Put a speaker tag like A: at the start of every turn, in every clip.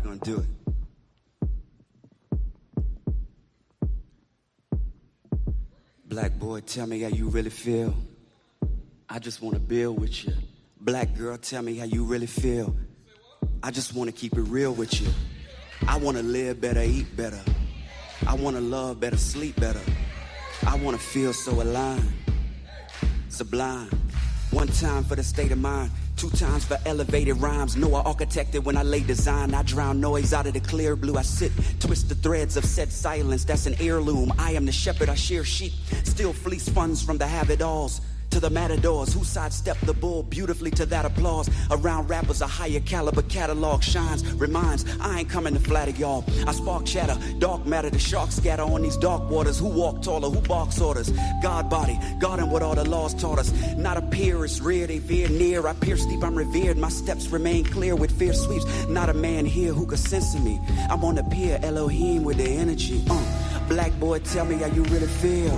A: gonna do it. Black boy, tell me how you really feel. I just wanna build with you. Black girl, tell me how you really feel. I just wanna keep it real with you. I wanna live better, eat better. I wanna love better, sleep better. I wanna feel so aligned, sublime. One time for the state of mind, 2 times for elevated rhymes. No, I architected when I lay design. I drown noise out of the clear blue. I sit, twist the threads of said silence. That's an heirloom. I am the shepherd, I share sheep. Still fleece funds from the have-it-alls to the matadors who sidestep the bull beautifully to that applause. Around rappers, a higher caliber catalog shines, reminds I ain't coming to flatter y'all. I spark chatter, dark matter, the sharks scatter on these dark waters. Who walk taller, who barks orders? God body, guarding what all the laws taught us. Not a peer, it's rear, they veer near. I pierce deep, I'm revered, my steps remain clear with fierce sweeps. Not a man here who could censor me. I'm on the pier, Elohim with the energy. Black boy, tell me how you really feel.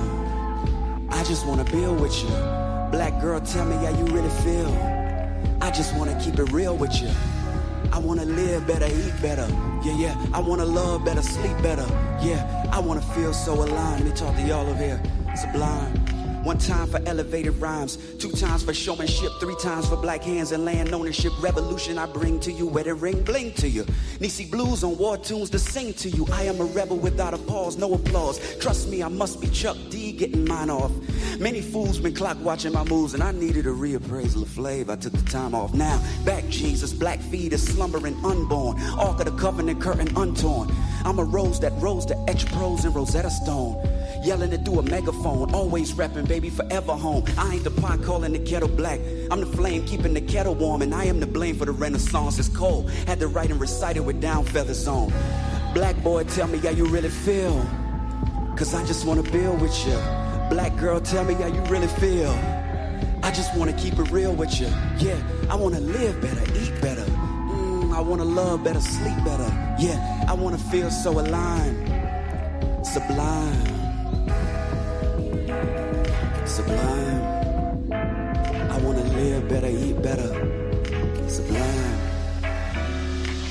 A: I just wanna build with you. Black girl, tell me how you really feel. I just wanna keep it real with you. I wanna live better, eat better. Yeah. I wanna love better, sleep better. Yeah, I wanna feel so aligned. Let me talk to y'all over here. Sublime. 1 time for elevated rhymes, 2 times for showmanship, 3 times for black hands and land ownership. Revolution I bring to you, wedding ring bling to you. Nisi blues on war tunes to sing to you. I am a rebel without a pause, no applause. Trust me, I must be Chuck D getting mine off. Many fools been clock watching my moves, and I needed a reappraisal of flavor. I took the time off. Now, back Jesus, black feet is slumbering unborn. Ark of the covenant curtain untorn. I'm a rose that rose to etch prose in Rosetta Stone. Yelling it through a megaphone, always rapping, baby, forever home. I ain't the pot calling the kettle black. I'm the flame keeping the kettle warm, and I am to blame for the renaissance. It's cold, had to write and recite it with down feathers on. Black boy, tell me how you really feel, cause I just wanna build with you. Black girl, tell me how you really feel. I just wanna keep it real with you. Yeah, I wanna live better, eat better. I wanna love better, sleep better. Yeah, I wanna feel so aligned, sublime. Sublime. I wanna live better, eat better. Sublime.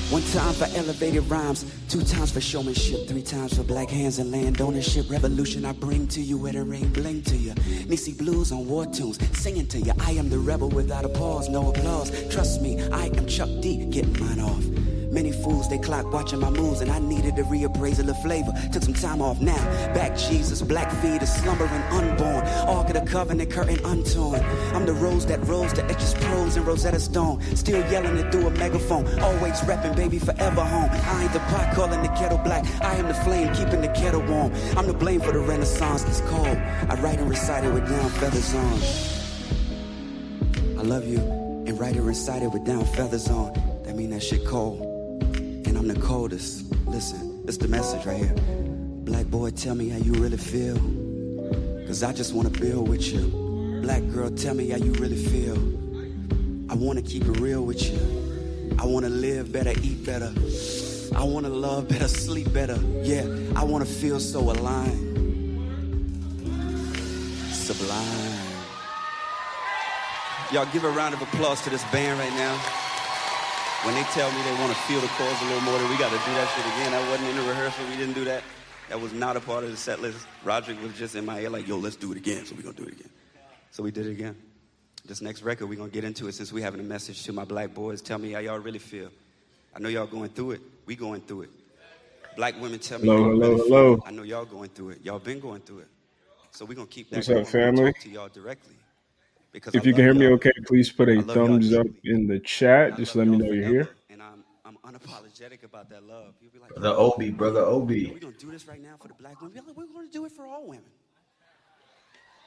A: 1 time for elevated rhymes, 2 times for showmanship, 3 times for black hands and land ownership. Revolution I bring to you, where the ring bling to you. Nisi blues on war tunes, singing to you. I am the rebel without a pause, no applause. Trust me, I am Chuck D, getting mine off. Many fools, they clock watching my moves, and I needed a reappraisal of flavor. Took some time off now. Back Jesus, black feet is slumbering unborn. Ark of the covenant curtain untorn. I'm the rose that rose to etches prose in Rosetta Stone. Still yelling it through a megaphone. Always repping, baby, forever home. I ain't the pot calling the kettle black. I am the flame keeping the kettle warm. I'm to blame for the renaissance that's cold. I write and recite it with down feathers on. I love you and write and recite it with down feathers on. That mean that shit cold. And I'm the coldest. Listen, it's the message right here. Black boy, tell me how you really feel, cause I just wanna build with you. Black girl, tell me how you really feel. I wanna keep it real with you. I wanna live better, eat better. I wanna love better, sleep better. Yeah, I wanna feel so aligned. Sublime. Y'all give a round of applause to this band right now. When they tell me they want to feel the chords a little more, then we got to do that shit again. That wasn't in the rehearsal. We didn't do that. That was not a part of the set list. Roderick was just in my ear like, yo, let's do it again. So we're going to do it again. So we did it again. This next record, we're going to get into it since we're having a message to my black boys. Tell me how y'all really feel. I know y'all going through it. We going through it. Black women, tell me how y'all really feel. I know y'all going through it. Y'all been going through it. So we're going to keep that going.
B: What's up, family?
A: Talk to y'all directly. Because
B: if you can hear me okay, please put a thumbs up in the chat. Just let me know you're here.
A: And I'm unapologetic about that love. You'll be like,
C: Brother Obi, Brother Obi.
A: We're going to do this right now for the black women. We're going to do it for all women.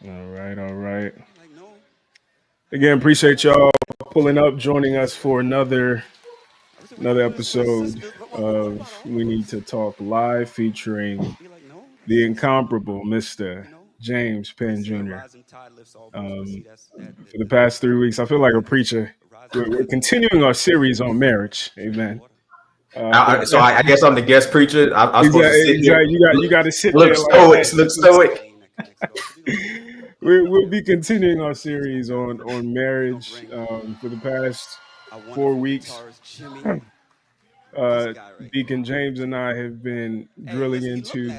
B: All right.
A: Like, no.
B: Again, appreciate y'all pulling up, joining us for another episode of We Need to Talk Live featuring the incomparable Mr. James Penn Jr. For the past 3 weeks, I feel like a preacher. We're continuing our series on marriage. Amen.
C: So I guess I'm the guest preacher. I'm supposed to sit here.
B: You got to sit
C: look
B: there.
C: Look stoic.
B: We'll be continuing our series on marriage for the past 4 weeks. Deacon James and I have been drilling into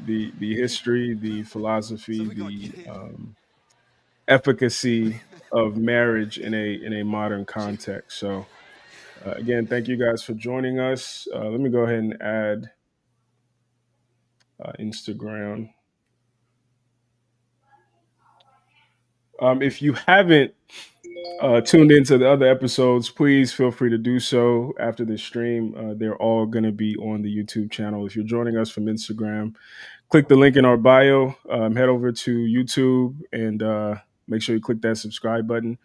B: the history, the philosophy, the efficacy of marriage in a modern context. So again, thank you guys for joining us. Let me go ahead and add Instagram. If you haven't tuned into the other episodes, please feel free to do so after this stream. They're all going to be on the YouTube channel. If you're joining us from Instagram, click the link in our bio, head over to YouTube, and make sure you click that subscribe button.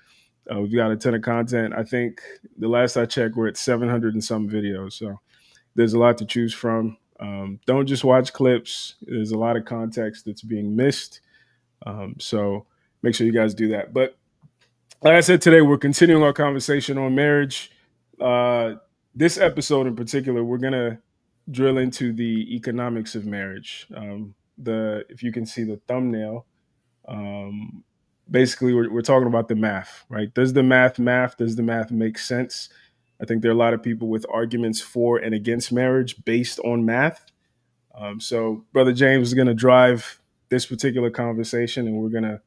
B: We've got a ton of content. I think the last I checked, we're at 700 and some videos. So there's a lot to choose from. Don't just watch clips. There's a lot of context that's being missed. So make sure you guys do that. But like I said, today we're continuing our conversation on marriage. This episode in particular, we're going to drill into the economics of marriage. If you can see the thumbnail, basically we're talking about the math, right? Does the math make sense? I think there are a lot of people with arguments for and against marriage based on math. So Brother James is going to drive this particular conversation, and we're going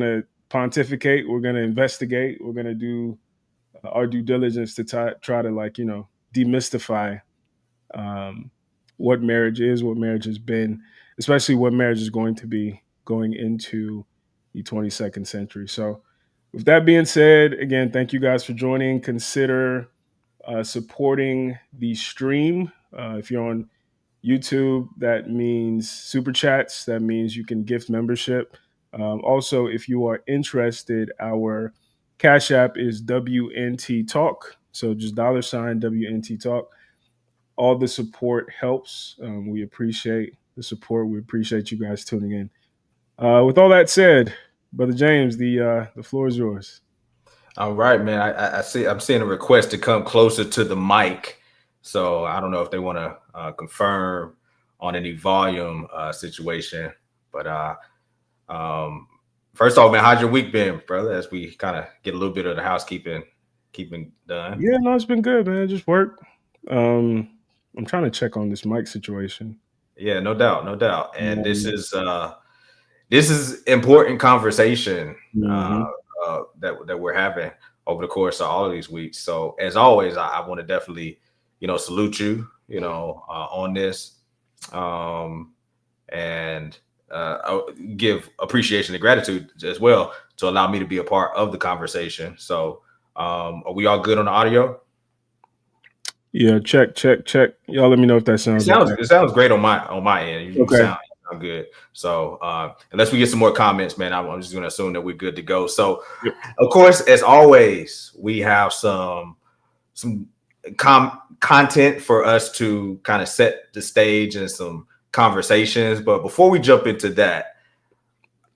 B: to pontificate, we're going to investigate, we're going to do our due diligence to try to demystify what marriage is, what marriage has been, especially what marriage is going to be going into the 22nd century. So with that being said, again, thank you guys for joining. Consider supporting the stream. If you're on YouTube, that means super chats. That means you can gift membership. Also, if you are interested, our Cash App is WNT Talk. So just $ WNT Talk. All the support helps. We appreciate the support. We appreciate you guys tuning in. With all that said, Brother James, the floor is yours.
C: All right, man. I'm seeing a request to come closer to the mic. So I don't know if they want to confirm on any volume situation. But first off, man, how's your week been, brother? As we kind of get a little bit of the housekeeping done.
B: Yeah, no, it's been good, man. Just work. I'm trying to check on this mic situation.
C: Yeah, no doubt. And this is important conversation that we're having over the course of all of these weeks. So as always, I want to definitely, salute you, on this, and I'll give appreciation and gratitude as well to allow me to be a part of the conversation. So are we all good on the audio?
B: Yeah, check. Y'all let me know if that sounds
C: okay. It sounds great on my end. You
B: okay.
C: sound good. So unless we get some more comments, man, I'm just going to assume that we're good to go. So
B: yep.
C: Of course, as always, we have some content for us to kind of set the stage and some conversations. But before we jump into that,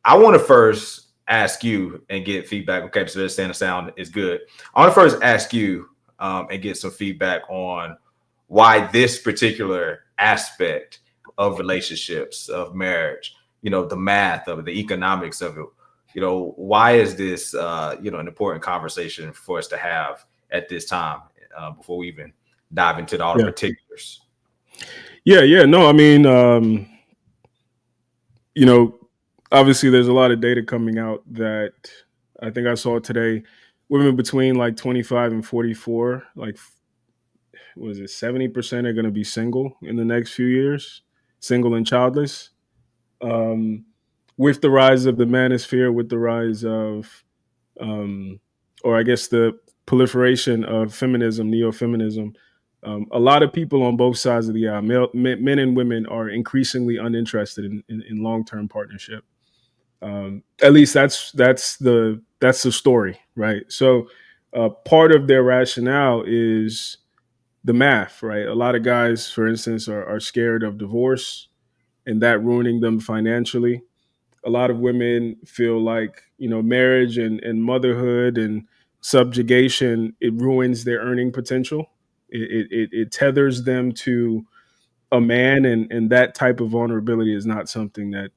C: I want to first ask you and get feedback. Okay, so the sound is good. I want to first ask you and get some feedback on why this particular aspect of relationships, of marriage, the math of it, the economics of it, why is this, an important conversation for us to have at this time before we even dive into all the particulars?
B: Yeah. No, I mean, obviously there's a lot of data coming out that I think I saw today. Women between like 25 and 44, like, was it 70% are going to be single in the next few years, single and childless. With the rise of the manosphere, with the rise of, or I guess the proliferation of feminism, neo-feminism, a lot of people on both sides of the aisle, men and women, are increasingly uninterested in long-term partnership. At least that's the story, right? So part of their rationale is the math, right? A lot of guys, for instance, are scared of divorce and that ruining them financially. A lot of women feel like, marriage and motherhood and subjugation, it ruins their earning potential. It tethers them to a man, and that type of vulnerability is not something that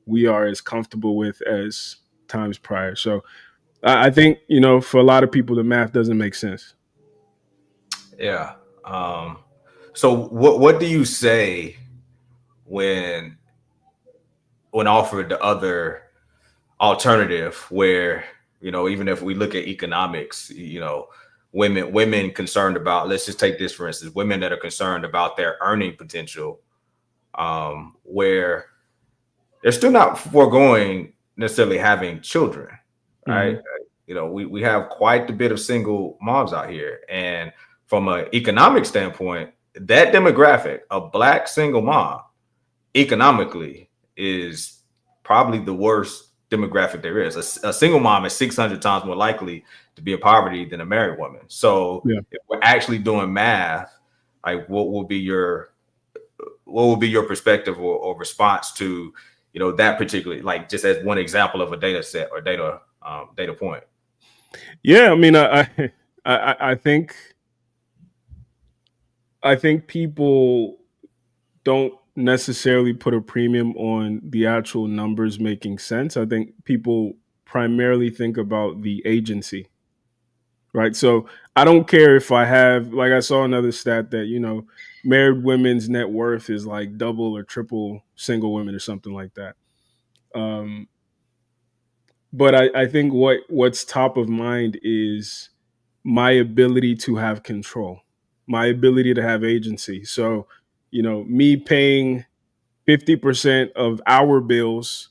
B: we are as comfortable with as times prior. So I think, for a lot of people, the math doesn't make sense.
C: Yeah. So what do you say when offered the other alternative where, even if we look at economics, women concerned about, let's just take this for instance, women that are concerned about their earning potential, where they're still not foregoing necessarily having children, right?
B: Mhm.
C: We have quite a bit of single moms out here, and from an economic standpoint, that demographic, a Black single mom, economically is probably the worst demographic there is. A single mom is 600 times more likely to be in poverty than a married woman. So
B: Yeah.
C: if we're actually doing math, like what will be your perspective or response to that particular, like, just as one example of a data set or data point?
B: Yeah, I mean, I think people don't necessarily put a premium on the actual numbers making sense. I think people primarily think about the agency, right? So I don't care if I have, like, I saw another stat that, married women's net worth is like double or triple single women or something like that. Um, but I think what's top of mind is my ability to have control, my ability to have agency. So, me paying 50% of our bills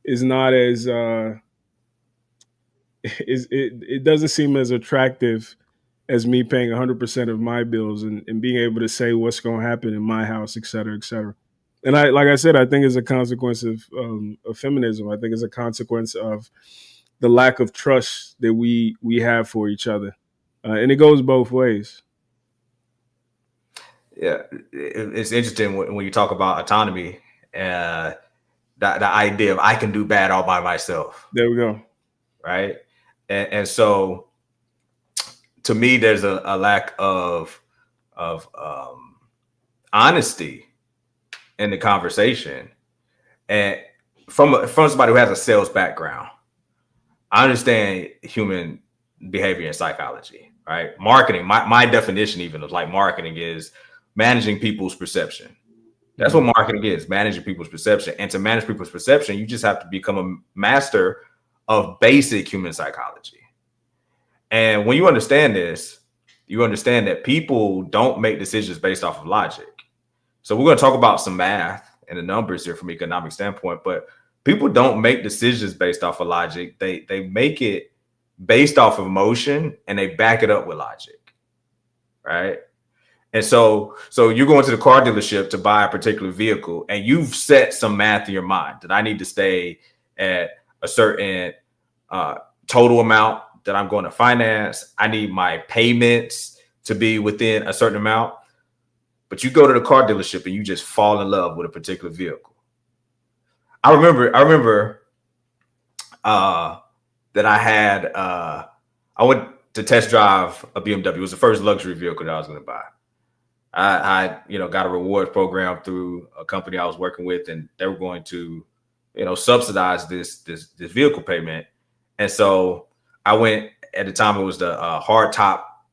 B: is not as it doesn't seem as attractive as me paying 100% of my bills and being able to say what's going to happen in my house, et cetera, et cetera. And like I said, I think it's a consequence of feminism. I think it's a consequence of the lack of trust that we have for each other, and it goes both ways.
C: Yeah, it's interesting when you talk about autonomy, uh, the idea of I can do bad all by myself,
B: There we go.
C: right? And so to me, there's a lack of honesty in the conversation, and from somebody who has a sales background. I understand human behavior and psychology, right? Marketing, my definition even of like marketing is managing people's perception. That's what
B: Mhm.
C: marketing is, managing people's perception. And to manage people's perception, you just have to become a master of basic human psychology. And when you understand this, you understand that people don't make decisions based off of logic. So we're going to talk about some math and the numbers here from an economic standpoint, but people don't make decisions based off of logic. They make it based off of emotion and they back it up with logic, right? And so you're going to the car dealership to buy a particular vehicle, and you've set some math in your mind that I need to stay at a certain total amount that I'm going to finance. I need my payments to be within a certain amount. But you go to the car dealership and you just fall in love with a particular vehicle. I remember that I went to test drive a BMW. It was the first luxury vehicle that I was going to buy. I got a rewards program through a company I was working with, and they were going to, subsidize this vehicle payment. And so I went, at the time it was the hard top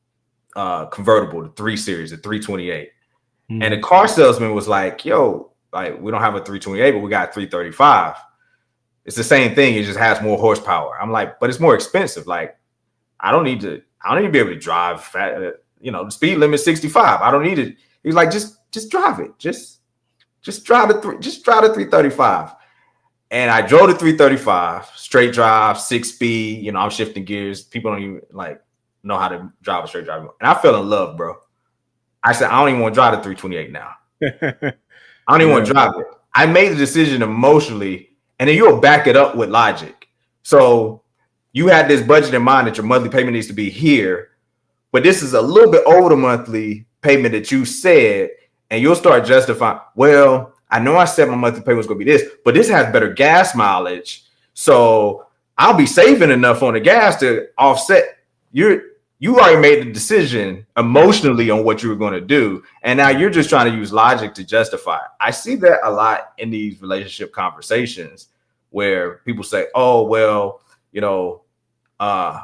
C: convertible, the 3 Series, the 328.
B: Mhm.
C: And the car salesman was like, yo, like, we don't have a 328, but we got a 335. It's the same thing. It just has more horsepower. I'm like, but it's more expensive. Like, I don't need to be able to drive fat. The speed limit 65. I don't need it. He was like, just drive it. Just drive the 335. And I drove the 335, straight drive, 6 speed. I'm shifting gears. People don't even like know how to drive a straight drive. And I fell in love, bro. I said, I don't even want to drive the 328 now. I don't even want to drive it. I made the decision emotionally, and then you'll back it up with logic. So you had this budget in mind that your monthly payment needs to be here, but this is a little bit over the monthly payment that you said, and you'll start justifying, well, I know I said my monthly payment was going to be this, but this has better gas mileage, so I'll be saving enough on the gas to offset. You already made the decision emotionally on what you were going to do, and now you're just trying to use logic to justify it. I see that a lot in these relationship conversations where people say, oh, well, I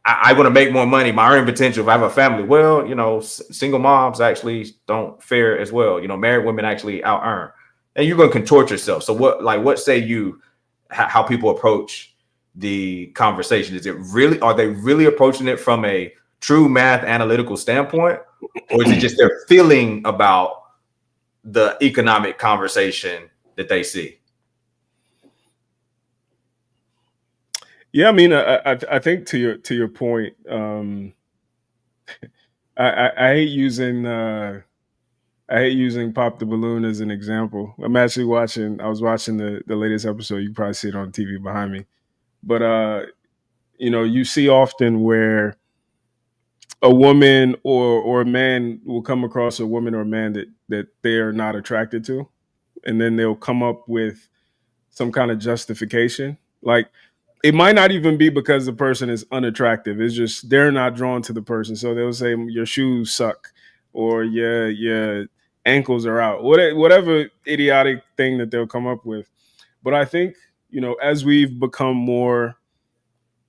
C: I want to make more money. My earning potential. If I have a family, well, single moms actually don't fare as well. Married women actually out earn, and you're going to contort yourself. So what say you? How people approach the conversation? Are they really approaching it from a true math analytical standpoint, or is it just their feeling about the economic conversation that they see?
B: Yeah, I mean, I think to your point, I hate using Pop the Balloon as an example. I was watching the latest episode. You can probably see it on TV behind me, but you see often where a woman or a man will come across a woman or a man that they are not attracted to, and then they'll come up with some kind of justification. Like, it might not even be because the person is unattractive. It's just they're not drawn to the person. So they'll say your shoes suck, or your ankles are out, whatever idiotic thing that they'll come up with. But I think, as we've become more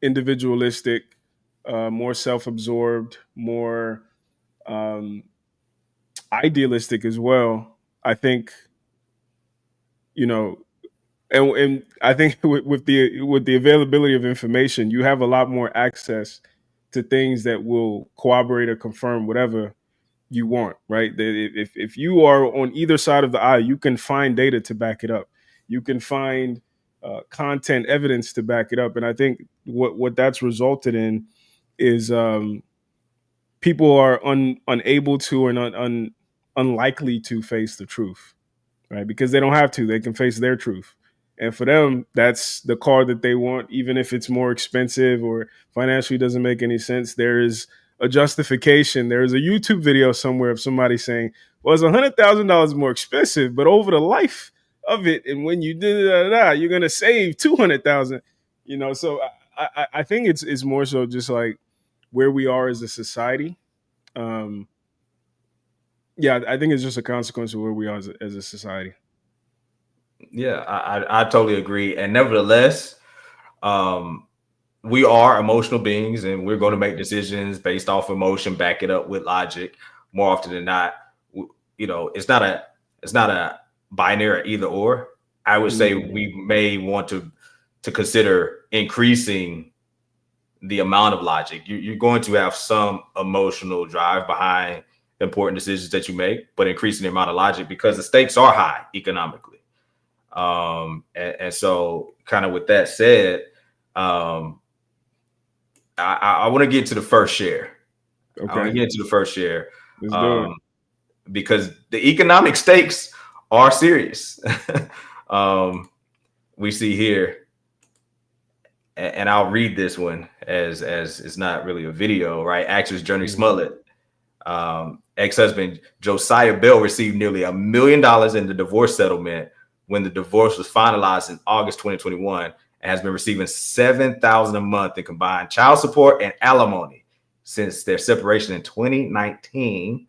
B: individualistic, more self-absorbed, more idealistic as well, I think, and I think with the availability of information, you have a lot more access to things that will corroborate or confirm whatever you want, right? That if you are on either side of the aisle, you can find data to back it up. You can find content evidence to back it up. And I think what that's resulted in is people are unable to and unlikely to face the truth, right? Because they don't have to. They can face their truth. And for them, that's the car that they want, even if it's more expensive or financially doesn't make any sense. There is a justification. There is a YouTube video somewhere of somebody saying, well, it's $100,000 more expensive, but over the life of it, and when you do that, you're going to save $200,000. So I think it's more so just like where we are as a society. Yeah, I think it's just a consequence of where we are as a society.
C: Yeah, I totally agree. And nevertheless, we are emotional beings, and we're going to make decisions based off emotion, back it up with logic. More often than not, it's not a binary either or. I would say we may want to consider increasing the amount of logic. You're going to have some emotional drive behind the important decisions that you make, but increasing the amount of logic because the stakes are high economically. And so kind of with that said, I want to get to the first share.
B: Okay.
C: I want to get to the first share.
B: Let's do it.
C: Because the economic stakes are serious. We see here, and I'll read this one as it's not really a video, right? Actress Journey Smollett, ex-husband Josiah Bell received nearly $1 million in the divorce settlement when the divorce was finalized in August 2021, and has been receiving $7,000 a month in combined child support and alimony since their separation in 2019.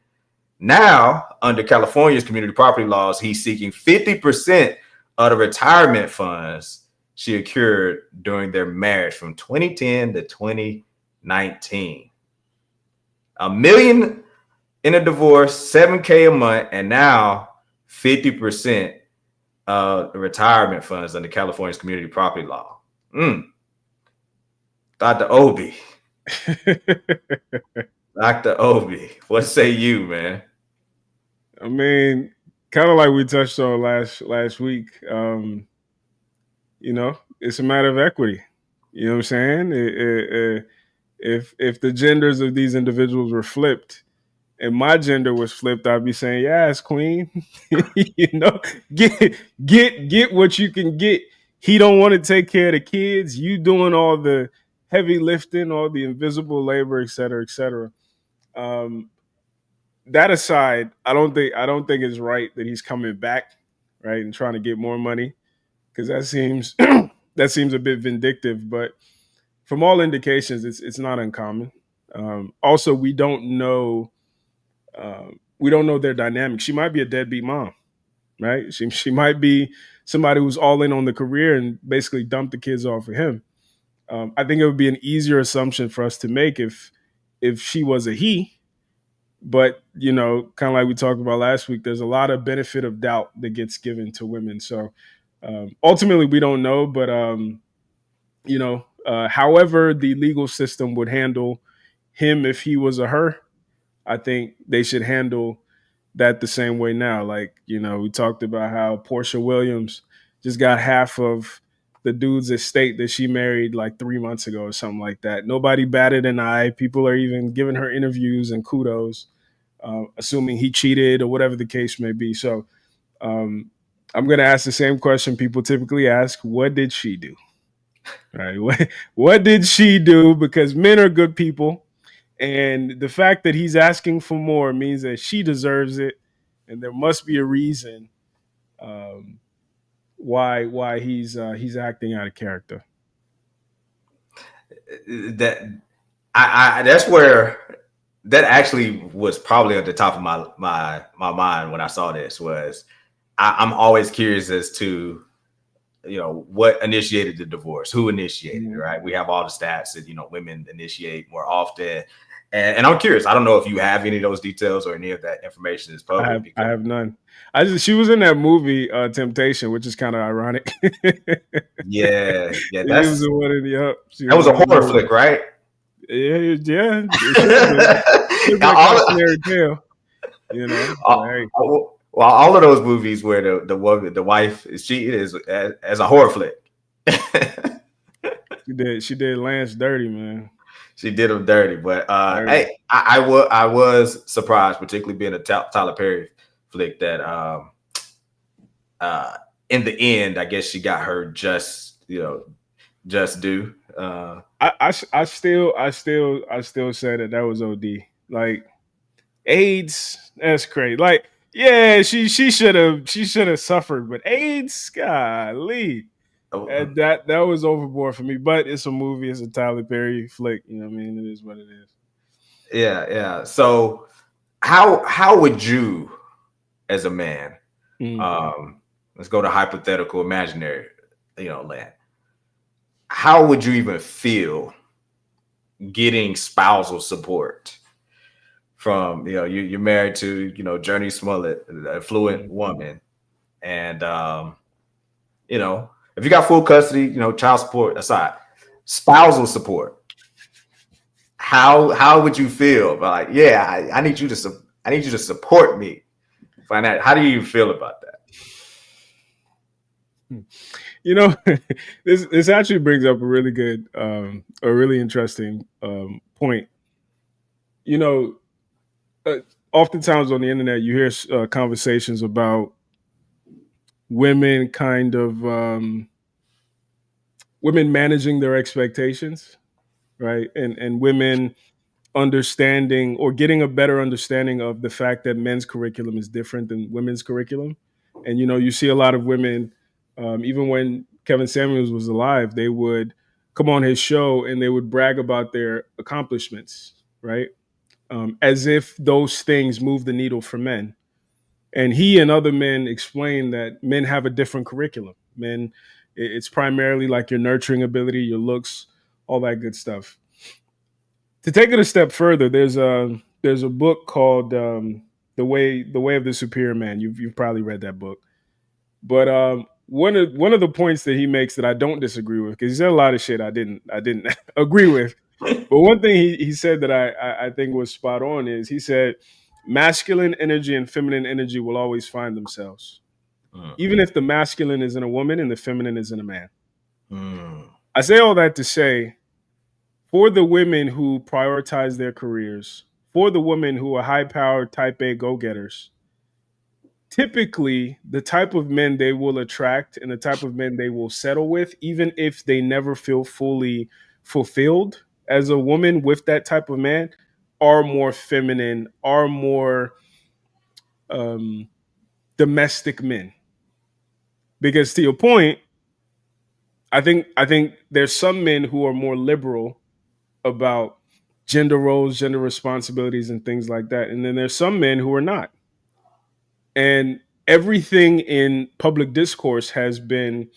C: Now, under California's community property laws, he's seeking 50% of the retirement funds she accrued during their marriage from 2010 to 2019. $1 million in a divorce, $7,000 a month, and now 50% of the retirement funds under California's community property law. Dr. Obi. Dr. Obi, what say you, man?
B: I mean, kind of like we touched on last week. It's a matter of equity. You know what I'm saying? If the genders of these individuals were flipped, and my gender was flipped, I'd be saying, "Yes, queen." Get what you can get. He don't want to take care of the kids. You doing all the heavy lifting, all the invisible labor, et cetera, et cetera. That aside, I don't think it's right that he's coming back, right, and trying to get more money, because that seems a bit vindictive. But from all indications, it's not uncommon. Also, we don't know their dynamic. She might be a deadbeat mom, right? She might be somebody who's all in on the career and basically dumped the kids off of him. I think it would be an easier assumption for us to make if she was a he. But kind of like we talked about last week, there's a lot of benefit of doubt that gets given to women. So ultimately, we don't know. But however the legal system would handle him if he was a her, I think they should handle that the same way now. Like, we talked about how Portia Williams just got half of the dude's estate that she married like 3 months ago or something like that. Nobody batted an eye. People are even giving her interviews and kudos, assuming he cheated or whatever the case may be. So I'm going to ask the same question people typically ask. What did she do? Right? What did she do? Because men are good people. And the fact that he's asking for more means that she deserves it, and there must be a reason why he's acting out of character.
C: That's where that actually was probably at the top of my mind when I saw this. Was I'm always curious as to what initiated the divorce, who initiated it, right? We have all the stats that women initiate more often. And I'm curious. I don't know if you have any of those details or any of that information is public.
B: I have none. She was in that movie Temptation, which is kind of ironic.
C: Yeah,
B: that was the one in the
C: that was a horror flick, right?
B: Yeah.
C: Well, all of those movies where the wife is cheating is as a horror flick.
B: She did Lance dirty, man.
C: She did him dirty, but hey, I was surprised, particularly being a Tyler Perry flick, that in the end, I guess she got her just due.
B: I still say that was OD. Like AIDS, that's crazy. Like, yeah, she should have suffered, but AIDS, golly. And that was overboard for me, but it's a movie. It's a Tyler Perry flick. You know what I mean? It is what it is.
C: Yeah. So how would you, as a man, let's go to hypothetical, imaginary, land. How would you even feel getting spousal support from you're married to Journey Smollett, an affluent woman, and if you got full custody, child support aside, spousal support, how would you feel? Like, yeah, I need you to support me. Find out, how do you feel about
B: that? This actually brings up a really good, a really interesting point. Oftentimes on the internet, you hear conversations about women kind of women managing their expectations, right? And women understanding or getting a better understanding of the fact that men's curriculum is different than women's curriculum. And, you see a lot of women, even when Kevin Samuels was alive, they would come on his show and they would brag about their accomplishments, right? As if those things move the needle for men. And he and other men explain that men have a different curriculum. Men, it's primarily like your nurturing ability, your looks, all that good stuff. To take it a step further, there's a book called The Way of the Superior Man. You've probably read that book. But one of the points that he makes that I don't disagree with, because he said a lot of shit I didn't agree with. But one thing he said that I think was spot on is he said, masculine energy and feminine energy will always find themselves, even if the masculine is in a woman and the feminine is in a man. I say all that to say, for the women who prioritize their careers, for the women who are high-powered type A go-getters, typically the type of men they will attract and the type of men they will settle with, even if they never feel fully fulfilled as a woman with that type of man, are more feminine, are more domestic men. Because to your point, I think there's some men who are more liberal about gender roles, gender responsibilities, and things like that. And then there's some men who are not. And everything in public discourse has been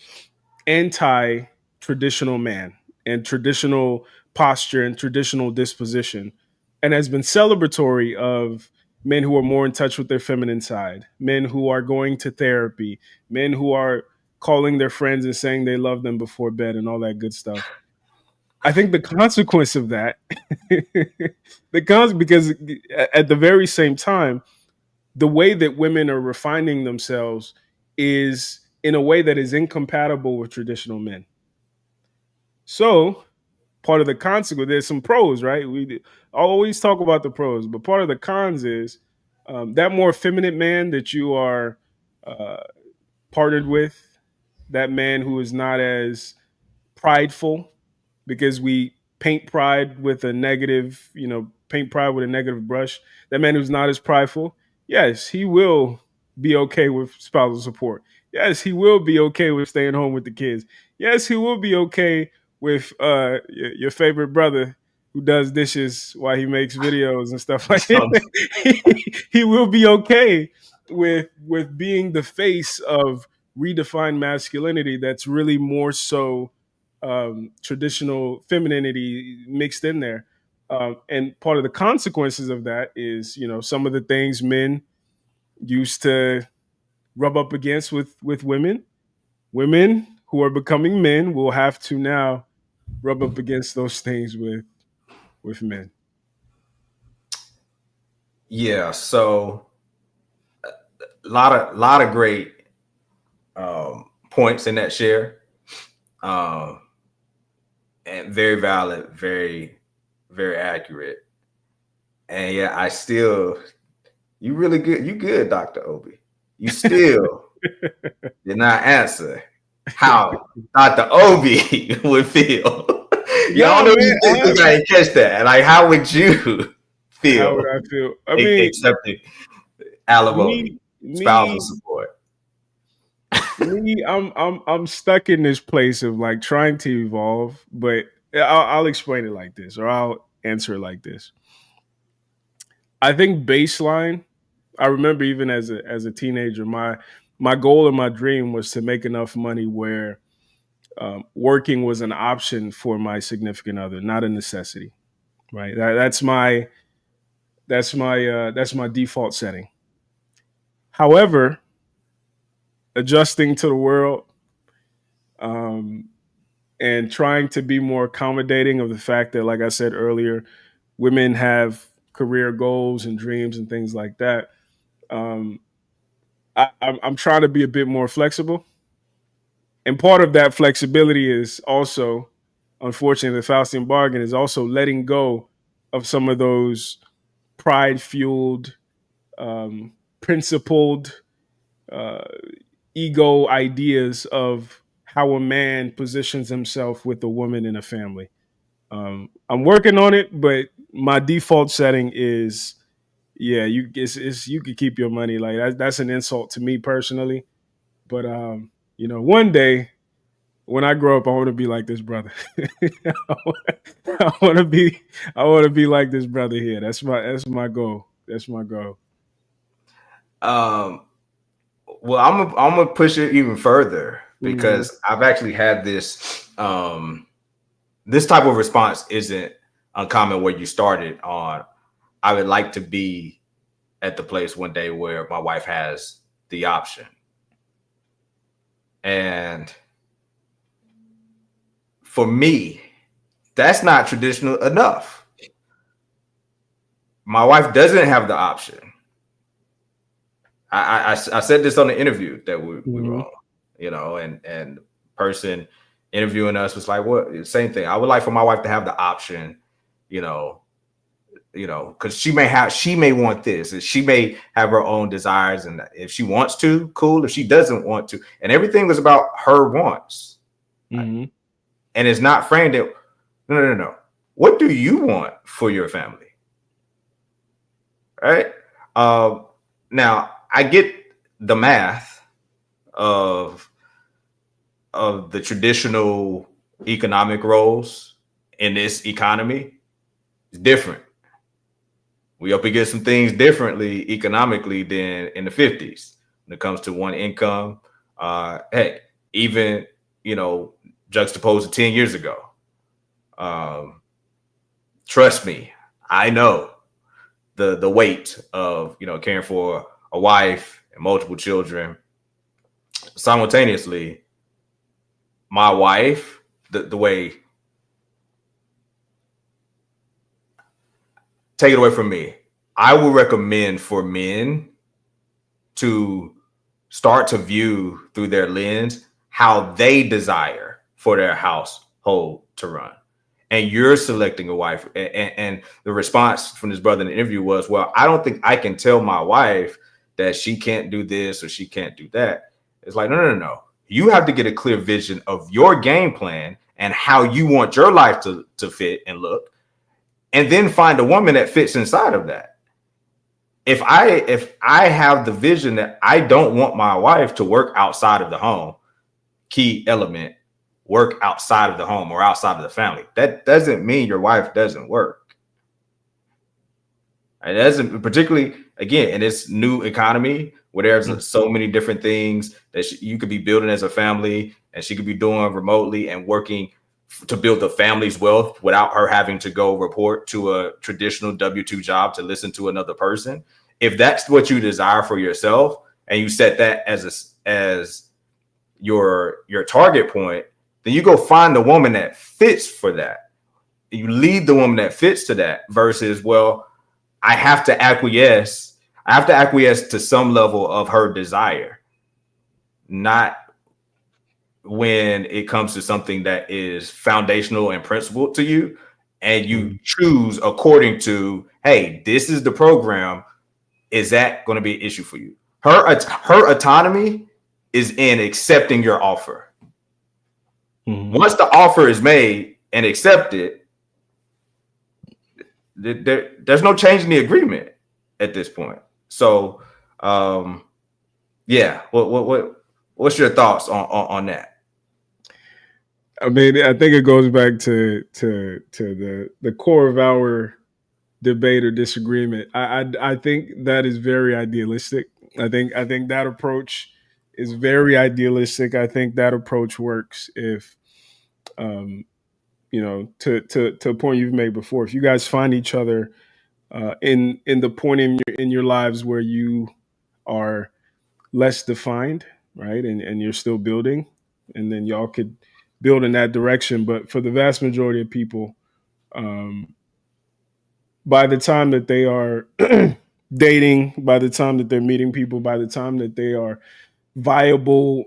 B: anti-traditional man. and traditional posture and traditional disposition, and has been celebratory of men who are more in touch with their feminine side, men who are going to therapy, men who are calling their friends and saying they love them before bed and all that good stuff. I think the consequence of that, because at the very same time, the way that women are refining themselves is in a way that is incompatible with traditional men. So part of the consequence, there's some pros, right? We always talk about the pros, but part of the cons is that more feminine man that you are uh, partnered with, that man who is not as prideful, because we paint pride with a negative, paint pride with a negative brush. That man who's not as prideful, yes, he will be okay with spousal support. Yes, he will be okay with staying home with the kids. Yes, he will be okay with your favorite brother who does dishes while he makes videos and stuff like that. He will be okay with being the face of redefined masculinity that's really more so traditional femininity mixed in there. And part of the consequences of that is, some of the things men used to rub up against with women. Women who are becoming men will have to now rub up against those things with men.
C: Yeah, so a lot of great points in that share, and very valid, very very accurate. And yeah, you really good. You good, Dr. Obi. You still did not answer how Dr. Obi would feel. Y'all know you think I didn't catch that. Like, how would you feel?
B: How would I feel? I mean,
C: accepting alimony, spousal support.
B: I'm stuck in this place of like trying to evolve, but I'll explain it like this, or I'll answer it like this. I think baseline. I remember even as a teenager, my goal and my dream was to make enough money where working was an option for my significant other, not a necessity. Right. That's my default setting. However, adjusting to the world, and trying to be more accommodating of the fact that, like I said earlier, women have career goals and dreams and things like that. I'm trying to be a bit more flexible. And part of that flexibility is also, unfortunately, the Faustian bargain is also letting go of some of those pride-fueled, principled, ego ideas of how a man positions himself with a woman in a family. I'm working on it, but my default setting is, yeah, you could keep your money. Like that's an insult to me personally. But one day when I grow up, I want to be like this brother. I want to be like this brother here. That's my goal. That's my goal.
C: Well, I'm gonna push it even further because I've actually had this this type of response isn't uncommon where you started on. I would like to be at the place one day where my wife has the option. And for me, that's not traditional enough. My wife doesn't have the option. I said this on the interview that we were on, and the person interviewing us was like, "What? Same thing. I would like for my wife to have the option, because she may want this, and she may have her own desires, and if she wants to, cool. If she doesn't want to, and everything was about her wants, and it's not framed that no. What do you want for your family, right? Now I get the math of the traditional economic roles in this economy is different. We up against some things differently economically than in the 50s when it comes to one income. Heck, even, juxtaposed to 10 years ago, Trust me, I know the weight of, you know, caring for a wife and multiple children. Simultaneously, my wife, the way, take it away from me, I would recommend for men to start to view through their lens how they desire for their household to run. And you're selecting a wife. And the response from this brother in the interview was, well, I don't think I can tell my wife that she can't do this or she can't do that. It's like, no. You have to get a clear vision of your game plan and how you want your life to fit and look, and then find a woman that fits inside of that. If I have the vision that I don't want my wife to work outside of the home, key element, work outside of the home or outside of the family, that doesn't mean your wife doesn't work. It doesn't, particularly, again, in this new economy where there's so many different things that you could be building as a family and she could be doing remotely and working to build the family's wealth without her having to go report to a traditional W-2 job to listen to another person. If that's what you desire for yourself and you set that as your target point, then you go find the woman that fits for that. You lead the woman that fits to that versus, well, I have to acquiesce to some level of her desire, not when it comes to something that is foundational and principled to you, and you choose according to, hey, this is the program. Is that going to be an issue for you? Her autonomy is in accepting your offer. Once the offer is made and accepted, there's no change in the agreement at this point. So, yeah, what's your thoughts on that?
B: I mean, I think it goes back to the core of our debate or disagreement. I think that is very idealistic. I think that approach is very idealistic. I think that approach works if, you know, to a point you've made before, if you guys find each other in the point in your lives where you are less defined, right, and you're still building, and then y'all could build in that direction. But for the vast majority of people, by the time that they are dating, by the time that they're meeting people, by the time that they are viable,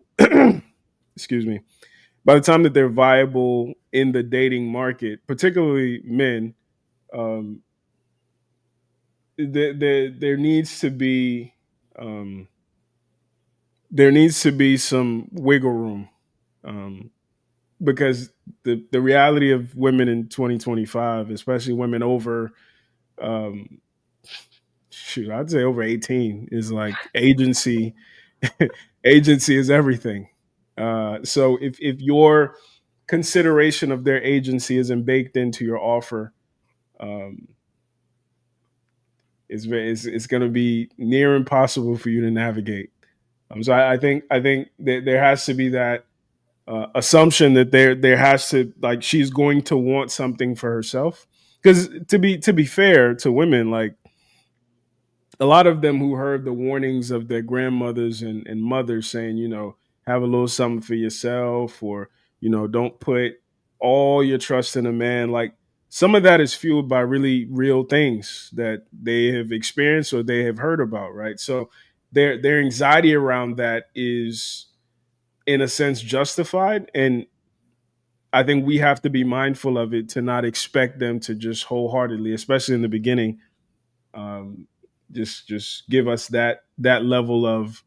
B: excuse me, by the time that they're viable in the dating market, particularly men, there needs to be some wiggle room, because the reality of women in 2025, especially women over, I'd say over 18, is like agency. Agency is everything. So if your consideration of their agency isn't baked into your offer, it's going to be near impossible for you to navigate. So I think that there has to be that assumption that there has to, like, she's going to want something for herself. Because to be fair to women, like, a lot of them who heard the warnings of their grandmothers and mothers saying, you know, have a little something for yourself, or, you know, don't put all your trust in a man. Like, some of that is fueled by really real things that they have experienced or they have heard about, right? So their anxiety around that is, in a sense, justified. And I think we have to be mindful of it to not expect them to just wholeheartedly, especially in the beginning, just give us that level of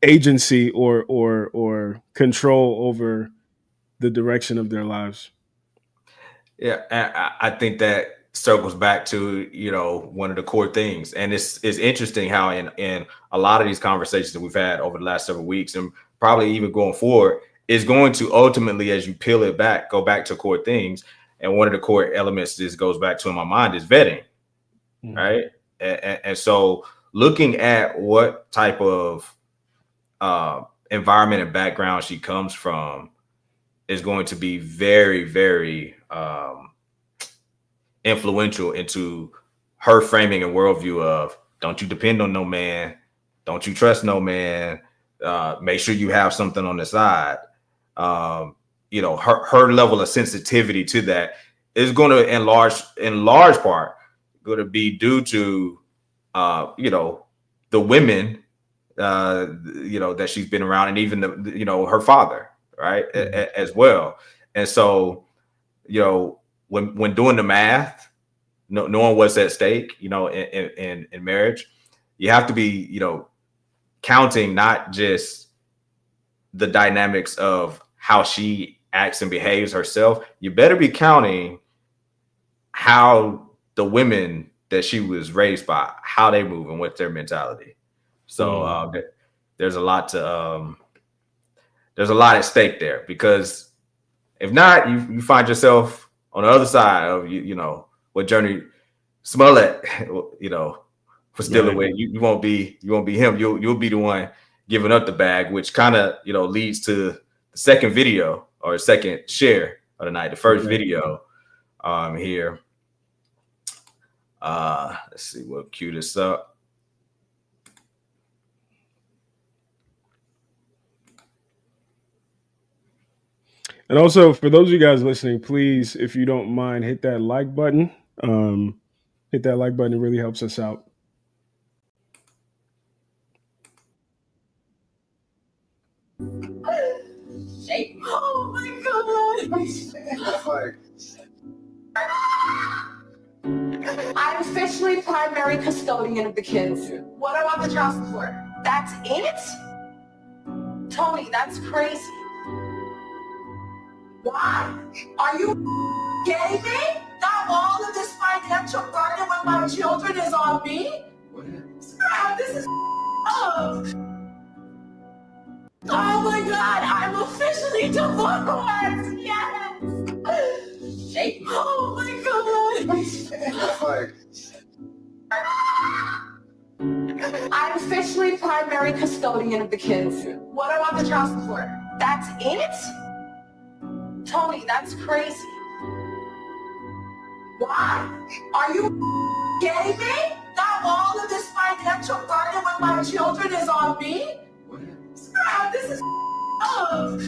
B: agency or control over the direction of their lives.
C: Yeah, I think that circles back to, you know, one of the core things, and it's interesting how in a lot of these conversations that we've had over the last several weeks, and probably even going forward, is going to ultimately, as you peel it back, go back to core things. And one of the core elements this goes back to in my mind is vetting, right? And so looking at what type of environment and background she comes from, is going to be very, very influential into her framing and worldview of don't you depend on no man, don't you trust no man, make sure you have something on the side. You know, her level of sensitivity to that is going to in large part going to be due to you know, the women you know, that she's been around, and even the, you know, her father, right, as well. And so, you know, when doing the math, knowing what's at stake, you know, in marriage, you have to be, you know, counting not just the dynamics of how she acts and behaves herself. You better be counting how the women that she was raised by, how they move and what's their mentality. So there's a lot at stake there, because if not, you find yourself on the other side of you know what Journey Smollett, you know, was dealing with. You won't be him. You'll be the one giving up the bag, which kind of, you know, leads to the second video or second share of the night. The first video here. Let's see, we'll cue this up.
B: And also, for those of you guys listening, please, if you don't mind, hit that like button. Hit that like button. It really helps us out.
D: Oh my God. I'm officially primary custodian of the kids. What about the child support? That's it? Tony, that's crazy. Why? Are you kidding me? Now all of this financial burden when my children is on me? Scrap, this is up. Oh my God, I'm officially divorced. Yes. Oh my God. I'm officially primary custodian of the kids. What about the child support? That's it? Tony, that's crazy. Why? Are you kidding me? Now all of this financial burden when my children is on me? Scrap, this is up.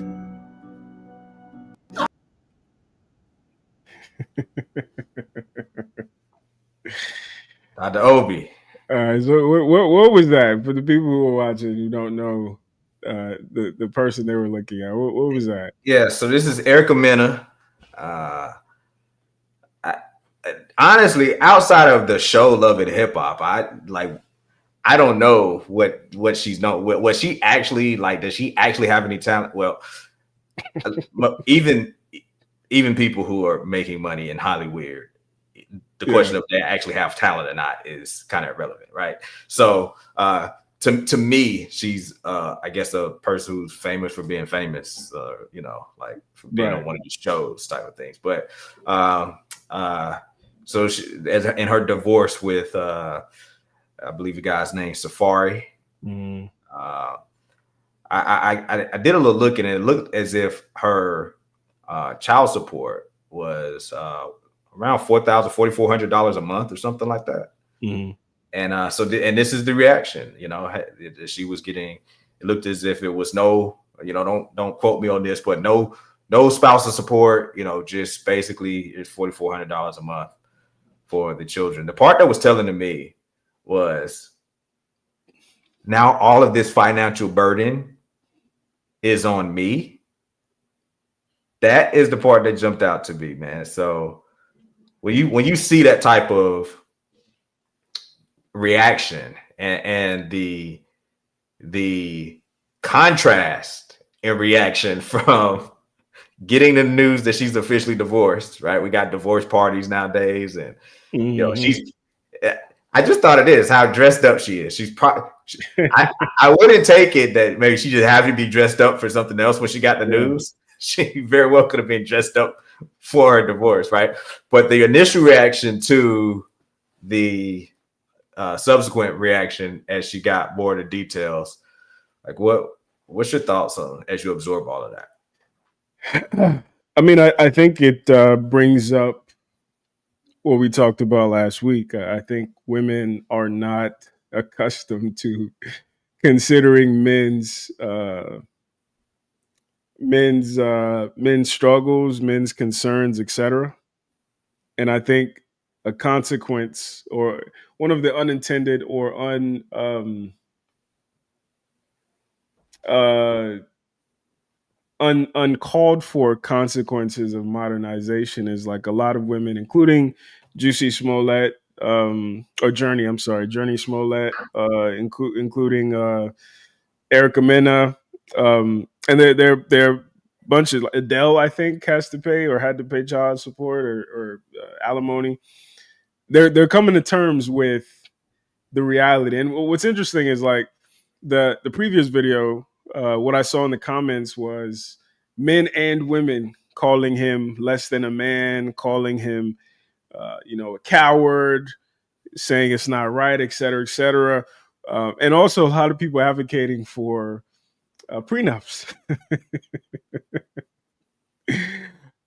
C: Dr. Obi.
B: All right. So what was that for the people who are watching who don't know the person they were looking at? What was that?
C: Yeah. So this is Erica Mena. Honestly, outside of the show Love It Hip Hop, I don't know what she's known. What she actually like? Does she actually have any talent? Well, even people who are making money in Hollywood, the question of they actually have talent or not is kind of irrelevant, right? So to me, she's I guess a person who's famous for being famous, you know, like for being on one of these shows type of things. But so she, in her divorce with I believe the guy's name Safari. I did a little look, and it looked as if her child support was around $4,400 a month or something like that. And so this is the reaction, you know, she was getting. It looked as if it was no, you know, don't quote me on this, but no spousal support, you know, just basically it's $4,400 a month for the children. The part that was telling to me was now all of this financial burden is on me. That is the part that jumped out to me, man. So when you see that type of reaction and the contrast in reaction from getting the news that she's officially divorced, right? We got divorce parties nowadays, and you know, I just thought it is how dressed up she is. She's probably. I wouldn't take it that maybe she just happened to be dressed up for something else when she got the news. She very well could have been dressed up for her divorce, right? But the initial reaction to the subsequent reaction as she got more of the details, like what's your thoughts on as you absorb all of that?
B: I mean, I think it brings up what we talked about last week. I think women are not accustomed to considering men's struggles, men's concerns, etc. And I think a consequence or one of the unintended or uh, uncalled for consequences of modernization is like a lot of women, including Juicy Smollett, or Journey. I'm sorry, Journey Smollett, including Erica Mena, and they're bunch of Adele. I think has to pay or had to pay child support or alimony. They're coming to terms with the reality. And what's interesting is like the previous video, what I saw in the comments was men and women calling him less than a man, calling him a coward, saying it's not right, et cetera, et cetera. And also a lot of people advocating for prenups.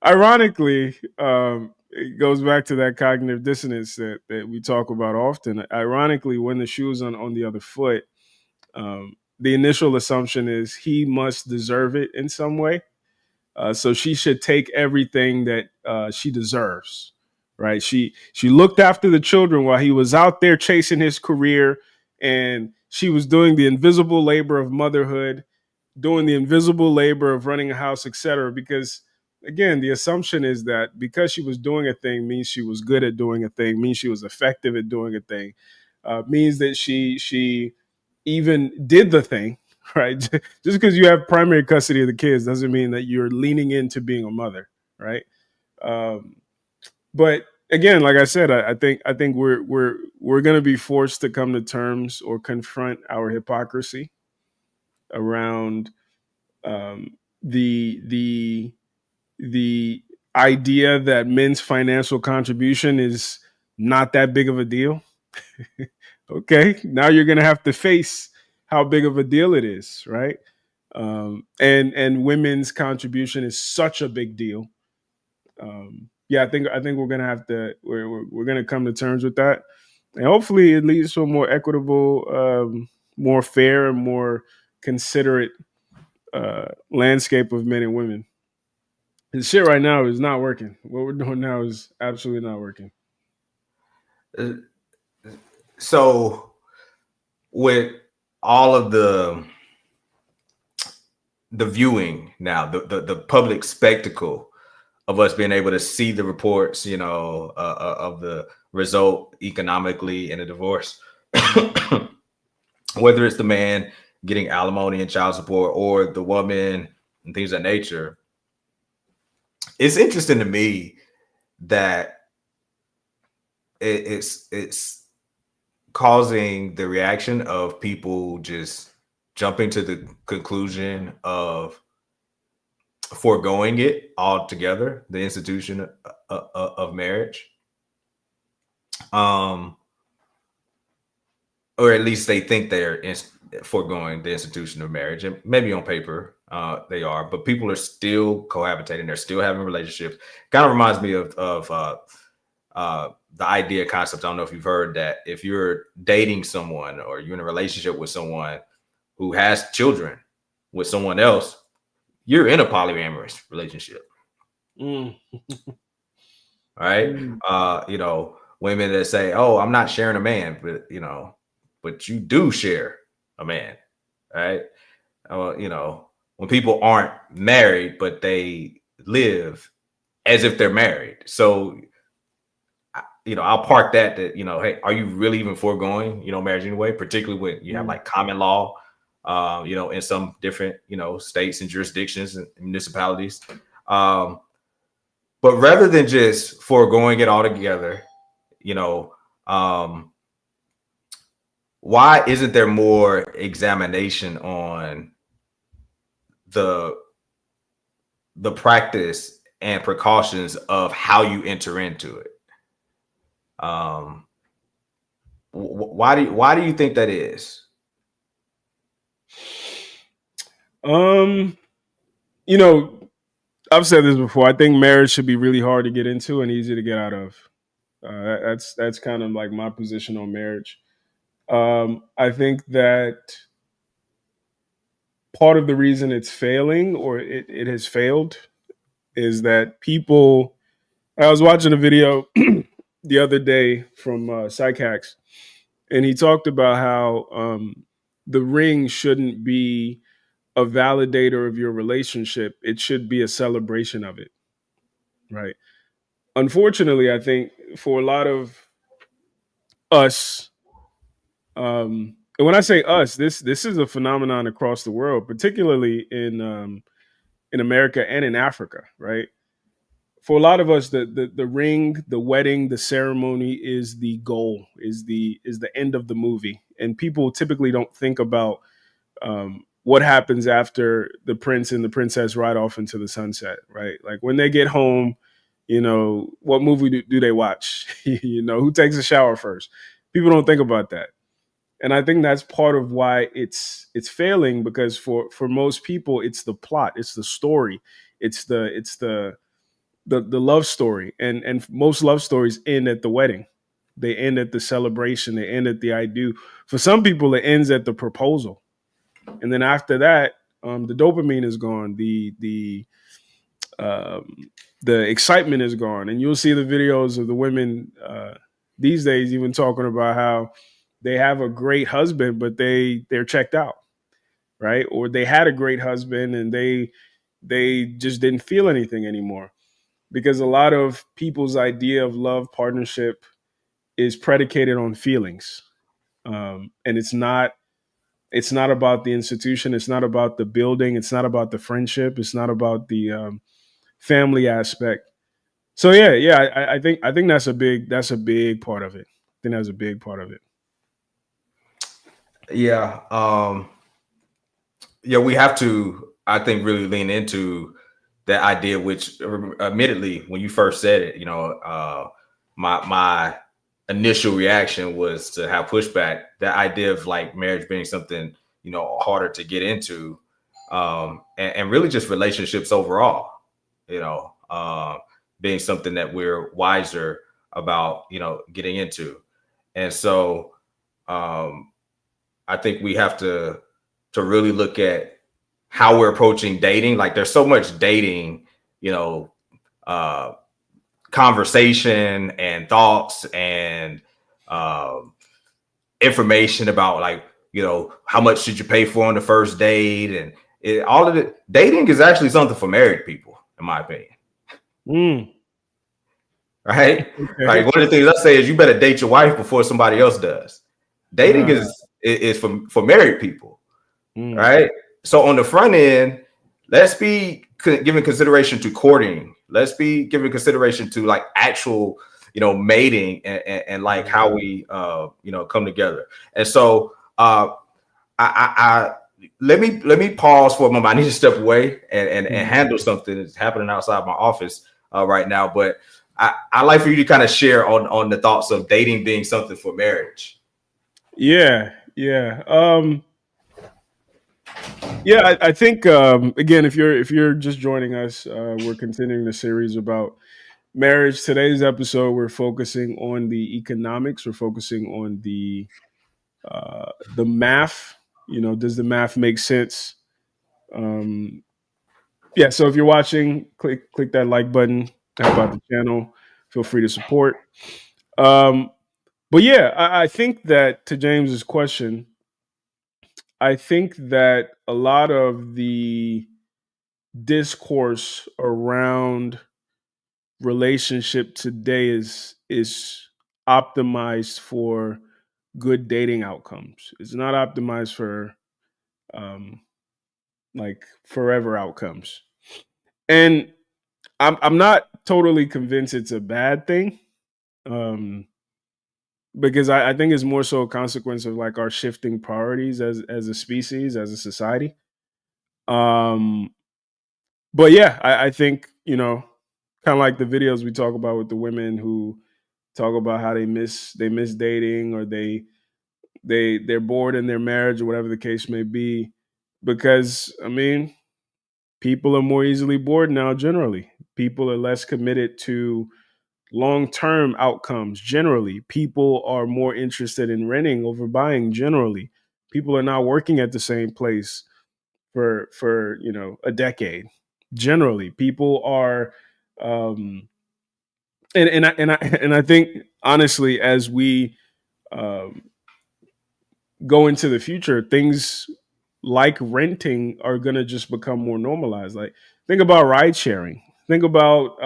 B: Ironically, it goes back to that cognitive dissonance that we talk about often. Ironically, when the shoe's on the other foot, the initial assumption is he must deserve it in some way. So she should take everything that she deserves, right? She looked after the children while he was out there chasing his career, and she was doing the invisible labor of motherhood, doing the invisible labor of running a house, etc. Because again, the assumption is that because she was doing a thing means she was good at doing a thing, means she was effective at doing a thing, means that she even did the thing, right? Just because you have primary custody of the kids doesn't mean that you're leaning into being a mother, right? Um, but again, like I said, I think we're going to be forced to come to terms or confront our hypocrisy around the idea that men's financial contribution is not that big of a deal. Okay, now you're going to have to face how big of a deal it is, right? And women's contribution is such a big deal. Yeah, I think we're going to have to we're going to come to terms with that, and hopefully it leads to a more equitable, more fair, and more considerate landscape of men and women. This shit right now is not working. What we're doing now is absolutely not working.
C: So with all of the viewing now, the public spectacle of us being able to see the reports, of the result economically in a divorce, whether it's the man getting alimony and child support or the woman and things of that nature, it's interesting to me that it's causing the reaction of people just jumping to the conclusion of foregoing it altogether, the institution of marriage, or at least they think they're foregoing the institution of marriage, and maybe on paper they are, but people are still cohabitating, they're still having relationships. Kind of reminds me of the idea concept. I don't know if you've heard that if you're dating someone or you're in a relationship with someone who has children with someone else, you're in a polyamorous relationship. All right. Women that say, oh, I'm not sharing a man, but you do share a man. Right. When people aren't married, but they live as if they're married. So, I'll park that, hey, are you really even foregoing, marriage anyway, particularly when you have like common law, in some different, states and jurisdictions and municipalities. But rather than just foregoing it altogether, why isn't there more examination on the practice and precautions of how you enter into it? Why do you think that is?
B: I've said this before. I think marriage should be really hard to get into and easy to get out of. That's kind of like my position on marriage. I think that part of the reason it's failing or it has failed is that people. I was watching a video the other day from Psych Hacks, and he talked about how the ring shouldn't be a validator of your relationship. It should be a celebration of it, right? Unfortunately, I think for a lot of us, and when I say us, this is a phenomenon across the world, particularly in America and in Africa, right? For a lot of us, the ring, the wedding, the ceremony is the goal, is the end of the movie, and people typically don't think about what happens after the prince and the princess ride off into the sunset, right? Like when they get home, what movie do they watch? Who takes a shower first? People don't think about that, and I think that's part of why it's failing because for most people, it's the plot, it's the story, it's the love story, and most love stories end at the wedding. They end at the celebration. They end at the I do. For some people, it ends at the proposal, and then after that, the dopamine is gone. The excitement is gone, and you'll see the videos of the women these days even talking about how they have a great husband, but they're checked out, right? Or they had a great husband and they just didn't feel anything anymore because a lot of people's idea of love partnership is predicated on feelings, and it's not about the institution, it's not about the building, it's not about the friendship, it's not about the family aspect. So yeah, I think that's a big part of it. I think that's a big part of it.
C: Yeah. Yeah, we have to, I think, really lean into that idea, which admittedly, when you first said it, my initial reaction was to have pushback. That idea of like marriage being something, harder to get into, and really just relationships overall, you know, uh, being something that we're wiser about, getting into. And so um, I think we have to really look at how we're approaching dating. Like there's so much dating, you know, uh, conversation and thoughts and um, information about like, how much should you pay for on the first date, and all of it. Dating is actually something for married people, in my opinion.
B: Mm,
C: Right? Like
B: okay.
C: one of the things I say is you better date your wife before somebody else does. Dating
B: Uh,
C: is for married people.
B: mm,
C: Right? So on the front end, let's be giving consideration to courting. Let's be giving consideration to like actual, mating and like how we, come together. And so I let me pause for a moment. I need to step away and
B: mm.
C: handle something that's happening outside my office right now. But I like for you to kind of share on the thoughts of dating being something for marriage.
B: Yeah, yeah. Yeah, I think again, if you're just joining us, we're continuing the series about marriage. Today's episode, we're focusing on the economics. We're focusing on the math. Does the math make sense? Um, yeah. So if you're watching, click that like button. Help out the channel. Feel free to support. Um, but yeah, I think that to James's question, I think that a lot of the discourse around relationship today is optimized for good dating outcomes. It's not optimized for um like forever outcomes. And I'm not totally convinced it's a bad thing. Um because I think it's more so a consequence of like our shifting priorities as a species, as a society. Um but yeah, I think, kind of like the videos we talk about with the women who talk about how they miss dating, or they're bored in their marriage or whatever the case may be. Because I mean, People are more easily bored now. Generally, people are less committed to long-term outcomes. Generally, people are more interested in renting over buying. Generally, people are not working at the same place for a decade. Generally, people are, um, and I think honestly, as we um, go into the future, things like renting are going to just become more normalized. Like, think about ride sharing. Think about,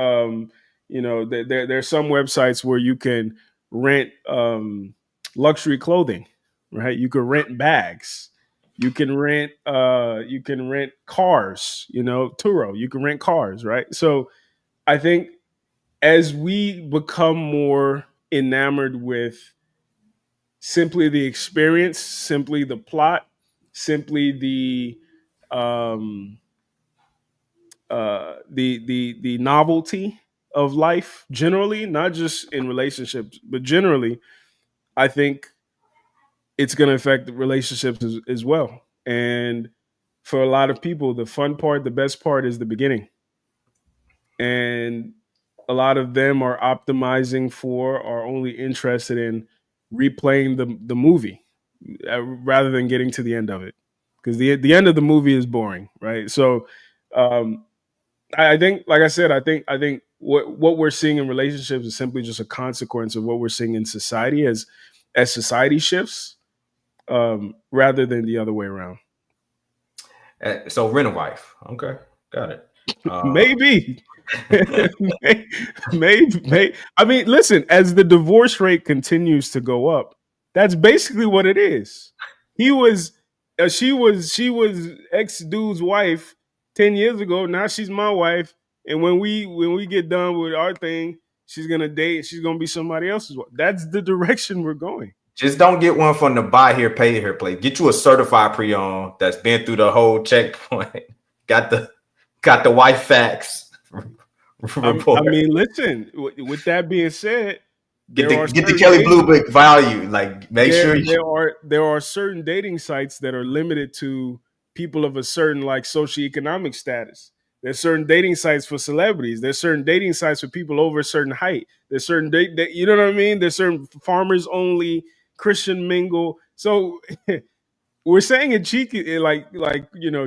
B: there's some websites where you can rent luxury clothing, right? You can rent bags. You can rent cars, Turo, you can rent cars, right? So I think as we become more enamored with simply the experience, simply the plot, simply um, the novelty of life generally, not just in relationships, but generally, I think it's going to affect the relationships as well. And for a lot of people, the fun part, the best part is the beginning. And a lot of them are optimizing for, are only interested in replaying the movie rather than getting to the end of it, because the end of the movie is boring, right? So um, I think, like I said, I think what we're seeing in relationships is simply just a consequence of what we're seeing in society as society shifts, rather than the other way around.
C: So rent a wife. Okay, got it.
B: Maybe. maybe. I mean, listen, as the divorce rate continues to go up, that's basically what it is. He was, she was ex dude's wife 10 years ago. Now she's my wife, and when we get done with our thing, she's gonna date. She's gonna be somebody else's wife. That's the direction we're going.
C: Just don't get one from the buy here, pay here place. Get you a certified pre-owned that's been through the whole checkpoint. got the wife facts report.
B: I mean, listen. With that being said,
C: Get the Kelly Blue Book value. Like, make sure
B: there are certain dating sites that are limited to people of a certain, like, socioeconomic status. There's certain dating sites for celebrities. There's certain dating sites for people over a certain height. There's certain you know what I mean? There's certain farmers only, Christian mingle. So we're saying it cheeky, like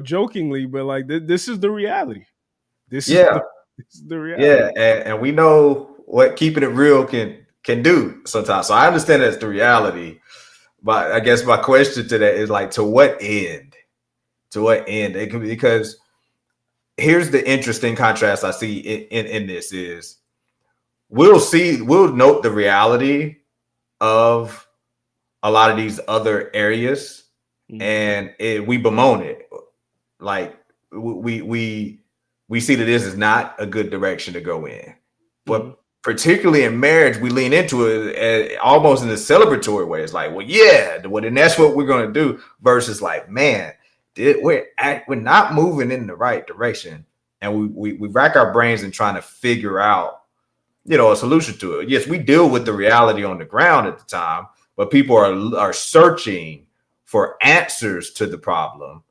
B: jokingly, but like this is the reality. This is the reality.
C: Yeah, and we know what keeping it real can do sometimes. So I understand that's the reality, but I guess my question to that is, like, to what end? To what end? It can be, because here's the interesting contrast I see in this is we'll note the reality of a lot of these other areas, and we bemoan it. Like, we see that this is not a good direction to go in. But particularly in marriage, we lean into it almost in a celebratory way. It's like, then that's what we're going to do, versus like, man, we're not moving in the right direction. And we rack our brains in trying to figure out, a solution to it. Yes, we deal with the reality on the ground at the time, but people are searching for answers to the problem,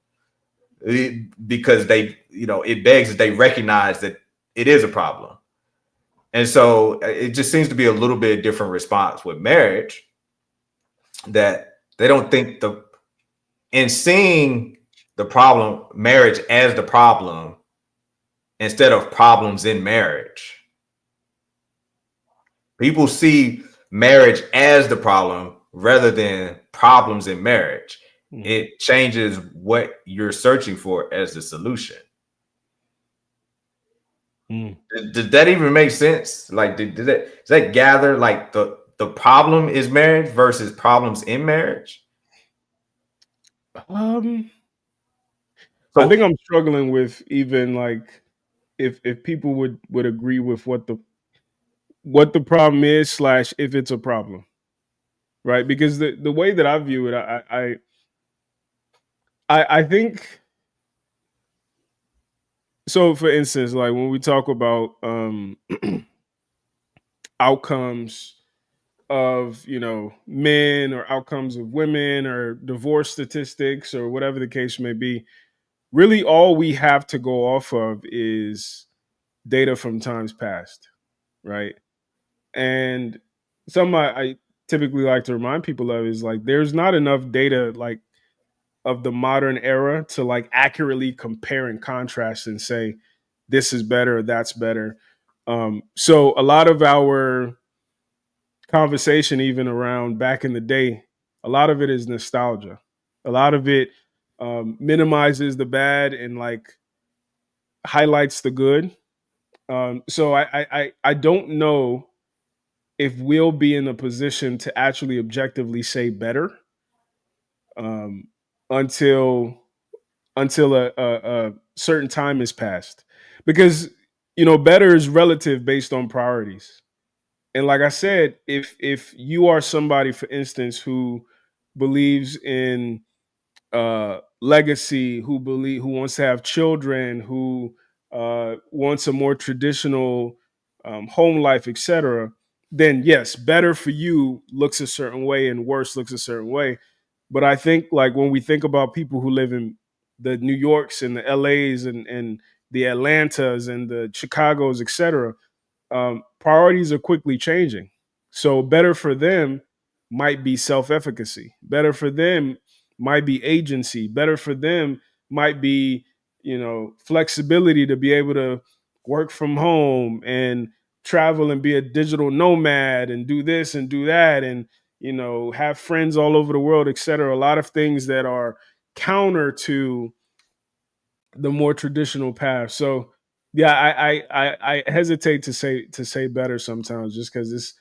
C: because it begs that they recognize that it is a problem. And so it just seems to be a little bit different response with marriage, that they don't think in seeing the problem, marriage as the problem, instead of problems in marriage. People see marriage as the problem rather than problems in marriage. It changes what you're searching for as the solution. Did that even make sense? Like, does that gather, like, the problem is marriage versus problems in marriage?
B: I think I'm struggling with even, like, if people would agree with what the problem is / if it's a problem, right? Because the way that I view it, I think. So, for instance, like when we talk about outcomes of men, or outcomes of women, or divorce statistics, or whatever the case may be, really all we have to go off of is data from times past, right? And something I typically like to remind people of is like there's not enough data like of the modern era to like accurately compare and contrast and say this is better or that's better. So a lot of our conversation, even around back in the day, a lot of it is nostalgia. A lot of it minimizes the bad and like highlights the good. So I don't know if we'll be in a position to actually objectively say better um, until a certain time has passed, because better is relative based on priorities. And like I said, if you are somebody, for instance, who believes in legacy, who wants to have children, who wants a more traditional home life, etc., then yes, better for you looks a certain way and worse looks a certain way. But I think like when we think about people who live in the New Yorks and the LAs and the Atlantas and the Chicagos, etc., priorities are quickly changing. So better for them might be self-efficacy. Better for them might be agency. Better for them might be, flexibility to be able to work from home and travel and be a digital nomad and do this and do that and, have friends all over the world, et cetera. A lot of things that are counter to the more traditional path. So yeah, I hesitate to say better sometimes just because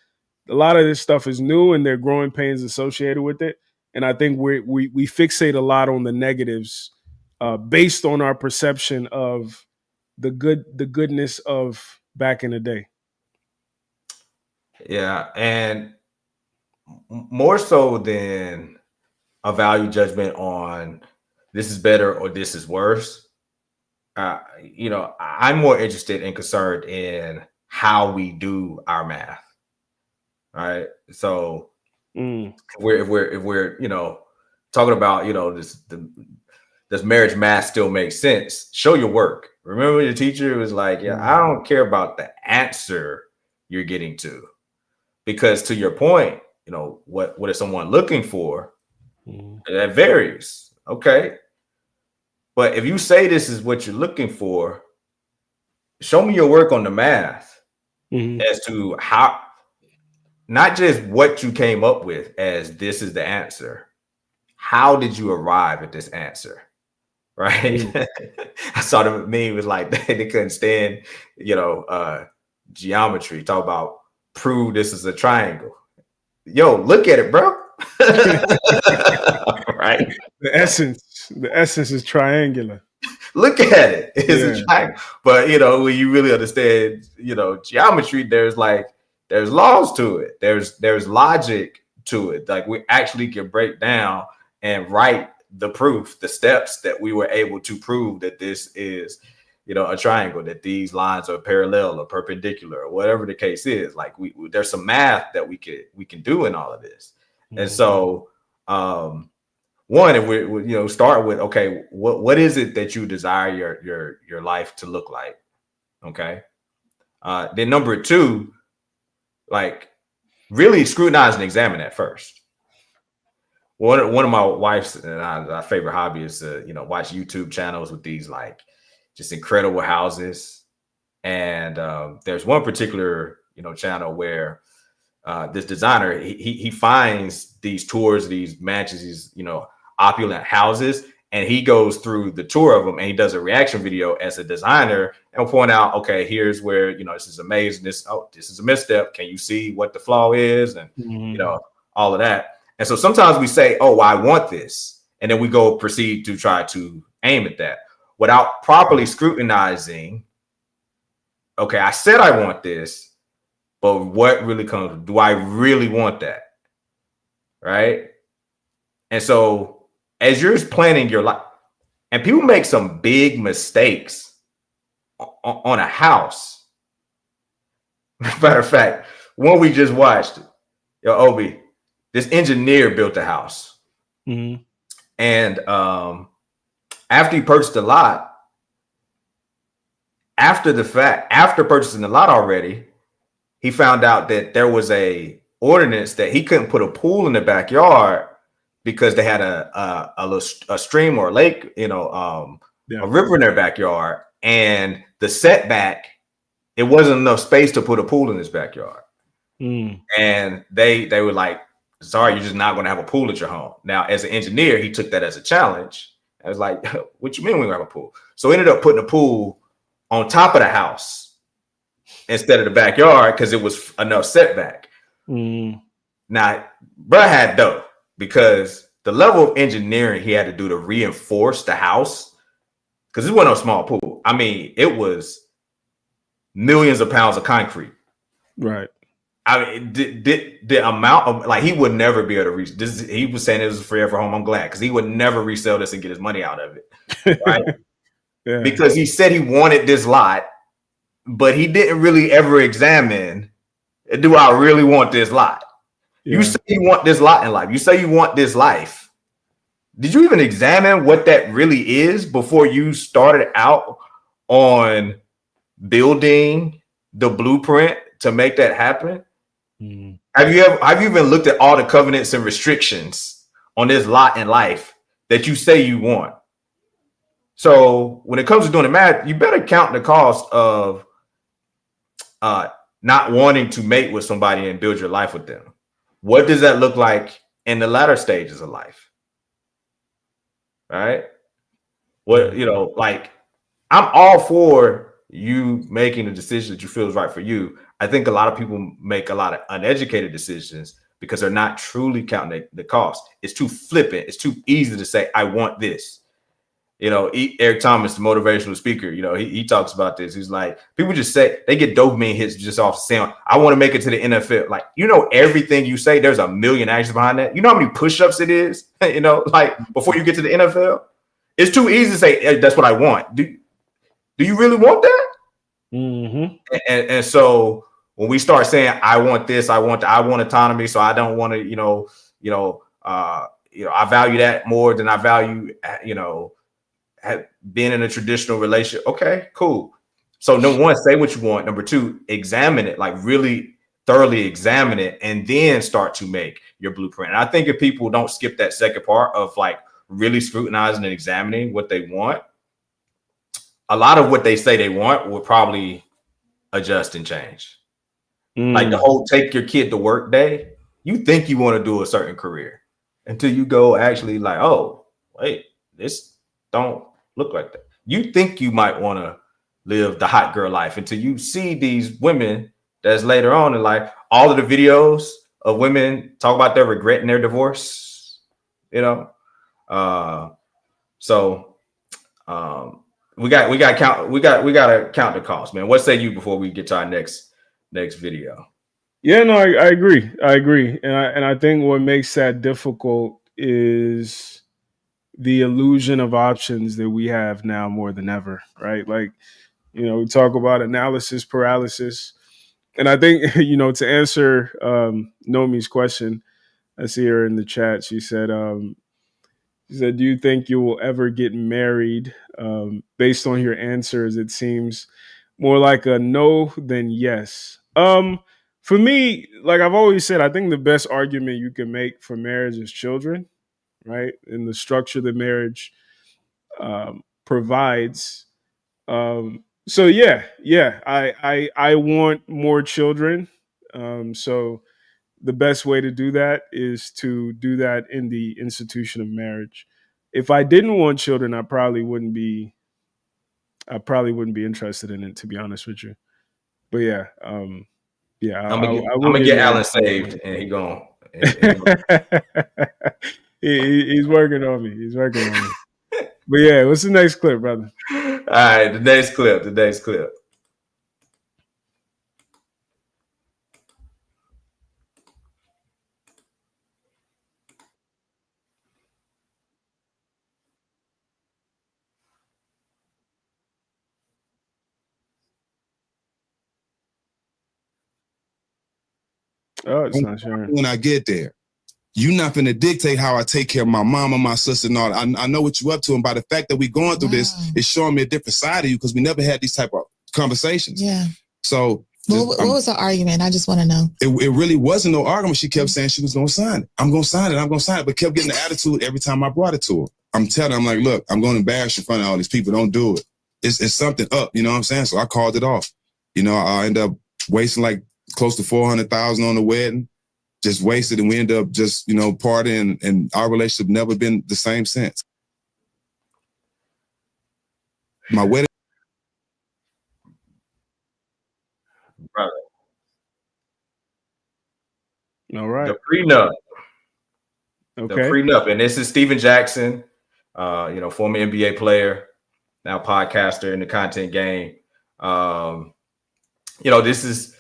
B: a lot of this stuff is new and there are growing pains associated with it. And I think we fixate a lot on the negatives based on our perception of the goodness of back in the day.
C: Yeah, and more so than a value judgment on this is better or this is worse. I'm more interested and concerned in how we do our math. Right. So if we're talking about does marriage math still make sense? Show your work. Remember your teacher was like, yeah, I don't care about the answer you're getting to, because to your point, what is someone looking for? That varies. Okay. But if you say this is what you're looking for, show me your work on the math as to how, not just what you came up with as this is the answer. How did you arrive at this answer? Right. I saw the meme was like they couldn't stand, geometry. Talk about prove this is a triangle. Yo, look at it, bro. Right.
B: The essence is triangular.
C: Look at it. It's a triangle. But when you really understand, geometry, there's laws to it. There's logic to it. Like we actually can break down and write the proof, the steps that we were able to prove that this is, a triangle, that these lines are parallel or perpendicular or whatever the case is. Like there's some math that we can do in all of this. And so, one, if we start with, okay, what is it that you desire your life to look like? Okay. Then number two, like really scrutinize and examine that first. One of my wife's and our favorite hobby is to watch YouTube channels with these like just incredible houses. And there's one particular channel where this designer he finds these tours, these mansions, these opulent houses, and he goes through the tour of them and he does a reaction video as a designer and will point out, okay, here's where this is amazing, this is a misstep, can you see what the flaw is, and all of that. And so sometimes we say, oh, well, I want this, and then we go proceed to try to aim at that without properly scrutinizing, okay, I said I want this, but what really comes, do I really want that? Right? And so as you're planning your life, and people make some big mistakes on a house. Matter of fact, one we just watched, Obi, this engineer built a house. And after he purchased the lot, after purchasing the lot already, he found out that there was a ordinance that he couldn't put a pool in the backyard because they had a stream or a lake, a river in their backyard, and the setback, it wasn't enough space to put a pool in his backyard. And they were like, sorry, you're just not going to have a pool at your home. Now, as an engineer, he took that as a challenge. I was like, what you mean we don't have a pool? So he ended up putting a pool on top of the house instead of the backyard because it was enough setback. Now, bro had dough because the level of engineering he had to do to reinforce the house, because this wasn't a small pool. I mean, it was millions of pounds of concrete.
B: Right.
C: I mean, the amount of, like, he would never be able to reach this. He was saying it was a forever home. I'm glad, because he would never resell this and get his money out of it. Right. Yeah. Because he said he wanted this lot, but he didn't really ever examine, do I really want this lot? Yeah. You say you want this lot in life. You say you want this life. Did you even examine what that really is before you started out on building the blueprint to make that happen? Have you even looked at all the covenants and restrictions on this lot in life that you say you want? So when it comes to doing the math, you better count the cost of not wanting to mate with somebody and build your life with them. What does that look like in the latter stages of life? Right? What, like, I'm all for you making the decision that you feel is right for you. I think a lot of people make a lot of uneducated decisions because they're not truly counting the cost. It's too flippant. It's too easy to say, I want this. Eric Thomas, the motivational speaker, he talks about this. He's like, people just say, they get dopamine hits just off saying, I want to make it to the NFL. Like, everything you say, there's a million actions behind that. You know how many push-ups it is, like, before you get to the NFL? It's too easy to say, hey, that's what I want. Do you really want that? And so when we start saying, I want this, I want autonomy, so I don't want to, I value that more than I value, being in a traditional relationship. Okay, cool. So number one, say what you want. Number two, examine it, like really thoroughly examine it, and then start to make your blueprint. And I think if people don't skip that second part of like really scrutinizing and examining what they want, a lot of what they say they want will probably adjust and change. Like the whole take your kid to work day, you think you want to do a certain career until you go actually like, oh, wait, this don't look like that. You think you might want to live the hot girl life until you see these women that's later on in life, all of the videos of women talk about their regret in their divorce, so we got to count the cost, man. What say you before we get to our next video?
B: Yeah, no, I agree. And I think what makes that difficult is the illusion of options that we have now more than ever, right? Like, we talk about analysis paralysis. And I think, to answer Nomi's question, I see her in the chat. She said, do you think you will ever get married? Based on your answers, it seems more like a no than yes. For me, like I've always said, I think the best argument you can make for marriage is children, right? And the structure that marriage provides. So yeah, I want more children. So the best way to do that is to do that in the institution of marriage. If I didn't want children, I probably wouldn't be interested in it, to be honest with you. But yeah, I'm
C: gonna get Alan saved, and he gonna.
B: He's working on me. But yeah, what's the next clip, brother?
C: All right, the next clip.
B: Oh, it's not sharing.
E: When I get there, You're not going to dictate how I take care of my mom and my sister and all that. I know what you're up to. And by the fact that we're going through this, it's showing me a different side of you because we never had these type of conversations.
F: Yeah.
E: So
F: what was the argument? I just want to know.
E: It really wasn't no argument. She kept saying she was going to sign it. I'm going to sign it. I'm going to sign it. But kept getting the attitude every time I brought it to her. I'm telling her, I'm like, look, I'm going to embarrass you in front of all these people. Don't do it. It's something up. You know what I'm saying? So I called it off. You know, I ended up wasting like close to $400,000 on the wedding. Just wasted, and we ended up just, you know, partying, and our relationship never been the same since. My wedding.
C: Brother.
B: All right.
C: The prenup.
B: Okay.
C: The prenup. And this is Steven Jackson, you know, former NBA player, now podcaster in the content game. You know, this is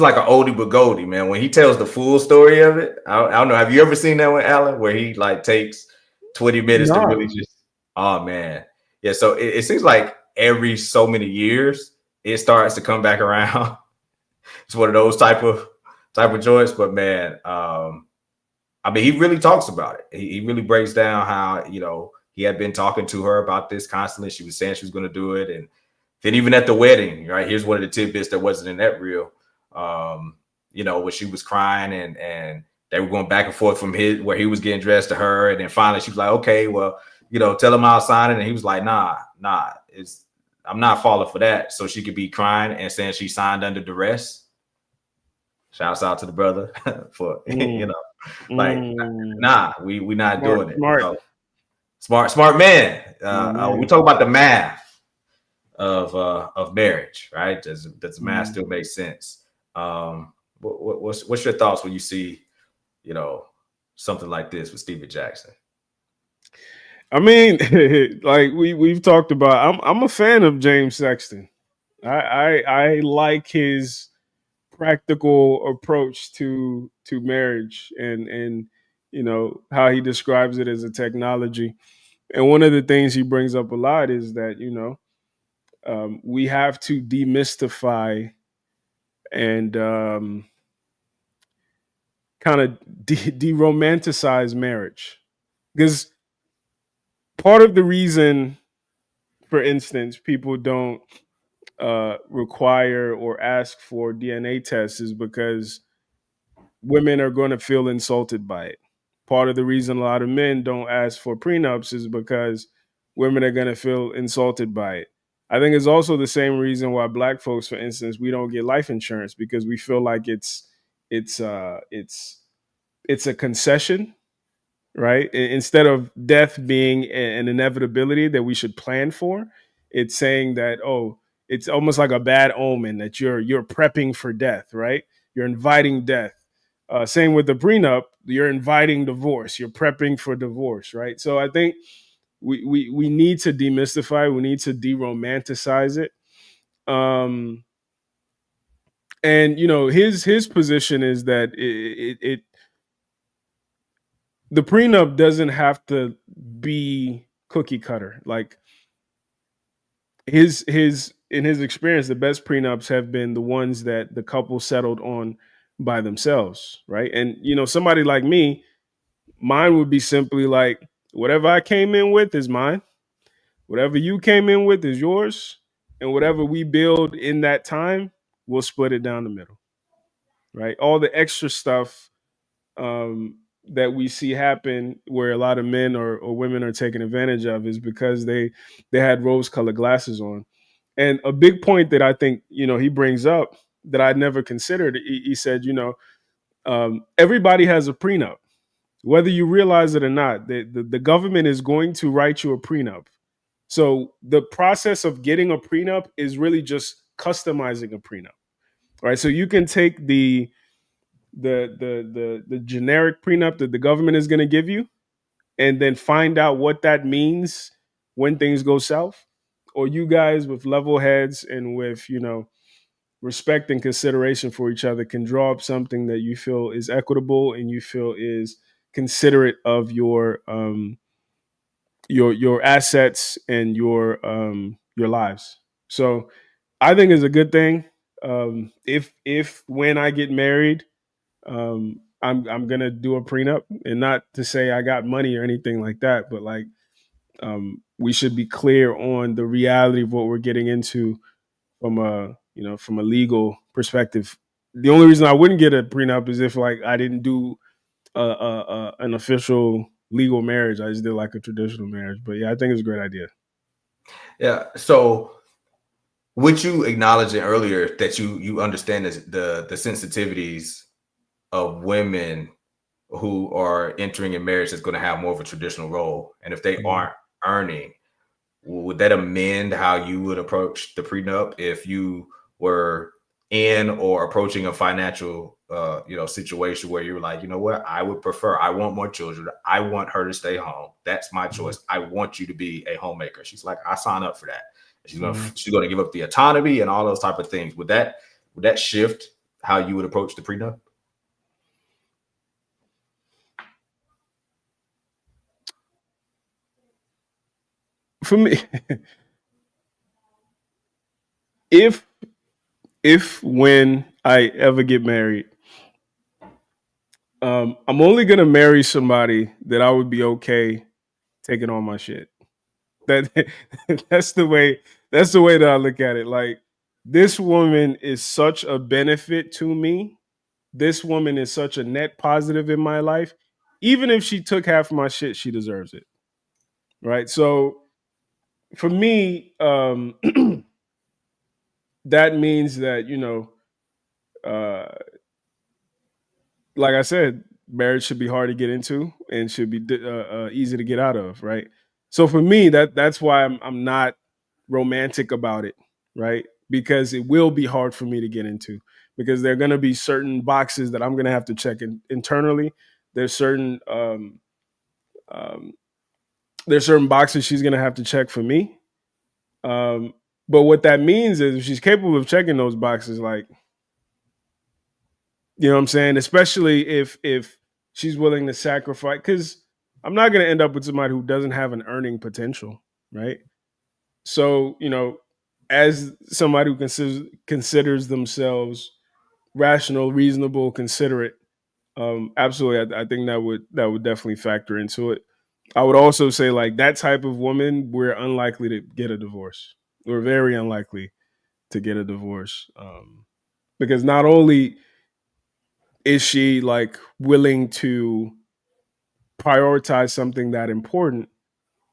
C: like an oldie but goldie, man. When he tells the full story of it, I don't know. Have you ever seen that one, Alan, where he like takes 20 minutes to really just, oh man. Yeah. So it seems like every so many years, it starts to come back around. It's one of those type of joints, but man, I mean, he really talks about it. He really breaks down how, you know, he had been talking to her about this constantly. She was saying she was going to do it. And then even at the wedding, right, here's one of the tidbits that wasn't in that reel. You know, when she was crying and they were going back and forth from where he was getting dressed to her. And then finally she was like, okay, well, you know, tell him I'll sign it. And he was like, nah, I'm not falling for that. So she could be crying and saying she signed under duress. Shouts out to the brother for, you know, like, nah, we not doing it. Smart man. We talk about the math of marriage, right? Does the math still make sense? What's your thoughts when you see, you know, something like this with Steven Jackson?
B: I mean, like we've talked about, I'm a fan of James Sexton. I like his practical approach to marriage and you know how he describes it as a technology. And one of the things he brings up a lot is that, you know, we have to demystify and kind of de-romanticize marriage. Because part of the reason, for instance, people don't require or ask for DNA tests is because women are going to feel insulted by it. Part of the reason a lot of men don't ask for prenups is because women are going to feel insulted by it. I think it's also the same reason why Black folks, for instance, we don't get life insurance, because we feel like it's a concession, right? Instead of death being an inevitability that we should plan for, it's saying that, oh, it's almost like a bad omen that you're prepping for death, right? You're inviting death. Same with the prenup, you're inviting divorce. You're prepping for divorce, right? So I think we need to demystify. We need to de-romanticize it. And you know, his position is that the prenup doesn't have to be cookie cutter. Like in his experience, the best prenups have been the ones that the couple settled on by themselves, right? And you know, somebody like me, mine would be simply like, whatever I came in with is mine. Whatever you came in with is yours. And whatever we build in that time, we'll split it down the middle, right? All the extra stuff that we see happen where a lot of men or women are taken advantage of is because they had rose-colored glasses on. And a big point that I think, you know, he brings up that I'd never considered, he said, you know, everybody has a prenup. Whether you realize it or not, the government is going to write you a prenup. So the process of getting a prenup is really just customizing a prenup, right? So you can take the generic prenup that the government is going to give you and then find out what that means when things go south, or you guys with level heads and with, you know, respect and consideration for each other can draw up something that you feel is equitable and you feel is considerate of your assets and your lives. So I think it's a good thing. If when I get married, I'm gonna do a prenup, and not to say I got money or anything like that, but like we should be clear on the reality of what we're getting into from a legal perspective. The only reason I wouldn't get a prenup is if like I didn't do an official legal marriage. I just did like a traditional marriage. But yeah, I think it's a great idea.
C: Yeah. So would you acknowledge it earlier that you understand the sensitivities of women who are entering a marriage that's going to have more of a traditional role, and if they aren't earning, would that amend how you would approach the prenup if you were in or approaching a financial situation where you're like, you know what, I want more children, I want her to stay home, that's my choice, I want you to be a homemaker. She's like, I sign up for that. She's gonna give up the autonomy and all those type of things. Would that shift how you would approach the prenup?
B: For me, if when I ever get married, I'm only gonna marry somebody that I would be okay taking on my shit. That's the way that I look at it. Like, this woman is such a benefit to me. This woman is such a net positive in my life. Even if she took half of my shit, she deserves it. Right. So for me, that means that, like I said, marriage should be hard to get into and should be easy to get out of, right? So for me, that's why I'm not romantic about it, right? Because it will be hard for me to get into, because there are going to be certain boxes that I'm going to have to check internally. There's certain boxes she's going to have to check for me. But what that means is if she's capable of checking those boxes, like, you know what I'm saying? Especially if she's willing to sacrifice, because I'm not going to end up with somebody who doesn't have an earning potential, right? So, as somebody who considers themselves rational, reasonable, considerate, absolutely, I think that would definitely factor into it. I would also say, like, that type of woman, we're unlikely to get a divorce. We're very unlikely to get a divorce, because not only is she like willing to prioritize something that important,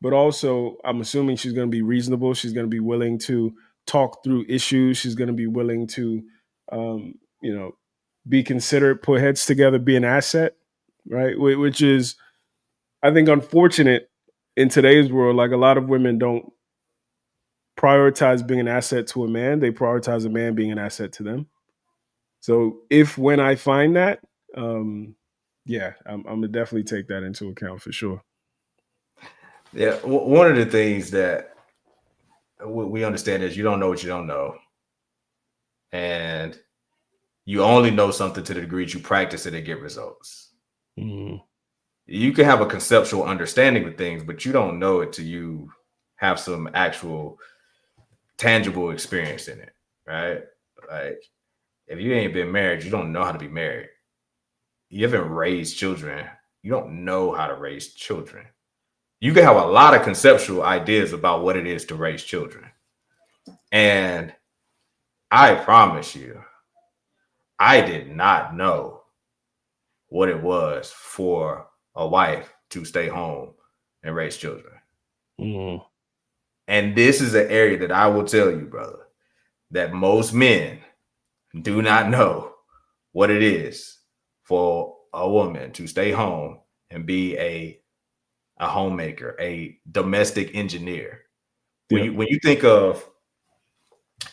B: but also I'm assuming she's going to be reasonable. She's going to be willing to talk through issues. She's going to be willing to, be considerate, put heads together, be an asset, right? Which is, I think, unfortunate in today's world. Like, a lot of women don't prioritize being an asset to a man. They prioritize a man being an asset to them. So when I find that, I'm gonna definitely take that into account for sure.
C: Yeah, one of the things that we understand is you don't know what you don't know, and you only know something to the degree that you practice it and get results.
B: Mm-hmm.
C: You can have a conceptual understanding of things, but you don't know it till you have some actual tangible experience in it, right? Like, if you ain't been married, you don't know how to be married. You haven't raised children, you don't know how to raise children. You can have a lot of conceptual ideas about what it is to raise children. And I promise you, I did not know what it was for a wife to stay home and raise children.
B: Mm-hmm.
C: And this is an area that I will tell you, brother, that most men do not know what it is for a woman to stay home and be a homemaker, a domestic engineer.
B: Yeah.
C: When you think of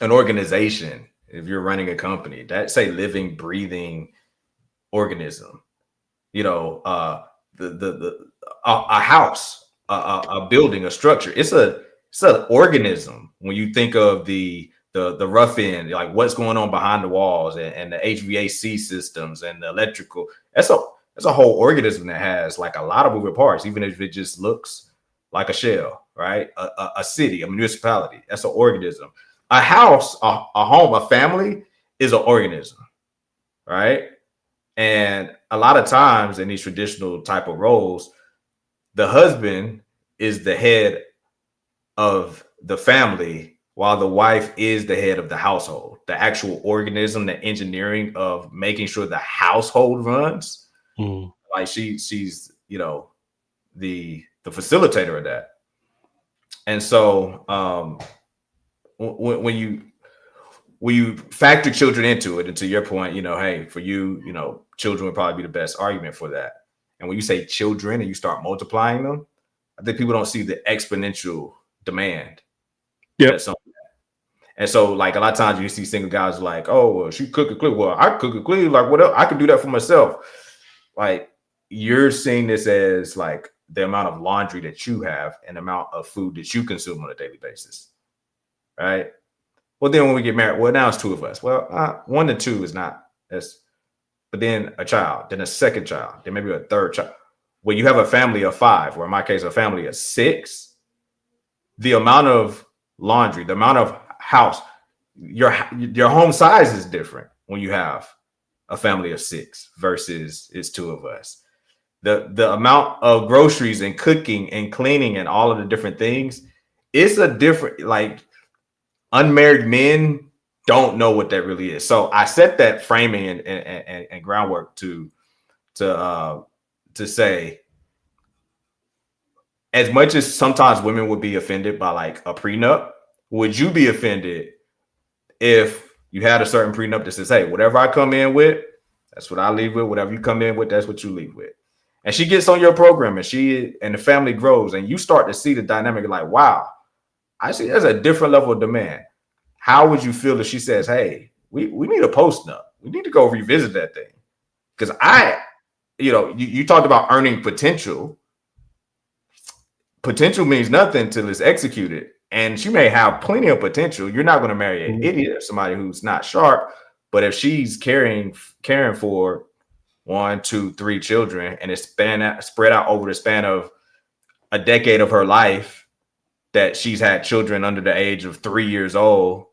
C: an organization, if you're running a company, that's a living, breathing organism. A house, a building, a structure. It's an organism. When you think of the rough end, like what's going on behind the walls and the HVAC systems and the electrical, that's a whole organism that has like a lot of moving parts, even if it just looks like a shell, right? A city, a municipality, that's an organism. A house, a home, a family is an organism, right? And a lot of times in these traditional type of roles, the husband is the head of the family while the wife is the head of the household, the actual organism, the engineering of making sure the household runs. Like she's, you know, the facilitator of that. And so when you factor children into it, and to your point, you know, hey, for you, you know, children would probably be the best argument for that. And when you say children and you start multiplying them, I think people don't see the exponential demand.
B: Yep.
C: And so, like, a lot of times you see single guys like, oh, well, she cook it clean. Well, I cook it clean. Like, what else? I can do that for myself. Like, you're seeing this as like the amount of laundry that you have and the amount of food that you consume on a daily basis. Right. Well, then when we get married, well, now it's two of us. Well, 1 to 2 is not as, but then a child, then a second child, then maybe a third child. When you have a family of 5, or in my case, a family of 6, the amount of laundry, the amount of house, your home size is different when you have a family of 6 versus it's 2 of us. The amount of groceries and cooking and cleaning and all of the different things, it's a different, like, unmarried men don't know what that really is. So I set that framing and groundwork to say, as much as sometimes women would be offended by like a prenup, would you be offended if you had a certain prenup that says, hey, whatever I come in with, that's what I leave with. Whatever you come in with, that's what you leave with. And she gets on your program and the family grows and you start to see the dynamic like, wow, I see there's a different level of demand. How would you feel if she says, hey, we need a post-nup. We need to go revisit that thing. Because you talked about earning potential. Potential means nothing till it's executed. And she may have plenty of potential. You're not going to marry an idiot or somebody who's not sharp. But if she's caring for 1, 2, 3 children and it's spread out over the span of a decade of her life, that she's had children under the age of 3 years old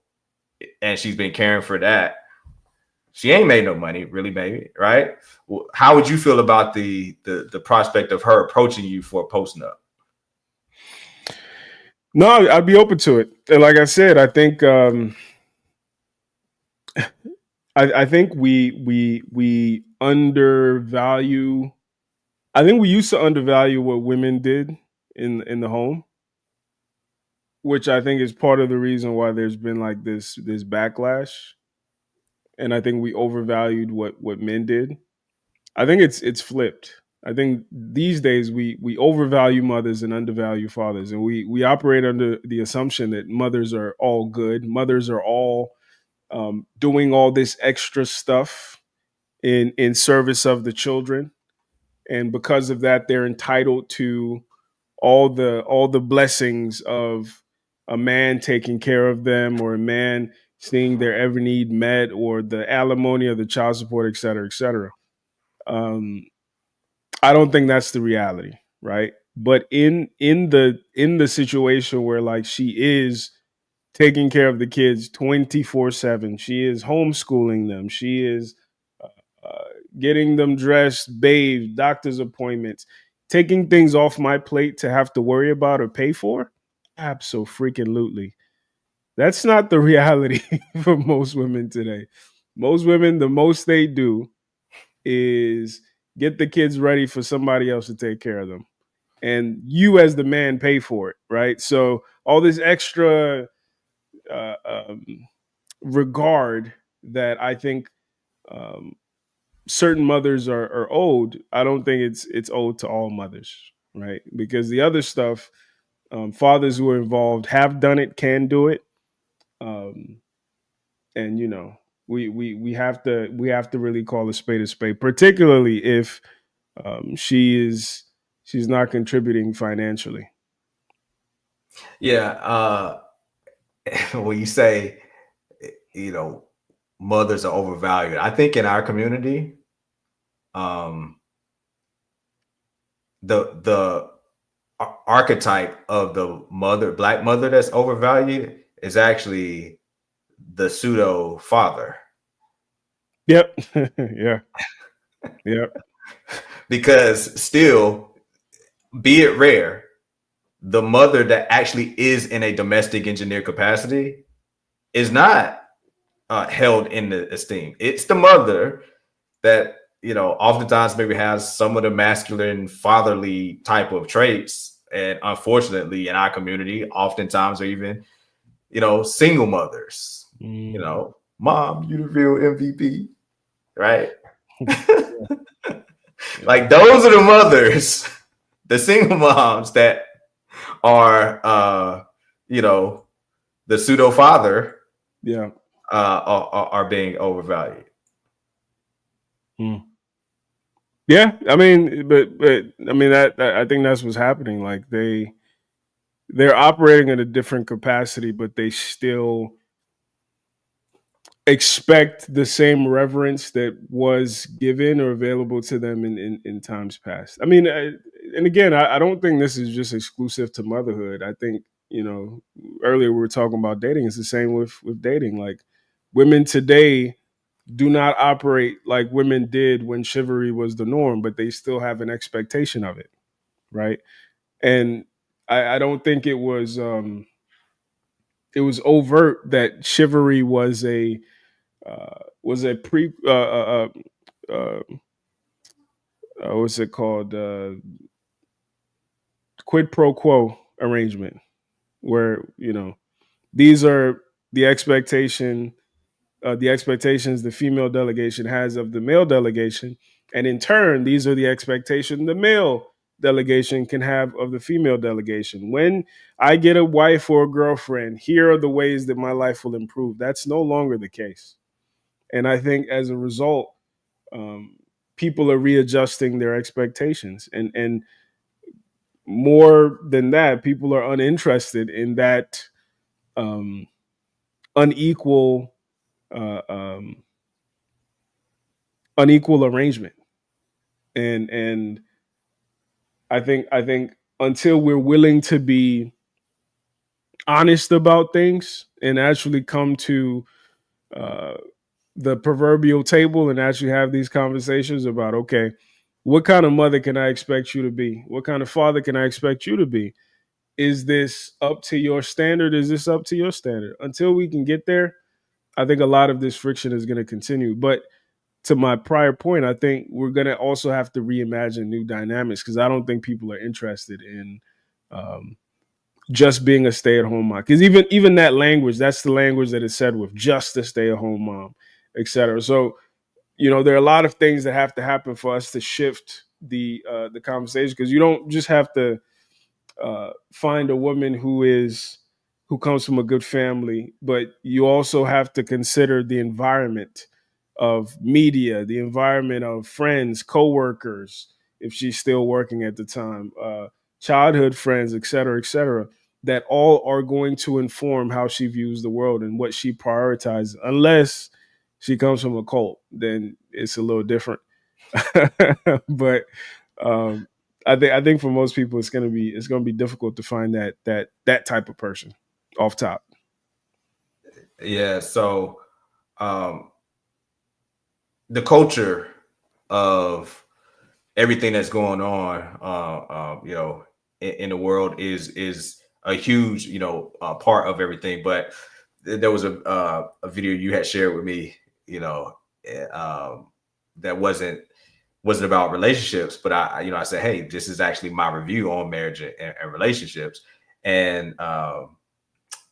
C: and she's been caring for that, she ain't made no money, really, baby, right? How would you feel about the prospect of her approaching you for a post-nup?
B: No, I'd be open to it. And like I said, I think I think we undervalue. I think we used to undervalue what women did in the home, which I think is part of the reason why there's been like this backlash. And I think we overvalued what men did. I think it's flipped. I think these days we overvalue mothers and undervalue fathers, and we operate under the assumption that mothers are all good. Mothers are all doing all this extra stuff in service of the children, and because of that, they're entitled to all the blessings of a man taking care of them, or a man seeing their every need met, or the alimony or the child support, et cetera, et cetera. I don't think that's the reality, right? But in the situation where like she is taking care of the kids 24/7, she is homeschooling them, she is getting them dressed, bathed, doctor's appointments, taking things off my plate to have to worry about or pay for, absolutely. That's not the reality for most women today. Most women, the most they do is get the kids ready for somebody else to take care of them. And you as the man pay for it, right? So all this extra regard that I think certain mothers are owed, I don't think it's owed to all mothers, right? Because the other stuff, fathers who are involved have done it, can do it. And you know, we have to really call a spade, particularly if she's not contributing financially.
C: Yeah. When you say, you know, mothers are overvalued, I think in our community, the archetype of the Black mother that's overvalued is actually the pseudo father.
B: Yep. Yeah. Yep.
C: Because still, be it rare, the mother that actually is in a domestic engineer capacity is not held in the esteem. It's the mother that, oftentimes maybe has some of the masculine fatherly type of traits. And unfortunately, in our community, oftentimes are even, single mothers, mom, you the real MVP, right? Like those are the mothers, the single moms that are, the pseudo father,
B: Yeah.
C: Are being overvalued.
B: Yeah, I mean, but I mean that I think that's what's happening. Like they're operating in a different capacity, but they still expect the same reverence that was given or available to them in times past. I mean, and again, I don't think this is just exclusive to motherhood. I think, earlier we were talking about dating. It's the same with dating. Like women today do not operate like women did when chivalry was the norm, but they still have an expectation of it, right? And I don't think it was overt that chivalry was a what's it called, quid pro quo arrangement, where these are the expectations the female delegation has of the male delegation, and in turn these are the expectations the male delegation can have of the female delegation. When I get a wife or a girlfriend, here are the ways that my life will improve. That's no longer the case. And I think as a result, people are readjusting their expectations, and more than that, people are uninterested in that unequal uh, um, unequal arrangement. And I think until we're willing to be honest about things and actually come to uh, the proverbial table and actually have these conversations about, okay, what kind of mother can I expect you to be? What kind of father can I expect you to be? Is this up to your standard? Is this up to your standard? Until we can get there, I think a lot of this friction is going to continue. But to my prior point, I think we're going to also have to reimagine new dynamics, because I don't think people are interested in just being a stay-at-home mom. Because even that language, that's the language that is said with, just a stay-at-home mom, etc. So, there are a lot of things that have to happen for us to shift the conversation, because you don't just have to find a woman who comes from a good family, but you also have to consider the environment of media, the environment of friends, coworkers, if she's still working at the time, childhood friends, et cetera, that all are going to inform how she views the world and what she prioritizes. Unless she comes from a cult, then it's a little different. But I think for most people, it's gonna be difficult to find that type of person off top.
C: Yeah. So the culture of everything that's going on, in the world is a huge, part of everything. But there was a video you had shared with me, that wasn't about relationships, but I said, hey, this is actually my review on marriage and relationships. And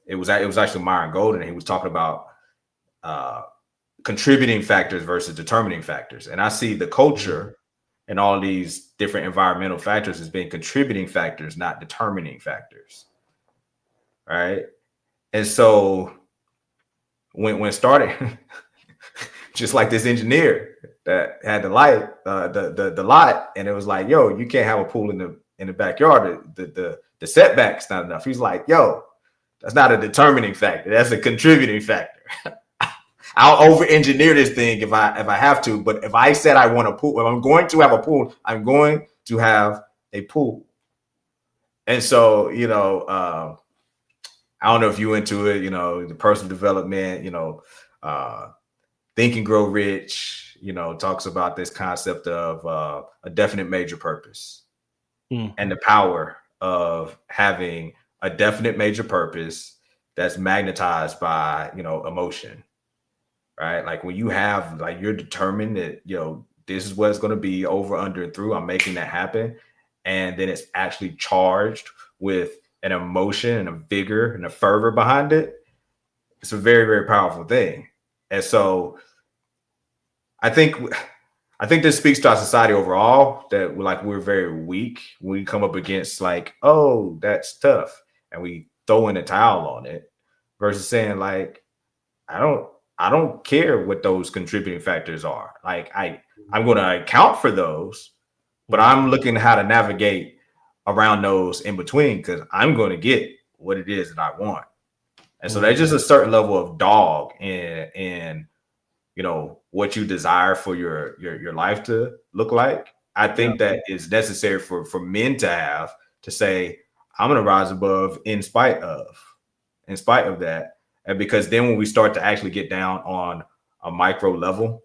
C: it was actually Myron Golden. And he was talking about contributing factors versus determining factors. And I see the culture and all these different environmental factors as being contributing factors, not determining factors. Right. And so when starting, just like this engineer that had the light, the lot, and it was like, yo, you can't have a pool in the backyard. The setback's not enough. He's like, yo, that's not a determining factor. That's a contributing factor. I'll over-engineer this thing if I have to. But if I said I want a pool, if I'm going to have a pool, I'm going to have a pool. And so, I don't know if you into it, the personal development, Think and Grow Rich, talks about this concept of a definite major purpose
B: Mm.
C: and the power of having a definite major purpose that's magnetized by, emotion, right? Like when you have, like, you're determined that, this is what it's going to be over, under, and through. I'm making that happen. And then it's actually charged with an emotion and a vigor and a fervor behind it. It's a very, very powerful thing. And so I think this speaks to our society overall, that we're very weak when we come up against, like, oh, that's tough, and we throw in a towel on it, versus saying, like, I don't care what those contributing factors are. Like, I'm going to account for those, but I'm looking at how to navigate around those in between, because I'm going to get what it is that I want. And so there's just a certain level of dog in what you desire for your life to look like. I think that is necessary for men to have, to say, I'm going to rise above in spite of that. And because then when we start to actually get down on a micro level,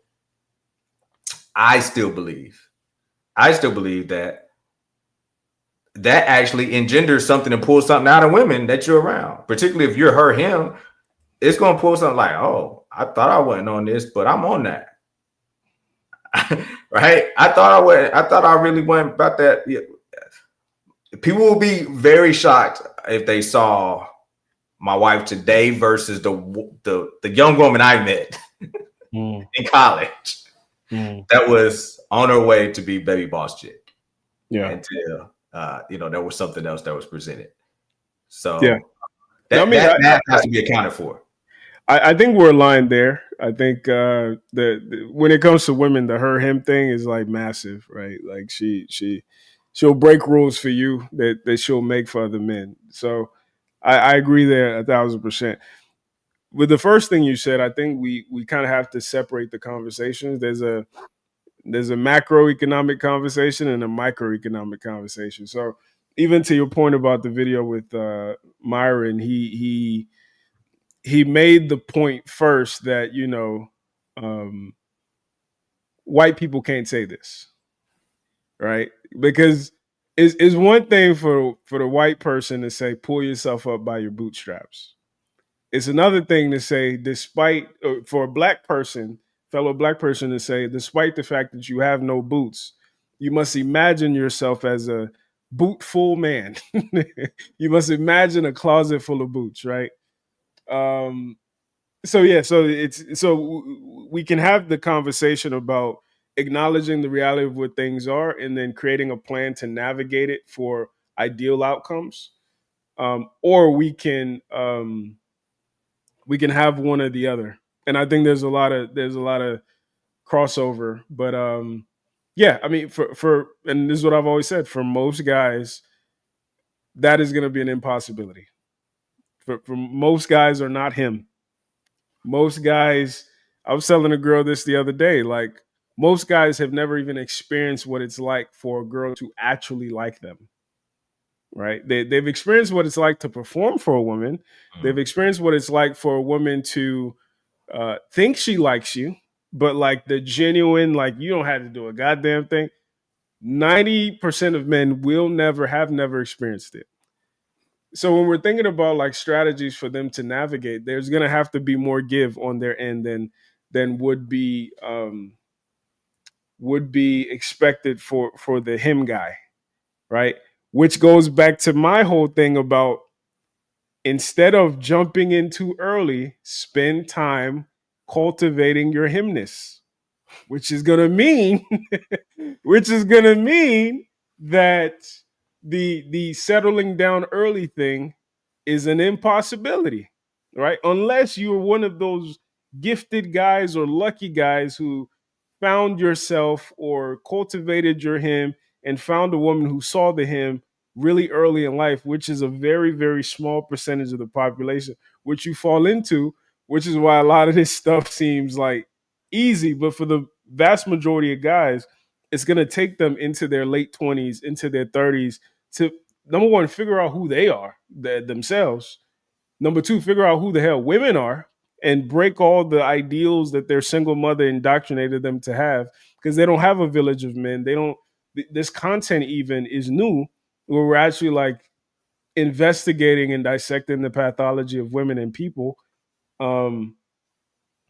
C: I still believe that actually engenders something and pulls something out of women that you're around, particularly if you're her, him. It's going to pull something like, oh, I thought I wasn't on this, but I'm on that. Right? I thought I really wasn't about that. Yeah. People will be very shocked if they saw my wife today versus the young woman I met in college that was on her way to be baby boss chick.
B: Yeah.
C: Until there was something else that was presented. So
B: yeah.
C: that has to be accounted for.
B: I think we're aligned there. I think the when it comes to women, the her him thing is like massive, right? Like she'll break rules for you that she'll make for other men. So I agree there 1,000%. With the first thing you said, I think we kind of have to separate the conversations. There's a macroeconomic conversation and a microeconomic conversation. So even to your point about the video with Myron, he made the point first that, white people can't say this, right? Because it's one thing for the white person to say, pull yourself up by your bootstraps. It's another thing to say, for a fellow black person to say, despite the fact that you have no boots, you must imagine yourself as a bootful man. You must imagine a closet full of boots, right? So we can have the conversation about acknowledging the reality of what things are and then creating a plan to navigate it for ideal outcomes. Or we can have one or the other. And I think there's a lot of crossover, but I mean, for and this is what I've always said, for most guys, that is going to be an impossibility. For most guys are not him. Most guys, I was telling a girl this the other day, like most guys have never even experienced what it's like for a girl to actually like them. Right? They've experienced what it's like to perform for a woman. They've experienced what it's like for a woman to think she likes you, but like the genuine, like you don't have to do a goddamn thing. 90% of men have never experienced it. So when we're thinking about like strategies for them to navigate, there's going to have to be more give on their end than would be expected for the him guy, right? Which goes back to my whole thing about, instead of jumping in too early, spend time cultivating your himness, which is going to mean that the settling down early thing is an impossibility, right? Unless you're one of those gifted guys or lucky guys who found yourself or cultivated your him and found a woman who saw the him really early in life, which is a very, very small percentage of the population, which you fall into, which is why a lot of this stuff seems like easy. But for the vast majority of guys, it's going to take them into their late 20s, into their 30s to, number one, figure out who they are themselves. Number two, figure out who the hell women are. and break all the ideals that their single mother indoctrinated them to have, because they don't have a village of men. They don't. This content even is new, where we're actually like investigating and dissecting the pathology of women and people,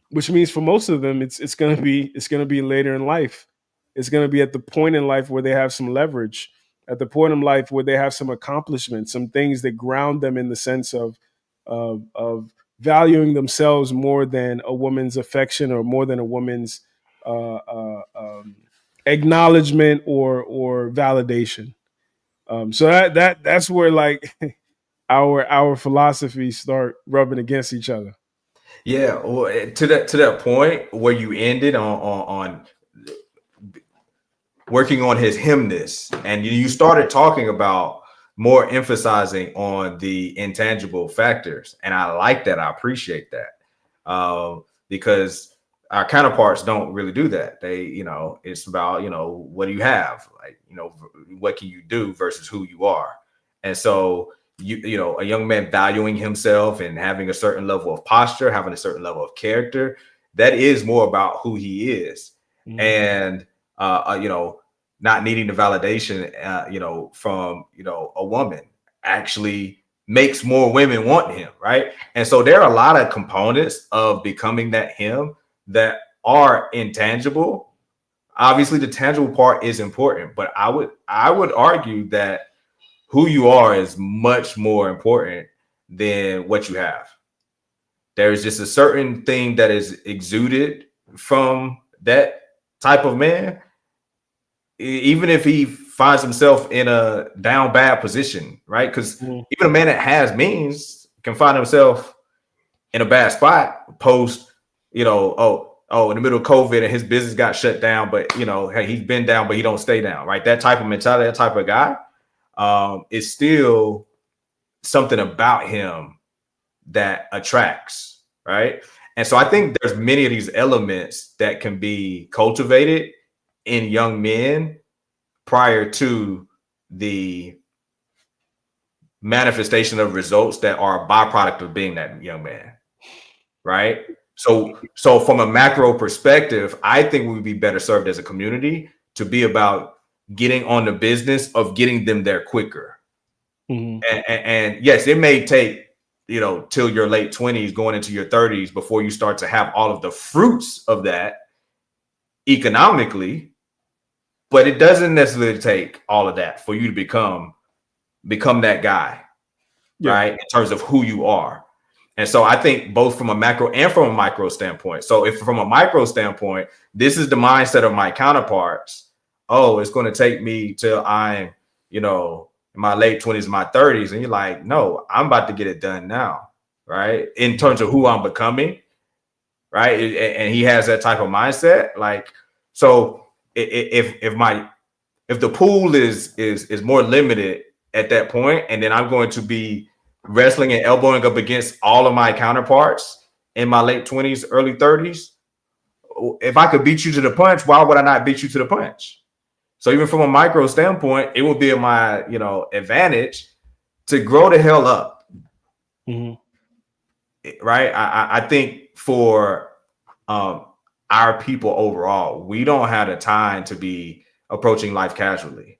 B: which means for most of them, it's gonna be later in life. It's gonna be at the point in life where they have some leverage, at the point in life where they have some accomplishments, some things that ground them in the sense of valuing themselves more than a woman's affection or more than a woman's acknowledgement or validation. So that's where like our philosophies start rubbing against each other.
C: Yeah, well, to that point where you ended on working on his hymness, and you started talking about more emphasizing on the intangible factors, and I like that. I appreciate that, because our counterparts don't really do that. They, it's about, what do you have, like, what can you do versus who you are. And so a young man valuing himself and having a certain level of posture, having a certain level of character, that is more about who he is. Mm-hmm. And not needing the validation from a woman actually makes more women want him, right? And so there are a lot of components of becoming that him that are intangible. Obviously the tangible part is important, but I would argue that who you are is much more important than what you have. There's just a certain thing that is exuded from that type of man, even if he finds himself in a down bad position, right? Because even a man that has means can find himself in a bad spot post, in the middle of COVID and his business got shut down, but hey, he's been down, but he don't stay down, right? That type of mentality, that type of guy, is still something about him that attracts, right? And so I think there's many of these elements that can be cultivated in young men prior to the manifestation of results that are a byproduct of being that young man, right? So from a macro perspective, I think we would be better served as a community to be about getting on the business of getting them there quicker. Mm-hmm. And yes, it may take, till your late 20s going into your 30s before you start to have all of the fruits of that economically, but it doesn't necessarily take all of that for you to become that guy, right? In terms of who you are. And so I think both from a macro and from a micro standpoint. So if from a micro standpoint, this is the mindset of my counterparts. Oh, it's going to take me till I'm, in my late 20s, my 30s. And you're like, no, I'm about to get it done now, right? In terms of who I'm becoming, right? And he has that type of mindset. Like, so if the pool is more limited at that point, and then I'm going to be wrestling and elbowing up against all of my counterparts in my late 20s, early 30s, if I could beat you to the punch, why would I not beat you to the punch? So even from a micro standpoint, it would be in my, advantage to grow the hell up. Mm-hmm. Right. I think for our people overall, we don't have the time to be approaching life casually,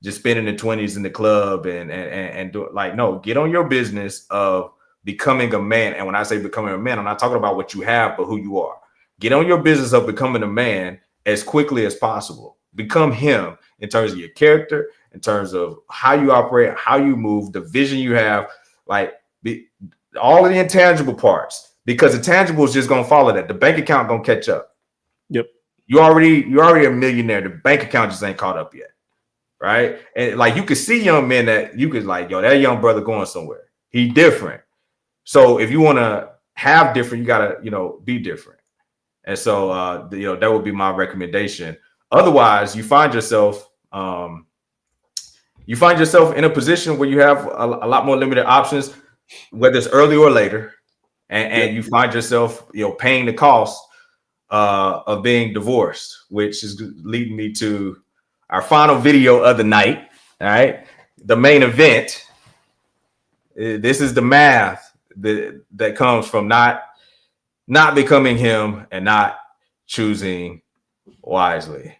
C: just spending the 20s in the club and do, like, no, get on your business of becoming a man. And when I say becoming a man, I'm not talking about what you have, but who you are. Get on your business of becoming a man as quickly as possible. Become him in terms of your character, in terms of how you operate, how you move, the vision you have, like all of the intangible parts, because the tangible is just going to follow that. The bank account going to catch up.
B: Yep.
C: You're already a millionaire. The bank account just ain't caught up yet. Right. And like, you could see young men that you could like, yo, that young brother going somewhere. He different. So if you want to have different, you got to, be different. And so, that would be my recommendation. Otherwise, you find yourself in a position where you have a lot more limited options, whether it's early or later, and you find yourself, paying the cost of being divorced, which is leading me to our final video of the night. All right, the main event. This is the math that comes from not not becoming him and not choosing wisely?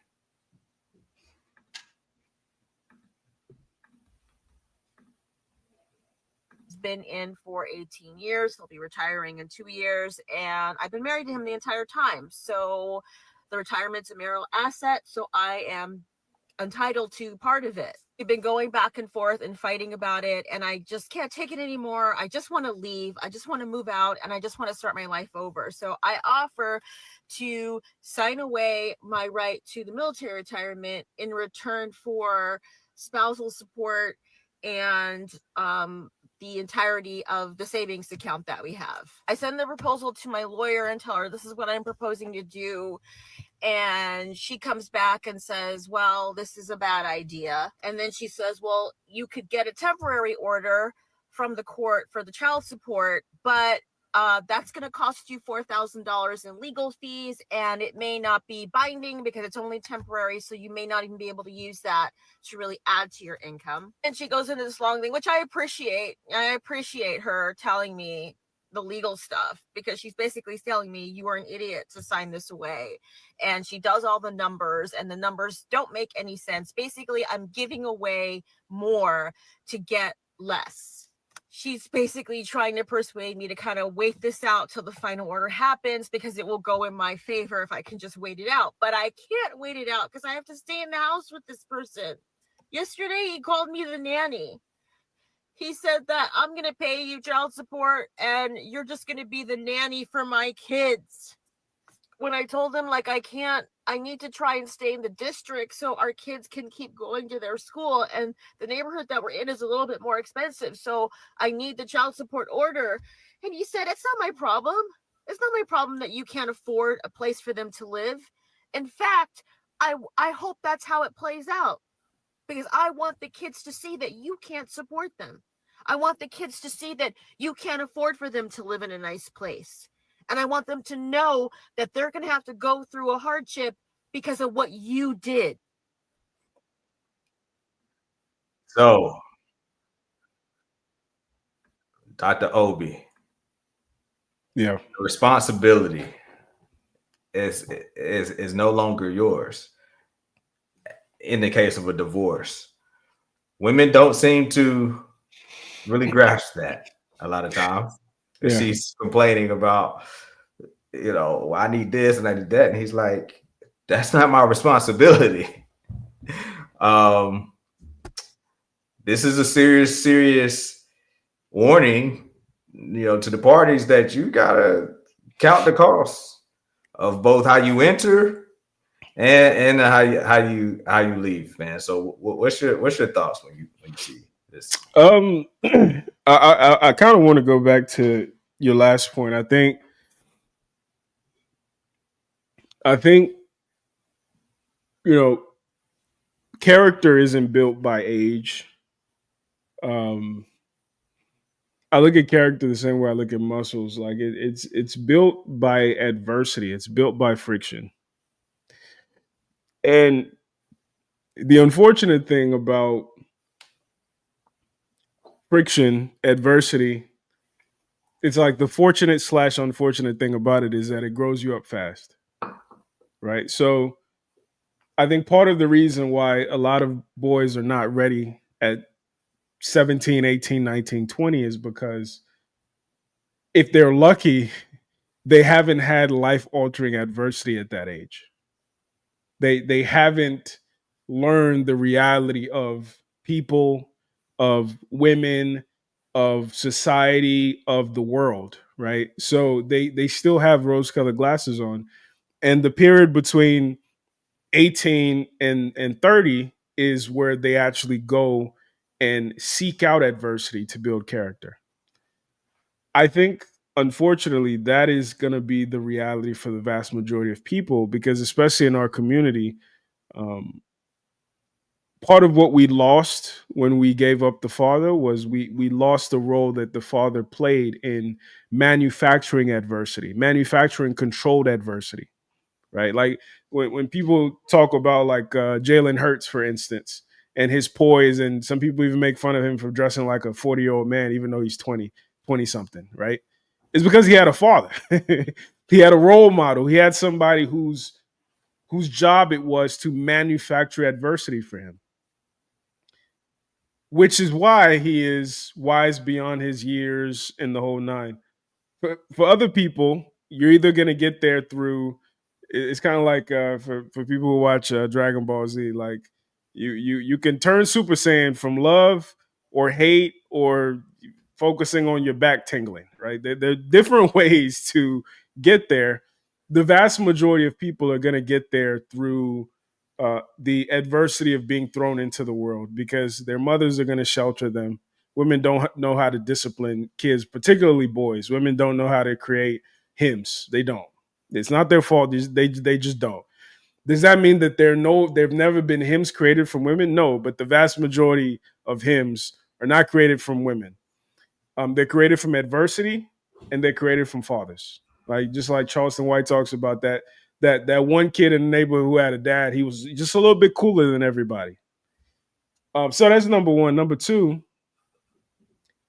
G: Been in for 18 years. He'll be retiring in 2 years, and I've been married to him the entire time. So the retirement's a marital asset, so I am entitled to part of it. We've been going back and forth and fighting about it, and I just can't take it anymore. I just want to leave. I just want to move out, and I just want to start my life over. So I offer to sign away my right to the military retirement in return for spousal support and the entirety of the savings account that we have. I send the proposal to my lawyer and tell her this is what I'm proposing to do. And she comes back and says, well, this is a bad idea. And then she says, well, you could get a temporary order from the court for the child support, but that's going to cost you $4,000 in legal fees, and it may not be binding because it's only temporary, so you may not even be able to use that to really add to your income. And she goes into this long thing, which I appreciate. I appreciate her telling me the legal stuff, because she's basically telling me you are an idiot to sign this away. And she does all the numbers, and the numbers don't make any sense. Basically, I'm giving away more to get less. She's basically trying to persuade me to kind of wait this out till the final order happens, because it will go in my favor if I can just wait it out. But I can't wait it out because I have to stay in the house with this person. Yesterday, he called me the nanny. He said that I'm going to pay you child support and you're just going to be the nanny for my kids. When I told him, like, I need to try and stay in the district so our kids can keep going to their school. And the neighborhood that we're in is a little bit more expensive, so I need the child support order. And he said, it's not my problem. It's not my problem that you can't afford a place for them to live. In fact, I hope that's how it plays out, because I want the kids to see that you can't support them. I want the kids to see that you can't afford for them to live in a nice place. And I want them to know that they're going to have to go through a hardship because of what you did.
C: So, Dr. Obi,
B: Yeah.
C: the responsibility is no longer yours in the case of a divorce. Women don't seem to really grasp that a lot of times.
B: Yeah.
C: She's complaining about, I need this and I need that. And he's like, that's not my responsibility. This is a serious warning, to the parties, that you gotta count the costs of both how you enter and how you leave, man. So what's your thoughts when you see this?
B: I kind of want to go back to your last point. I think character isn't built by age. I look at character the same way I look at muscles. Like it's built by adversity. It's built by friction. And the unfortunate thing about friction, adversity, it's like the fortunate / unfortunate thing about it is that it grows you up fast. Right? So I think part of the reason why a lot of boys are not ready at 17, 18, 19, 20 is because if they're lucky, they haven't had life-altering adversity at that age. They haven't learned the reality of people, of women, of society, of the world, right? So they still have rose-colored glasses on. And the period between 18 and 30 is where they actually go and seek out adversity to build character. I think, unfortunately, that is going to be the reality for the vast majority of people, because especially in our community, part of what we lost when we gave up the father was we lost the role that the father played in manufacturing adversity, manufacturing controlled adversity, right? Like when people talk about like Jalen Hurts, for instance, and his poise, and some people even make fun of him for dressing like a 40-year-old man, even though he's 20 something, right? It's because he had a father. He had a role model. He had somebody whose job it was to manufacture adversity for him, which is why he is wise beyond his years in the whole nine. For other people, you're either going to get there through. It's kind of like for people who watch Dragon Ball Z, like you can turn Super Saiyan from love or hate or focusing on your back tingling, right? There are different ways to get there. The vast majority of people are going to get there through the adversity of being thrown into the world because their mothers are going to shelter them. Women don't know how to discipline kids, particularly boys. Women don't know how to create hymns. They don't. It's not their fault. They just don't. Does that mean that there've never been hymns created from women? No, but the vast majority of hymns are not created from women. They're created from adversity, and they're created from fathers. Like just like Charleston White talks about that one kid in the neighborhood who had a dad, he was just a little bit cooler than everybody. So that's number one. Number two,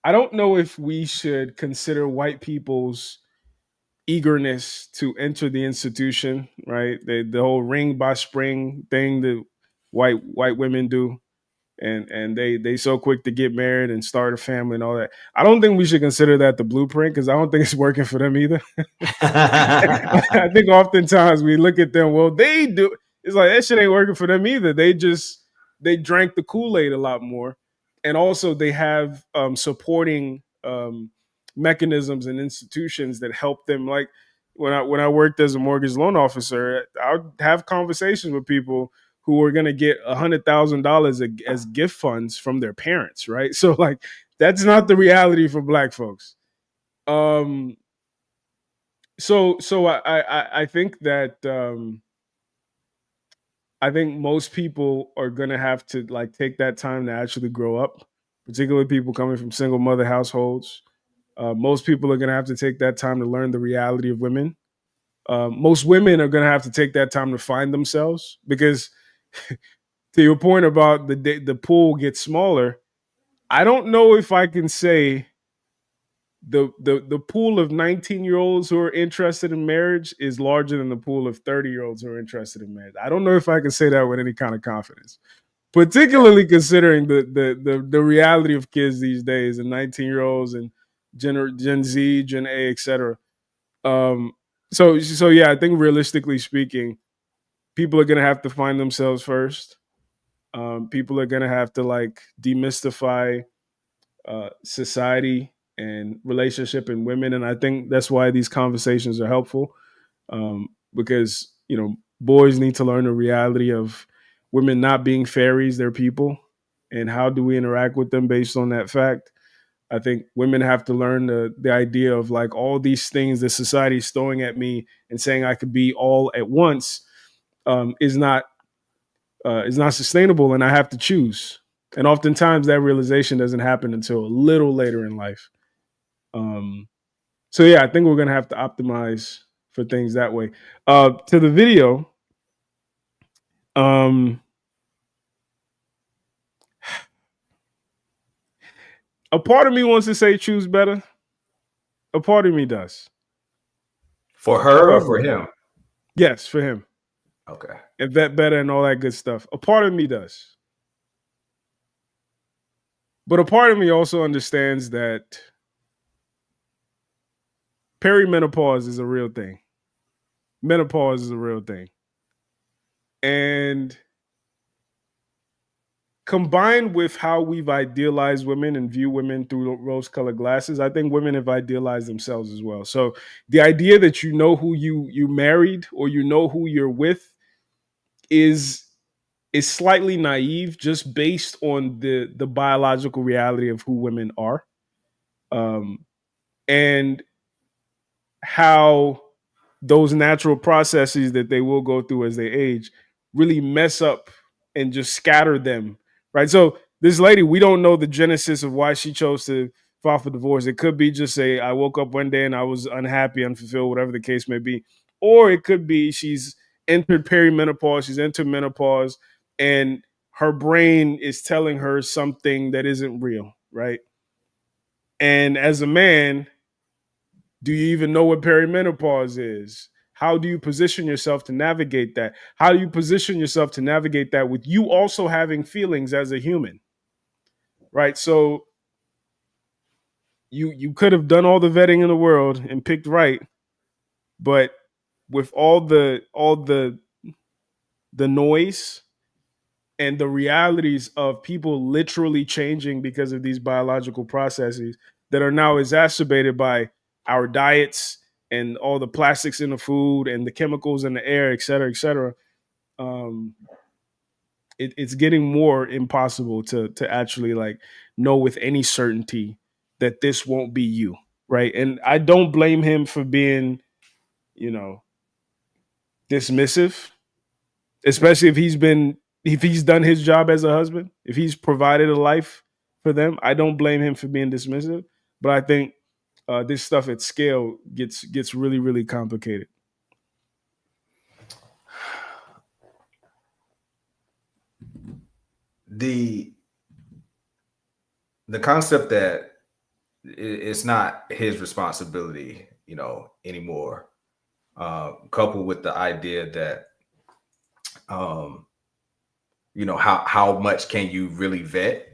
B: I don't know if we should consider white people's eagerness to enter the institution, right? The whole ring by spring thing that white women do. And they so quick to get married and start a family and all that. I don't think we should consider that the blueprint because I don't think it's working for them either. I think oftentimes we look at them, well, they do. It's like that shit ain't working for them either. They drank the Kool-Aid a lot more, and also they have supporting mechanisms and institutions that help them. Like when I worked as a mortgage loan officer, I would have conversations with people who were going to get $100,000 as gift funds from their parents, right? So like that's not the reality for Black folks. So I think that I think most people are going to have to like take that time to actually grow up, particularly people coming from single mother households. Most people are going to have to take that time to learn the reality of women. Most women are going to have to take that time to find themselves because to your point about the pool gets smaller, I don't know if I can say the pool of 19-year-olds who are interested in marriage is larger than the pool of 30-year-olds who are interested in marriage. I don't know if I can say that with any kind of confidence, particularly considering the reality of kids these days and 19-year-olds and Gen Z, Gen A, etc. So yeah, I think realistically speaking, people are going to have to find themselves first. People are going to have to like demystify society and relationship and women. And I think that's why these conversations are helpful because, you know, boys need to learn the reality of women not being fairies, they're people. And how do we interact with them based on that fact? I think women have to learn the idea of like all these things that society is throwing at me and saying I could be all at once is not sustainable, and I have to choose. And oftentimes that realization doesn't happen until a little later in life. So yeah, I think we're gonna have to optimize for things that way. To the video, a part of me wants to say choose better. A part of me does.
C: For her or for him?
B: Yes, for him.
C: Okay.
B: And vet better and all that good stuff. A part of me does. But a part of me also understands that perimenopause is a real thing. Menopause is a real thing. And combined with how we've idealized women and view women through rose-colored glasses, I think women have idealized themselves as well. So the idea that you know who you married or you know who you're with is slightly naive just based on the biological reality of who women are. And how those natural processes that they will go through as they age really mess up and just scatter them, right? So this lady, we don't know the genesis of why she chose to file for divorce. It could be just I woke up one day and I was unhappy, unfulfilled, whatever the case may be. Or it could be she's entered perimenopause, she's entered menopause, and her brain is telling her something that isn't real, right? And as a man, Do you even know what perimenopause is? How do you position yourself to navigate that? How do you position yourself to navigate that with you also having feelings as a human? Right? So you could have done all the vetting in the world and picked right, but with all the noise and the realities of people literally changing because of these biological processes that are now exacerbated by our diets and all the plastics in the food and the chemicals in the air, et cetera, it's getting more impossible to actually like know with any certainty that this won't be you, right? And I don't blame him for being, dismissive, especially if he's done his job as a husband, if he's provided a life for them. I don't blame him for being dismissive, but I think this stuff at scale gets really, really complicated.
C: The concept that it's not his responsibility, anymore, coupled with the idea that, how much can you really vet?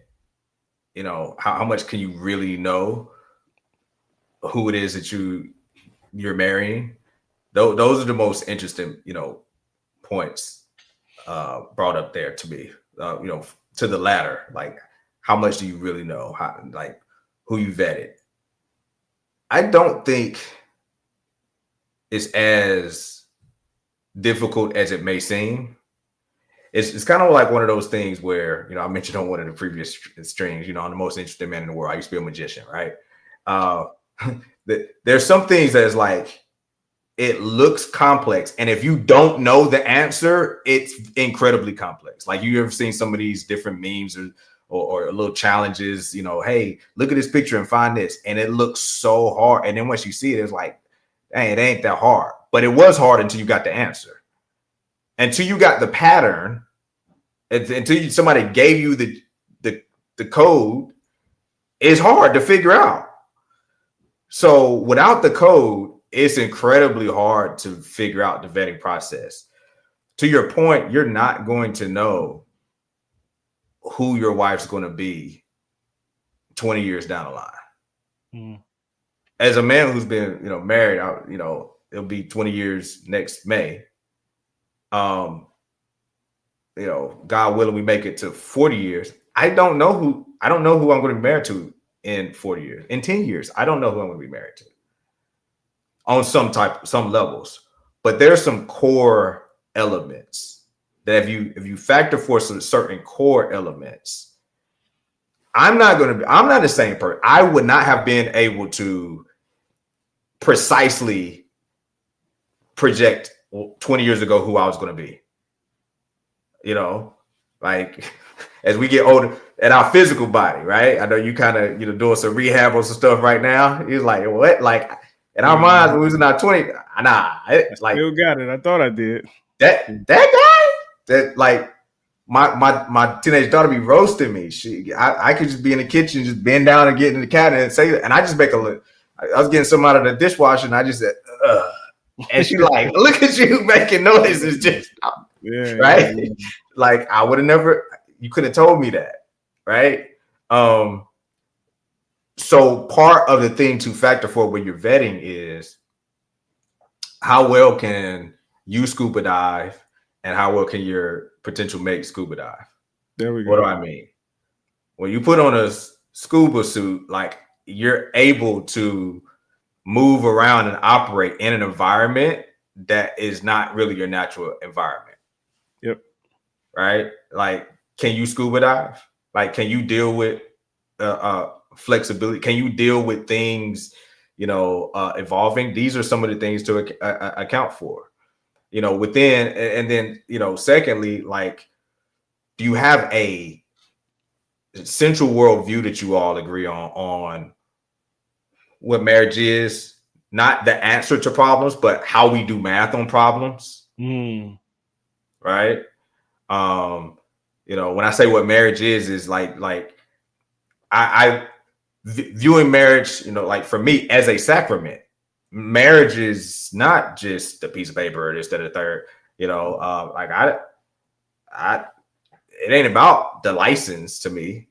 C: How much can you really know who it is that you're marrying? Those are the most interesting, points brought up there to me. To the latter, like how much do you really know? How, like who you vetted? I don't think it's as difficult as it may seem. It's kind of like one of those things where, I mentioned on one of the previous streams, I'm the most interesting man in the world. I used to be a magician, right? There's some things that is like, it looks complex. And if you don't know the answer, it's incredibly complex. Like you ever seen some of these different memes or little challenges, hey, look at this picture and find this. And it looks so hard. And then once you see it, it's like, dang, it ain't that hard. But it was hard until you got the answer. Until you got the pattern, until somebody gave you the code, it's hard to figure out. So without the code, it's incredibly hard to figure out the vetting process. To your point, you're not going to know who your wife's going to be 20 years down the line. Mm. As a man who's been, married, it'll be 20 years next May. God willing, we make it to 40 years. I don't know who I'm going to be married to in 40 years. In 10 years, I don't know who I'm going to be married to. On some levels, but there's some core elements that if you factor for some certain core elements, I'm not the same person. I would not have been able to precisely project 20 years ago who I was going to be. Like as we get older and our physical body, right? I know you kind of, doing some rehab or some stuff right now. He's like, what? Like, in our minds, when we was in our 20s, it's like
B: still got it. I thought I did.
C: That guy, that like my teenage daughter be roasting me. I could just be in the kitchen, just bend down and get in the cabinet and say, and I just make a look. I was getting some out of the dishwasher, and I just said, ugh. And she like, look at you making noises, just right. Yeah. Like I would have never. You could have told me that, right? So part of the thing to factor for when you're vetting is how well can you scuba dive and how well can your potential mate scuba dive?
B: There we go.
C: What do I mean? When you put on a scuba suit, like you're able to move around and operate in an environment that is not really your natural environment.
B: Yep.
C: Right? Like, can you scuba dive? Like, can you deal with flexibility? Can you deal with things, evolving? These are some of the things to account for, within. And then, secondly, like, do you have a central worldview that you all agree on what marriage is? Not the answer to problems, but how we do math on problems. Right? When I say what marriage is like I viewing marriage, like for me as a sacrament, marriage is not just a piece of paper or this, that, or the third. Like it ain't about the license to me.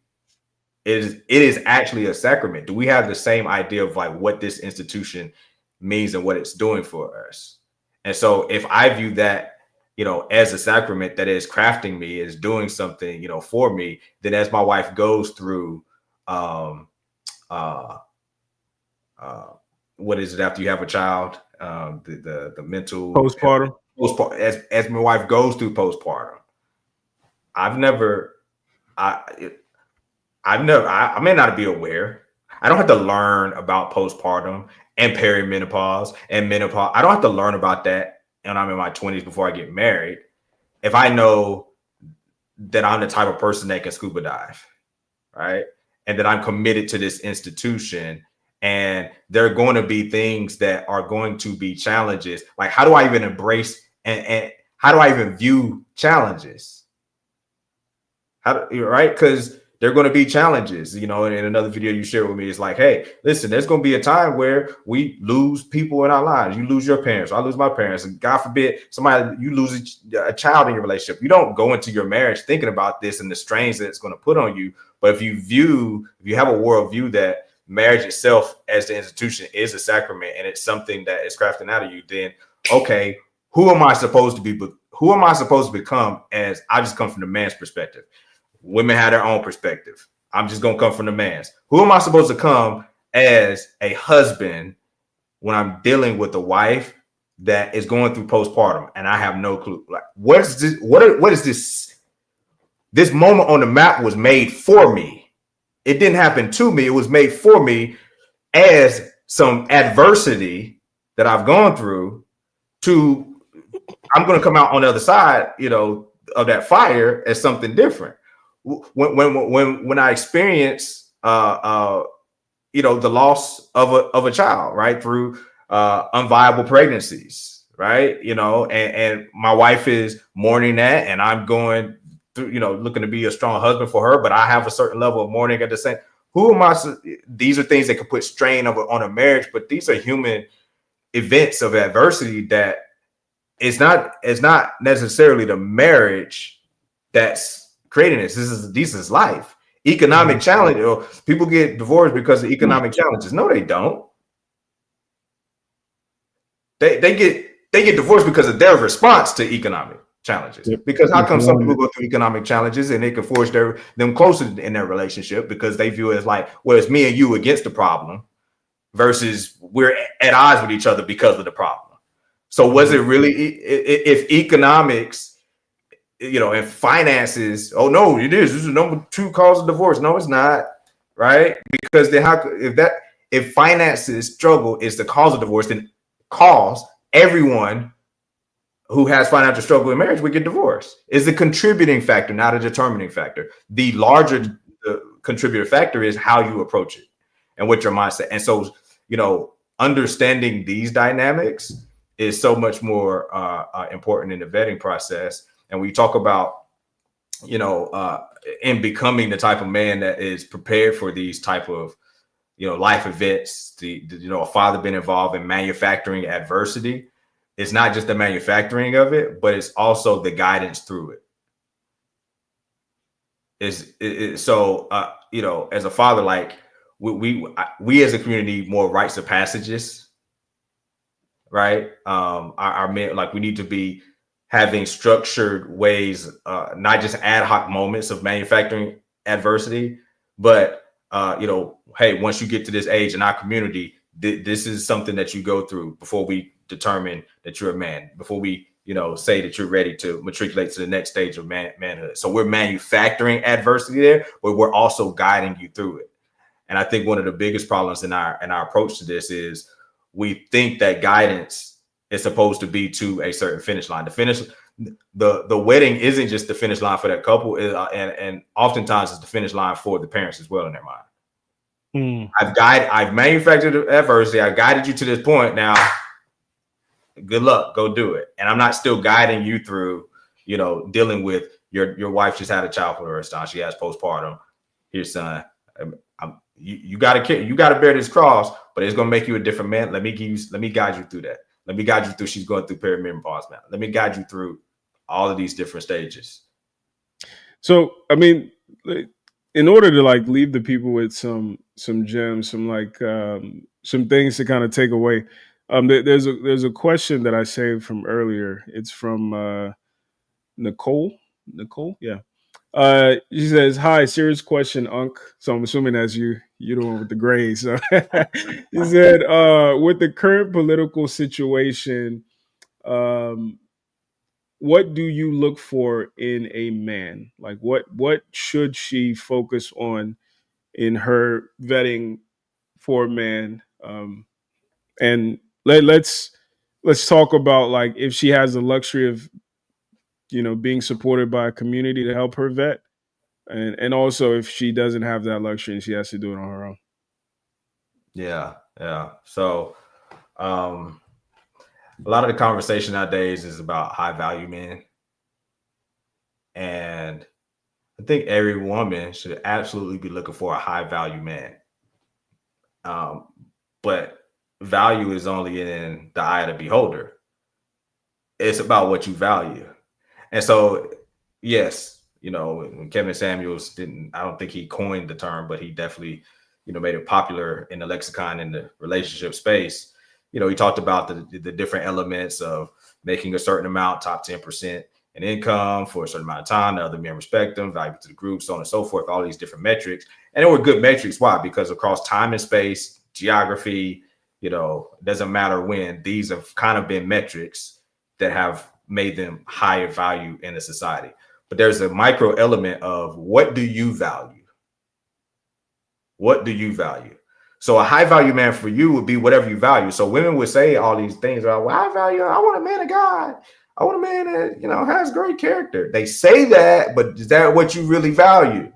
C: It is actually a sacrament. Do we have the same idea of like what this institution means and what it's doing for us? And so if I view that, as a sacrament that is crafting me, is doing something, for me, then as my wife goes through, what is it after you have a child? The mental
B: Postpartum.
C: As my wife goes through postpartum, I may not be aware. I don't have to learn about postpartum and perimenopause and menopause. I don't have to learn about that when I'm in my 20s before I get married. If I know that I'm the type of person that can scuba dive, right? And that I'm committed to this institution, and there are going to be things that are going to be challenges. Like, how do I even embrace and how do I even view challenges? Right? Because there are going to be challenges, in another video you shared with me, it's like, hey, listen, there's going to be a time where we lose people in our lives. You lose your parents. I lose my parents. And God forbid, you lose a child in your relationship. You don't go into your marriage thinking about this and the strains that it's going to put on you. But if you have a worldview that marriage itself as the institution is a sacrament and it's something that is crafted out of you, then, okay, who am I supposed to be? Who am I supposed to become? As I just come from the man's perspective. Women have their own perspective. I'm just going to come from the man's. Who am I supposed to come as a husband when I'm dealing with a wife that is going through postpartum and I have no clue? Like, what is this? What is this? This moment on the map was made for me. It didn't happen to me. It was made for me as some adversity that I've gone through I'm going to come out on the other side, of that fire as something different. When I experience, the loss of a child, right, through unviable pregnancies, right, and my wife is mourning that, and I'm going through, looking to be a strong husband for her, but I have a certain level of mourning at the same. Who am I? These are things that could put strain on a marriage, but these are human events of adversity that it's not necessarily the marriage that's creating this. This is life. Economic challenge. Or people get divorced because of economic challenges. No, they don't. They get divorced because of their response to economic challenges. Yep. Because how come some people go through economic challenges and they can forge them closer in their relationship because they view it as like, well, it's me and you against the problem versus we're at odds with each other because of the problem. So was it really, if economics, and finances, oh no, it is. This is number 2 cause of divorce. No, it's not, right? Because if finances struggle is the cause of divorce, then everyone who has financial struggle in marriage would get divorced. Is the contributing factor, not a determining factor. The larger contributor factor is how you approach it and what your mindset. And so, understanding these dynamics is so much more important in the vetting process. And we talk about, in becoming the type of man that is prepared for these type of, life events, a father being involved in manufacturing adversity. It's not just the manufacturing of it, but it's also the guidance through it. So, as a father, like we as a community need more rites of passages, right? Our men, like we need to be having structured ways, not just ad hoc moments of manufacturing adversity, but, hey, once you get to this age in our community, this is something that you go through before we determine that you're a man, before we, say that you're ready to matriculate to the next stage of manhood. So we're manufacturing adversity there, but we're also guiding you through it. And I think one of the biggest problems in our approach to this is we think that guidance is supposed to be to a certain finish line. The wedding isn't just the finish line for that couple, and oftentimes it's the finish line for the parents as well in their mind. I've manufactured adversity. I guided you to this point. Now, good luck. Go do it. And I'm not still guiding you through, dealing with your wife just had a child for the first time. She has postpartum. Here, son. You got to bear this cross, but it's going to make you a different man. Let me guide you through that. Let me guide you through. She's going through perimenopause now. Let me guide you through all of these different stages.
B: So, I mean, in order to like leave the people with some gems, some things to kind of take away. There's a question that I saved from earlier. It's from Nicole. Yeah. She says, "Hi, serious question, Unc." So I'm assuming that's you. You're the one with the grades. So he said, "With the current political situation, what do you look for in a man? Like, what should she focus on in her vetting for a man?" And let's talk about like if she has the luxury of being supported by a community to help her vet. And also if she doesn't have that luxury and she has to do it on her own.
C: Yeah. So a lot of the conversation nowadays is about high value men. And I think every woman should absolutely be looking for a high value man. But value is only in the eye of the beholder. It's about what you value. And so, yes, Kevin Samuels I don't think he coined the term, but he definitely, made it popular in the lexicon in the relationship space. He talked about the different elements of making a certain amount, top 10% in income for a certain amount of time, the other men respect them, value to the group, so on and so forth, all these different metrics. And they were good metrics. Why? Because across time and space, geography, it doesn't matter when, these have kind of been metrics that have made them higher value in a society. But there's a micro element of what do you value? What do you value? So a high value man for you would be whatever you value. So women would say all these things about, well, I want a man of God. I want a man that, has great character. They say that, but is that what you really value?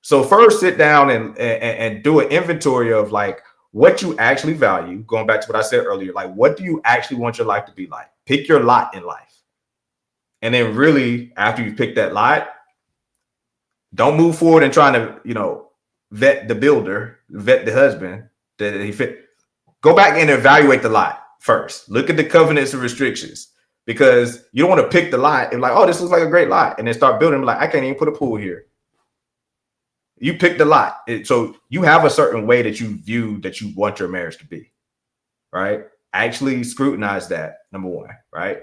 C: So first sit down and do an inventory of like what you actually value. Going back to what I said earlier, like what do you actually want your life to be like? Pick your lot in life. And then really, after you pick that lot, don't move forward and trying to, vet the builder, vet the husband that he fit. Go back and evaluate the lot first. Look at the covenants and restrictions, because you don't want to pick the lot and like, oh, this looks like a great lot, and then start building like, I can't even put a pool here. You pick the lot. So you have a certain way that you view that you want your marriage to be, right? Actually scrutinize that, number one, right?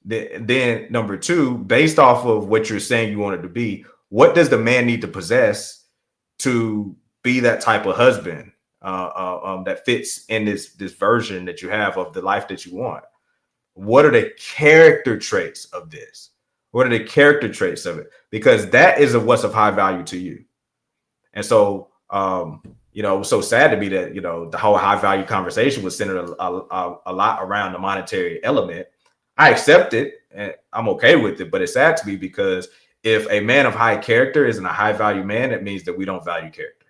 C: Then number two, based off of what you're saying you want it to be, what does the man need to possess to be that type of husband that fits in this version that you have of the life that you want? What are the character traits of this? What are the character traits of it? Because that is what's of high value to you. And so, it was so sad to me that, the whole high value conversation was centered a lot around the monetary element. I accept it and I'm okay with it, but it's sad to me because if a man of high character isn't a high value man, it means that we don't value character.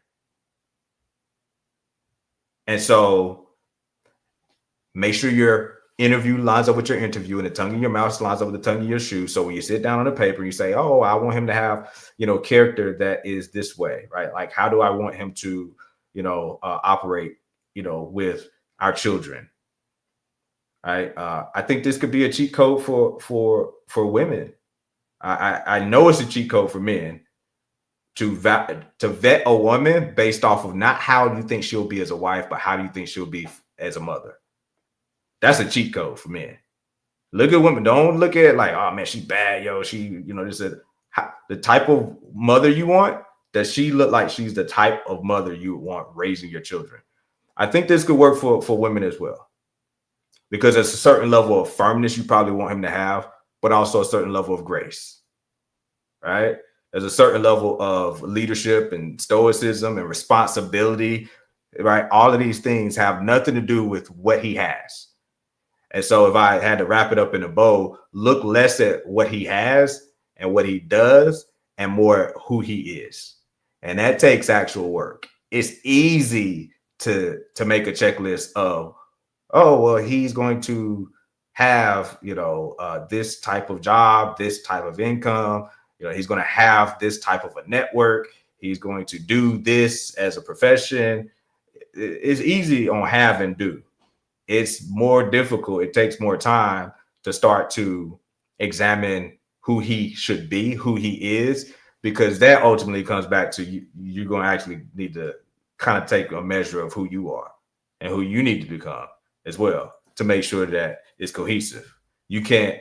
C: And so make sure your interview lines up with your interview and the tongue in your mouth lines up with the tongue in your shoe. So when you sit down on the paper, you say, oh, I want him to have, character that is this way, right? Like, how do I want him to, operate, with our children? Right. I think this could be a cheat code for women. I know it's a cheat code for men to vet a woman based off of not how you think she'll be as a wife, but how do you think she'll be as a mother. That's a cheat code for men. Look at women. Don't look at like, oh man, she's bad, yo. She, this is the type of mother you want. Does she look like she's the type of mother you want raising your children? I think this could work for women as well, because there's a certain level of firmness you probably want him to have, but also a certain level of grace, right? There's a certain level of leadership and stoicism and responsibility, right? All of these things have nothing to do with what he has. And so if I had to wrap it up in a bow, look less at what he has and what he does and more who he is. And that takes actual work. It's easy to make a checklist of, oh, well, he's going to have, this type of job, this type of income, he's going to have this type of a network. He's going to do this as a profession. It's easy on have and do. It's more difficult. It takes more time to start to examine who he should be, who he is, because that ultimately comes back to you. You're going to actually need to kind of take a measure of who you are and who you need to become as well to make sure that it's cohesive. You can't,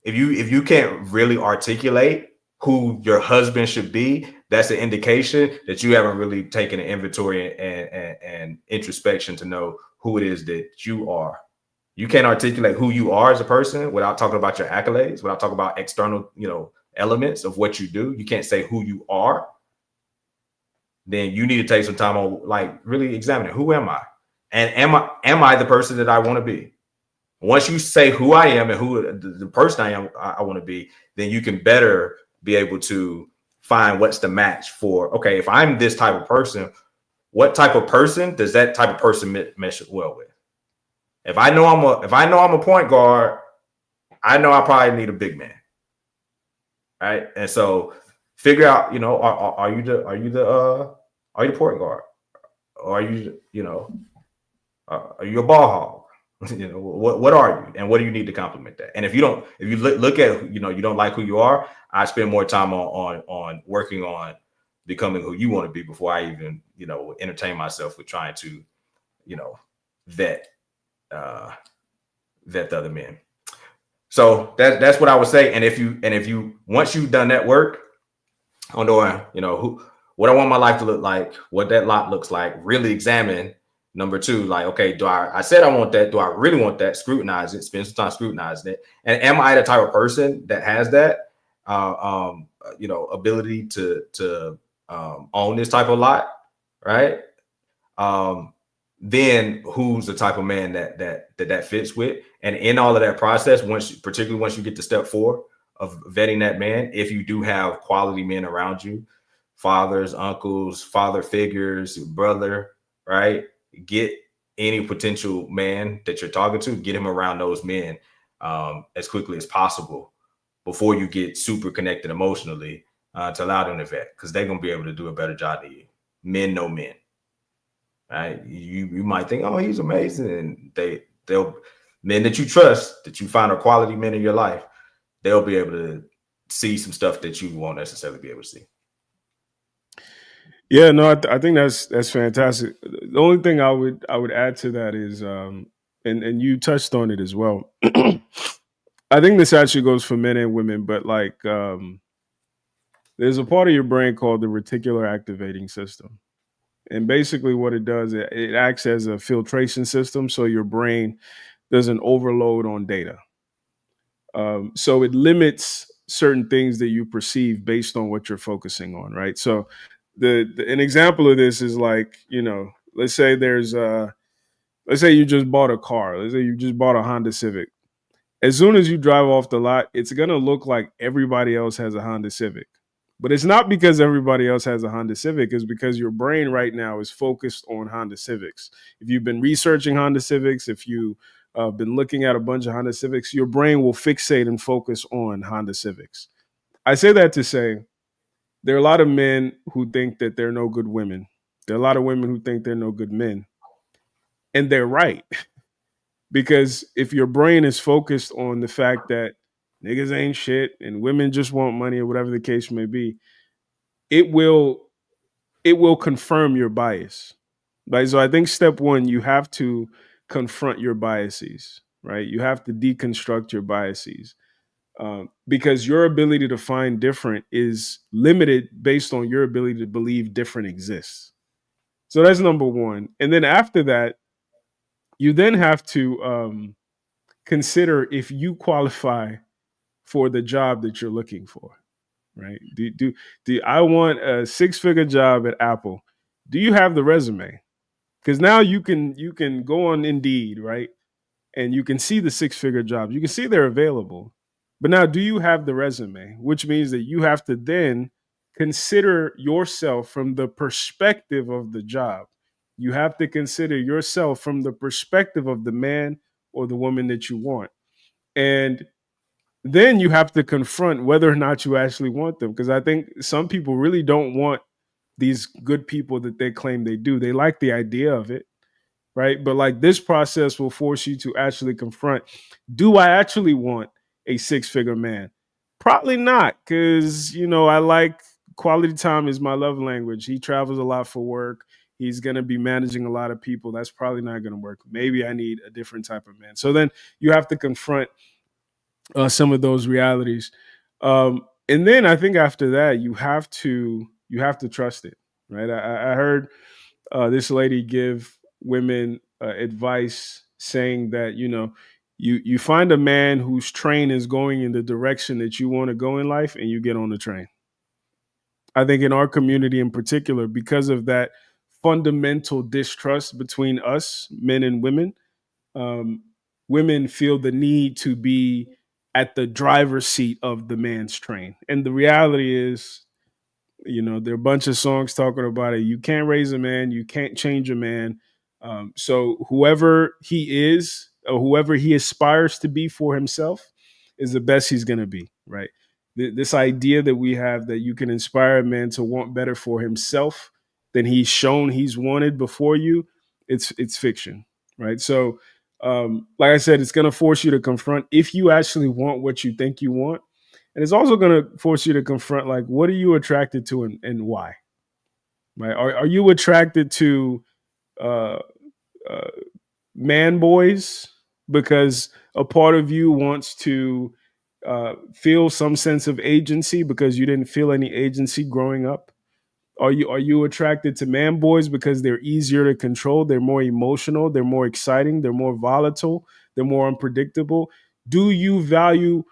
C: if you can't really articulate who your husband should be, that's an indication that you haven't really taken an inventory and introspection to know who it is that you are. You can't articulate who you are as a person without talking about your accolades, without talking about external, elements of what you do. You can't say who you are. Then you need to take some time on like really examining who am I? And am I the person that I want to be? Once you say who I am and who the person I want to be, then you can better be able to find what's the match for, okay, if I'm this type of person, what type of person does that type of person mesh well with? If I know I'm a point guard, I know I probably need a big man. Right. And so figure out, are you the point guard? Or are you a ball hog? What are you, and what do you need to complement that? And if you look at, you don't like who you are, I spend more time on working on becoming who you want to be before I even, entertain myself with trying to, vet the other men. So that's what I would say. And if you once you've done that work on knowing, what I want my life to look like, what that lot looks like, really examine. Number two, like, okay, I said I want that. Do I really want that? Scrutinize it, spend some time scrutinizing it. And am I the type of person that has that, ability to own this type of lot, right? Then who's the type of man that fits with? And in all of that process, particularly once you get to step 4 of vetting that man, if you do have quality men around you, fathers, uncles, father figures, brother, right? Get any potential man that you're talking to, get him around those men as quickly as possible before you get super connected emotionally to allow them to vet, because they're going to be able to do a better job than you. Men know men, right? You might think, oh, he's amazing. And they'll men that you trust, that you find are quality men in your life, they'll be able to see some stuff that you won't necessarily be able to see.
B: Yeah, no, I think that's fantastic. The only thing I would add to that is, and you touched on it as well. I think this actually goes for men and women, but like, there's a part of your brain called the reticular activating system, and basically what it does, it acts as a filtration system, so your brain doesn't overload on data. So it limits certain things that you perceive based on what you're focusing on, right? So an example of this is like, let's say let's say you just bought a car. Let's say you just bought a Honda Civic. As soon as you drive off the lot, it's going to look like everybody else has a Honda Civic. But it's not because everybody else has a Honda Civic. It's because your brain right now is focused on Honda Civics. If you've been researching Honda Civics, if you've been looking at a bunch of Honda Civics, your brain will fixate and focus on Honda Civics. I say that to say, there are a lot of men who think that they're no good women. There are a lot of women who think they're no good men. And they're right. Because if your brain is focused on the fact that niggas ain't shit and women just want money or whatever the case may be, it will confirm your bias. Right? So I think step 1, you have to confront your biases, right? You have to deconstruct your biases. Because your ability to find different is limited based on your ability to believe different exists. So that's number 1. And then after that, you then have to consider if you qualify for the job that you're looking for, right? Do I want a 6-figure job at Apple? Do you have the resume? Because now you can go on Indeed, right? And you can see the 6-figure jobs. You can see they're available. But now, do you have the resume? Which means that you have to then consider yourself from the perspective of the job. You have to consider yourself from the perspective of the man or the woman that you want. And then you have to confront whether or not you actually want them. Because I think some people really don't want these good people that they claim they do. They like the idea of it, right? But like this process will force you to actually confront, do I actually want a 6-figure man? Probably not, because I like quality time is my love language. He travels a lot for work. He's going to be managing a lot of people. That's probably not going to work. Maybe I need a different type of man. So then you have to confront some of those realities. And then I think after that, you have to trust it, right? I heard this lady give women advice saying that you find a man whose train is going in the direction that you want to go in life, and you get on the train. I think in our community in particular, because of that fundamental distrust between us, men and women, women feel the need to be at the driver's seat of the man's train. And the reality is, there are a bunch of songs talking about it. You can't raise a man, you can't change a man. So whoever he is, or whoever he aspires to be for himself, is the best he's going to be, right? This idea that we have that you can inspire a man to want better for himself than he's shown he's wanted before you, it's fiction, right? So, like I said, it's going to force you to confront if you actually want what you think you want. And it's also going to force you to confront, like, what are you attracted to and why? Right? Are you attracted to man boys because a part of you wants to feel some sense of agency because you didn't feel any agency growing up? Are you attracted to man boys because they're easier to control, they're more emotional, they're more exciting, they're more volatile, they're more unpredictable? Do you value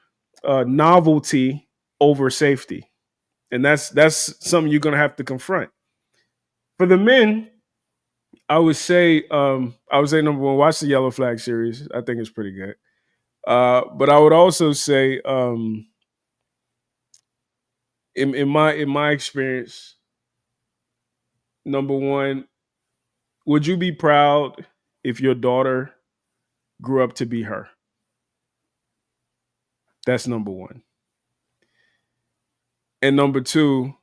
B: novelty over safety? And that's something you're going to have to confront. For the men, I would say number one, watch the Yellow Flag series. I think it's pretty good. But I would also say, in my experience, number one, would you be proud if your daughter grew up to be her? That's number one. And number two,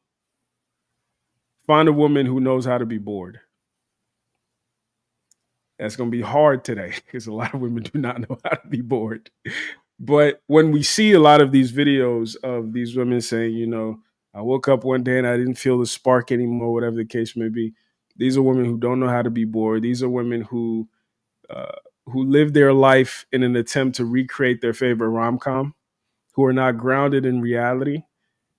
B: find a woman who knows how to be bored. That's going to be hard today because a lot of women do not know how to be bored. But when we see a lot of these videos of these women saying, I woke up one day and I didn't feel the spark anymore, whatever the case may be. These are women who don't know how to be bored. These are women who live their life in an attempt to recreate their favorite rom-com, who are not grounded in reality.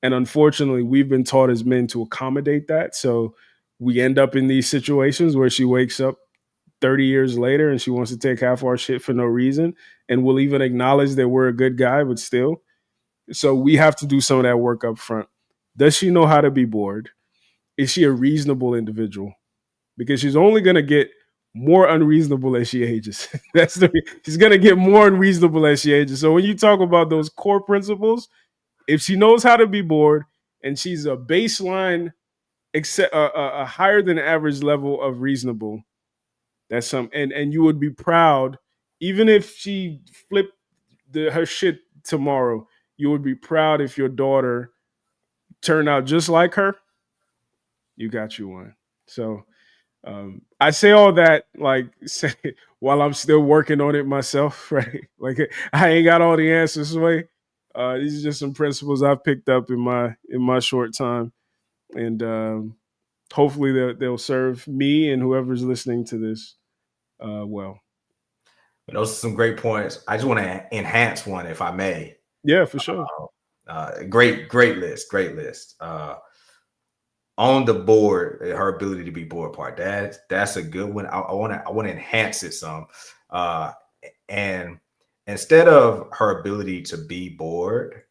B: And unfortunately, we've been taught as men to accommodate that. So we end up in these situations where she wakes up 30 years later and she wants to take half our shit for no reason. And we'll even acknowledge that we're a good guy, but still. So we have to do some of that work up front. Does she know how to be bored? Is she a reasonable individual? Because she's only going to get more unreasonable as she ages. She's going to get more unreasonable as she ages. So when you talk about those core principles, if she knows how to be bored and she's a baseline, a higher than average level of reasonable, that's and you would be proud, even if she flipped her shit tomorrow, you would be proud if your daughter turned out just like her. You got you one. So I say all that while I'm still working on it myself, right? Like I ain't got all the answers, way. These are just some principles I've picked up in my short time, and hopefully they'll serve me and whoever's listening to this well.
C: Those are some great points. I just want to enhance one, if I may.
B: Yeah, for sure.
C: Great list. On the board, her ability to be bored part. That's a good one. I want to enhance it some. And instead of her ability to be bored,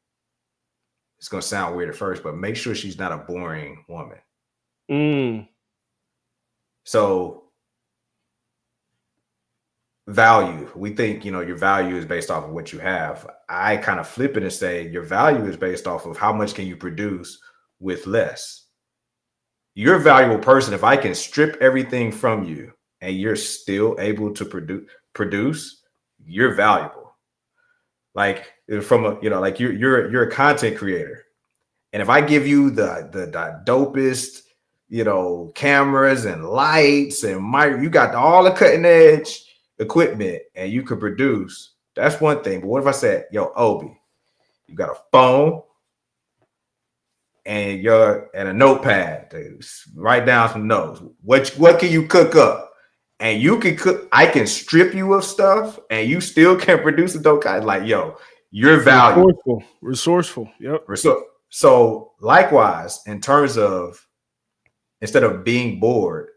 C: it's gonna sound weird at first, but make sure she's not a boring woman. So value. We think, your value is based off of what you have. I kind of flip it and say your value is based off of how much can you produce with less. You're a valuable person if I can strip everything from you and you're still able to produce, you're valuable. like from a, you know, like you're a content creator, and if I give you the dopest, you know, cameras and lights and you got all the cutting edge equipment and you could produce, that's one thing. But what if I said, yo, Obi, you got a phone and a notepad to write down some notes. What can you cook up? And you can cook. I can strip you of stuff, and you still can produce a dope kind. Like, yo, you're valuable,
B: resourceful. Yep.
C: So likewise, in terms of instead of being bored,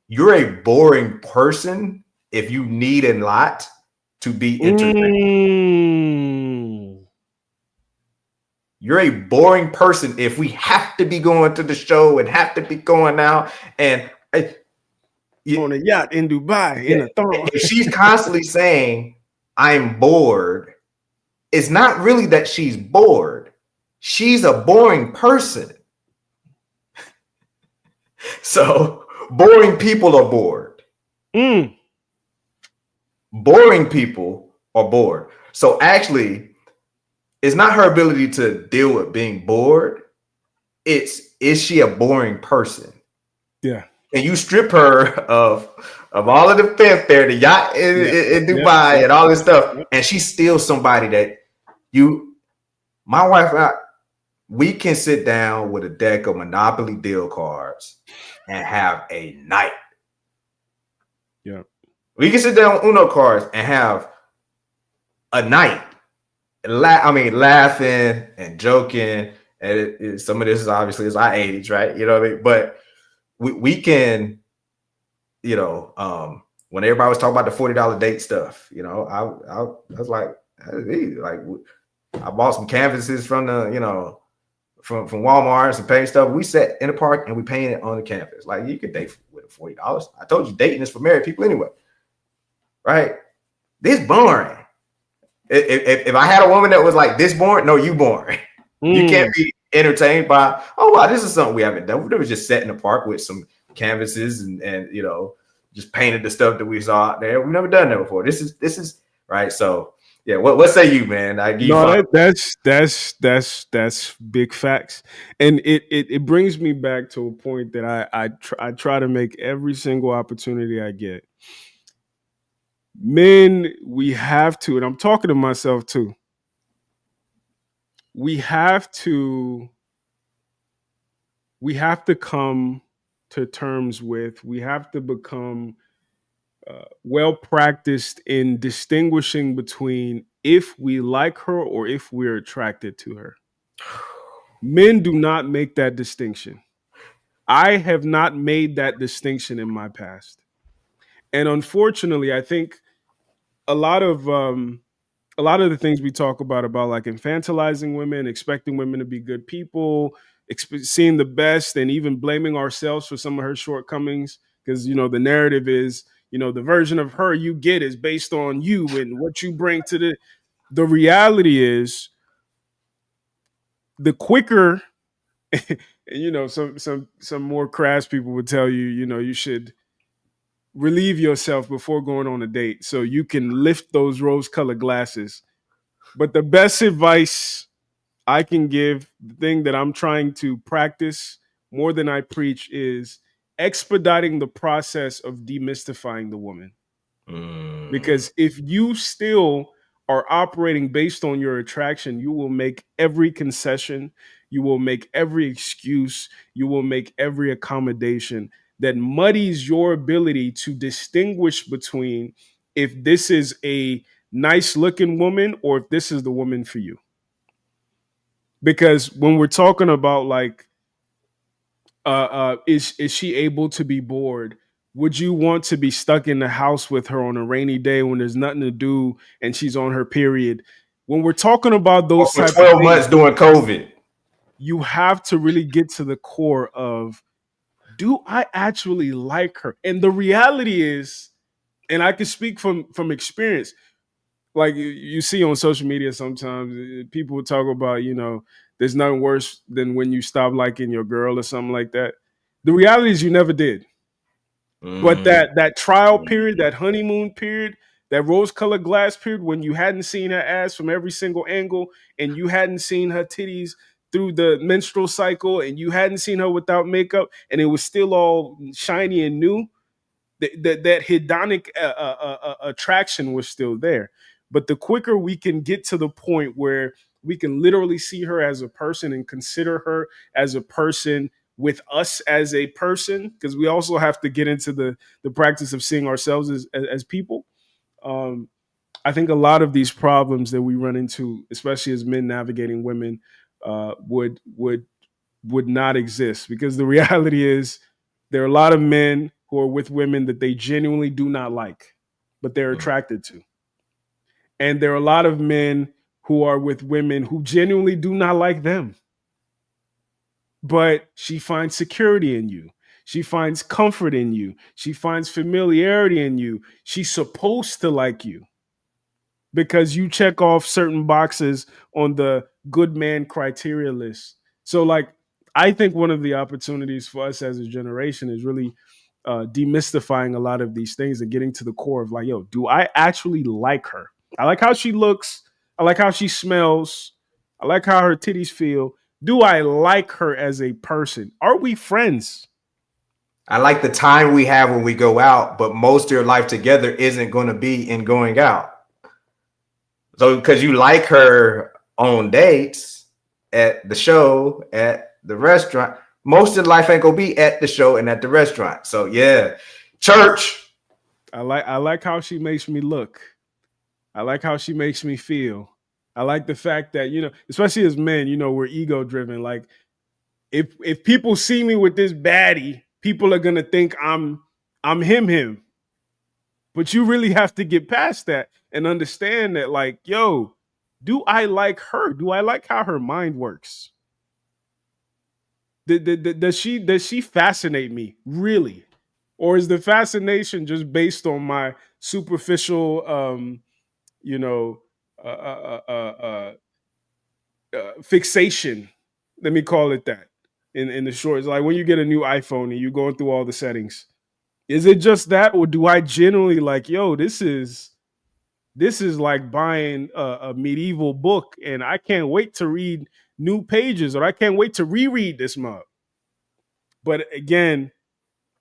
C: you're a boring person if you need a lot to be entertained. You're a boring person if we have to be going to the show and have to be going out and
B: on a yacht in Dubai in a thong.
C: If she's constantly saying I'm bored, it's not really that she's bored. She's a boring person. So boring people are bored. Boring people are bored. So actually, it's not her ability to deal with being bored. Is she a boring person?
B: Yeah.
C: And you strip her of all of the fanfare, the yacht in Dubai and all this stuff, and she's still somebody that my wife and I, we can sit down with a deck of Monopoly deal cards and have a night.
B: Yeah.
C: We can sit down with Uno cards and have a night. Laughing and joking. And some of this is obviously is our age, right? You know what I mean? But we can, you know, when everybody was talking about the $40 date stuff, you know, I was like, I bought some canvases from the, you know, from Walmart and some paint stuff. We sat in the park and we painted on the canvas. Like, you could date with $40. I told you dating is for married people anyway, right? This boring. If I had a woman that was like this boring, no, you boring. You can't be entertained by, oh wow, this is something we haven't done. We was just sat in the park with some canvases and you know, just painted the stuff that we saw out there. We've never done that before. This is right. So yeah, what say you, man?
B: That's big facts, and it brings me back to a point that I try to make every single opportunity I get. Men, we have to, and I'm talking to myself too. We have to come to terms with. We have to become well practiced in distinguishing between if we like her or if we're attracted to her. Men do not make that distinction. I have not made that distinction in my past. And unfortunately, I think a lot of the things we talk about like infantilizing women, expecting women to be good people, seeing the best, and even blaming ourselves for some of her shortcomings, because, you know, the narrative is, you know, the version of her you get is based on you and what you bring to the reality is, the quicker, you know, some more crass people would tell you, you know, you should relieve yourself before going on a date so you can lift those rose-colored glasses. But the best advice I can give, the thing that I'm trying to practice more than I preach, is expediting the process of demystifying the woman. Because if you still are operating based on your attraction, you will make every concession, you will make every excuse, you will make every accommodation that muddies your ability to distinguish between if this is a nice looking woman or if this is the woman for you. Because when we're talking about like, is she able to be bored? Would you want to be stuck in the house with her on a rainy day when there's nothing to do and she's on her period? When we're talking about those
C: for 12 months during COVID,
B: you have to really get to the core of, do I actually like her? And the reality is, and I can speak from experience, like you see on social media sometimes, people will talk about, you know, there's nothing worse than when you stop liking your girl or something like that. The reality is you never did. But that trial period, that honeymoon period, that rose-colored glass period when you hadn't seen her ass from every single angle, and you hadn't seen her titties through the menstrual cycle, and you hadn't seen her without makeup, and it was still all shiny and new. That hedonic attraction was still there. But the quicker we can get to the point where we can literally see her as a person and consider her as a person with us as a person, because we also have to get into the practice of seeing ourselves as people. I think a lot of these problems that we run into, especially as men navigating women, would not exist, because the reality is there are a lot of men who are with women that they genuinely do not like, but they're attracted to. And there are a lot of men who are with women who genuinely do not like them, but she finds security in you. She finds comfort in you. She finds familiarity in you. She's supposed to like you because you check off certain boxes on the good man criteria list. So, like, I think one of the opportunities for us as a generation is really demystifying a lot of these things and getting to the core of, like, yo, do I actually like her? I like how she looks. I like how she smells. I like how her titties feel. Do I like her as a person? Are we friends?
C: I like the time we have when we go out, but most of your life together isn't going to be in going out. So because you like her on dates, at the show, at the restaurant, most of life ain't gonna be at the show and at the restaurant. So yeah, church.
B: I like how she makes me look. I like how she makes me feel. I like the fact that, you know, especially as men, you know, we're ego driven. Like, if people see me with this baddie, people are gonna think I'm him. But you really have to get past that and understand that, like, yo, do I like her? Do I like how her mind works? Does she fascinate me, really? Or is the fascination just based on my superficial fixation? Let me call it that. In the short, it's like when you get a new iPhone and you're going through all the settings. Is it just that, or do I genuinely like, yo, this is like buying a medieval book and I can't wait to read new pages, or I can't wait to reread this mug? But again,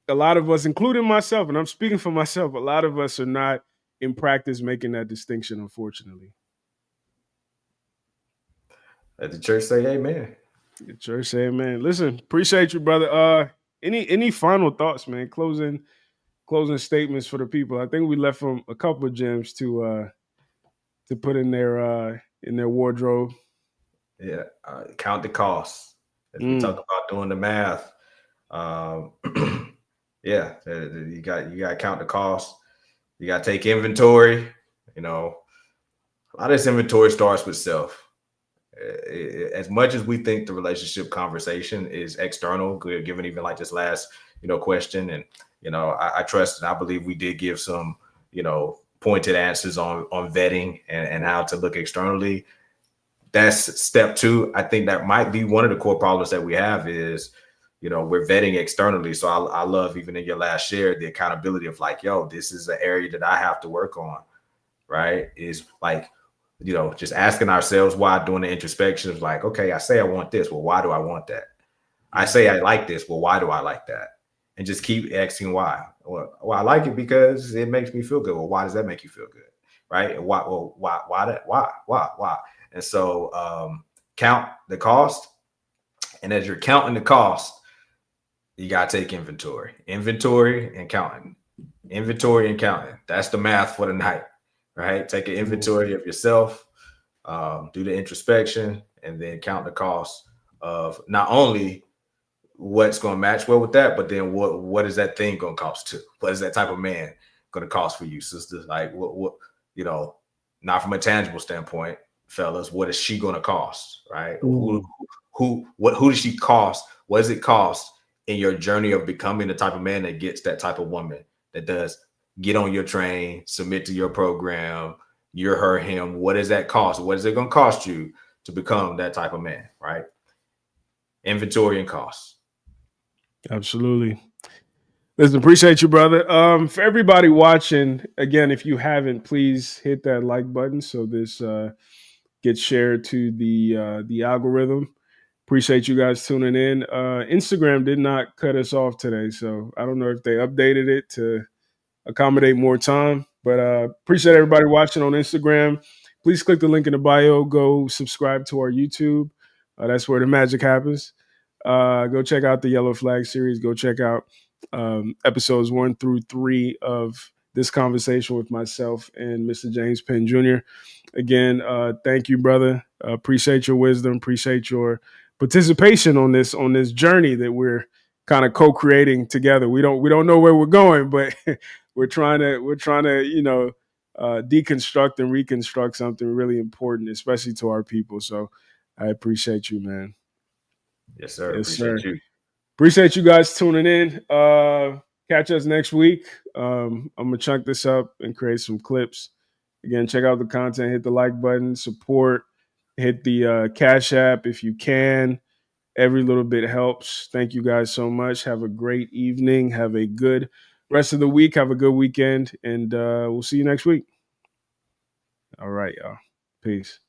B: a lot of us, including myself, and I'm speaking for myself, a lot of us are not in practice making that distinction, unfortunately.
C: Let the church say amen.
B: The church say amen. Listen, appreciate you, brother. Any final thoughts, man? Closing statements for the people. I think we left them a couple of gems to put in their wardrobe.
C: Yeah, count the costs. As we talk about doing the math, yeah, you got to count the cost. You got to take inventory. You know, a lot of this inventory starts with self. As much as we think the relationship conversation is external, given even like this last, question, and I trust and I believe we did give some, pointed answers on vetting and how to look externally. That's step 2. I think that might be one of the core problems that we have is, we're vetting externally. So I love, even in your last share, the accountability of like, yo, this is an area that I have to work on, right? Is like, just asking ourselves why, doing the introspection of like, okay, I say I want this. Well, why do I want that? I say I like this. Well, why do I like that? And just keep asking why. Well, I like it because it makes me feel good. Well, why does that make you feel good? Right? And why? Well, why? And so count the cost. And as you're counting the cost, you got to take inventory and counting. That's the math for the night, right? Take an inventory of yourself, do the introspection, and then count the cost of not only what's going to match well with that, but then what is that thing going to cost too? What is that type of man going to cost for you, sisters? Like what not from a tangible standpoint, fellas, what is she going to cost, right? Who does she cost? What does it cost in your journey of becoming the type of man that gets that type of woman that does get on your train, submit to your program, you're her, him? What does that cost? What is it going to cost you to become that type of man, right? Inventory and costs.
B: Absolutely. Listen, appreciate you, brother. For everybody watching, again, if you haven't, please hit that like button so this gets shared to the algorithm. Appreciate you guys tuning in. Instagram did not cut us off today, so I don't know if they updated it to accommodate more time. But appreciate everybody watching on Instagram. Please click the link in the bio. Go subscribe to our YouTube. That's where the magic happens. Go check out the Yellow Flag series. Go check out episodes 1 through 3 of this conversation with myself and Mr. James Penn Jr. Again, thank you, brother. Appreciate your wisdom. Appreciate your participation on this journey that we're kind of co-creating together. We don't know where we're going, but we're trying to deconstruct and reconstruct something really important, especially to our people. So I appreciate you, man.
C: Yes, sir.
B: Yes,
C: Appreciate
B: sir.
C: you.
B: Appreciate you guys tuning in. Catch us next week. I'm gonna chunk this up and create some clips. Again, check out the content, hit the like button, support, hit the Cash App if you can. Every little bit helps. Thank you guys so much. Have a great evening. Have a good rest of the week. Have a good weekend. And we'll see you next week. All right, y'all. Peace.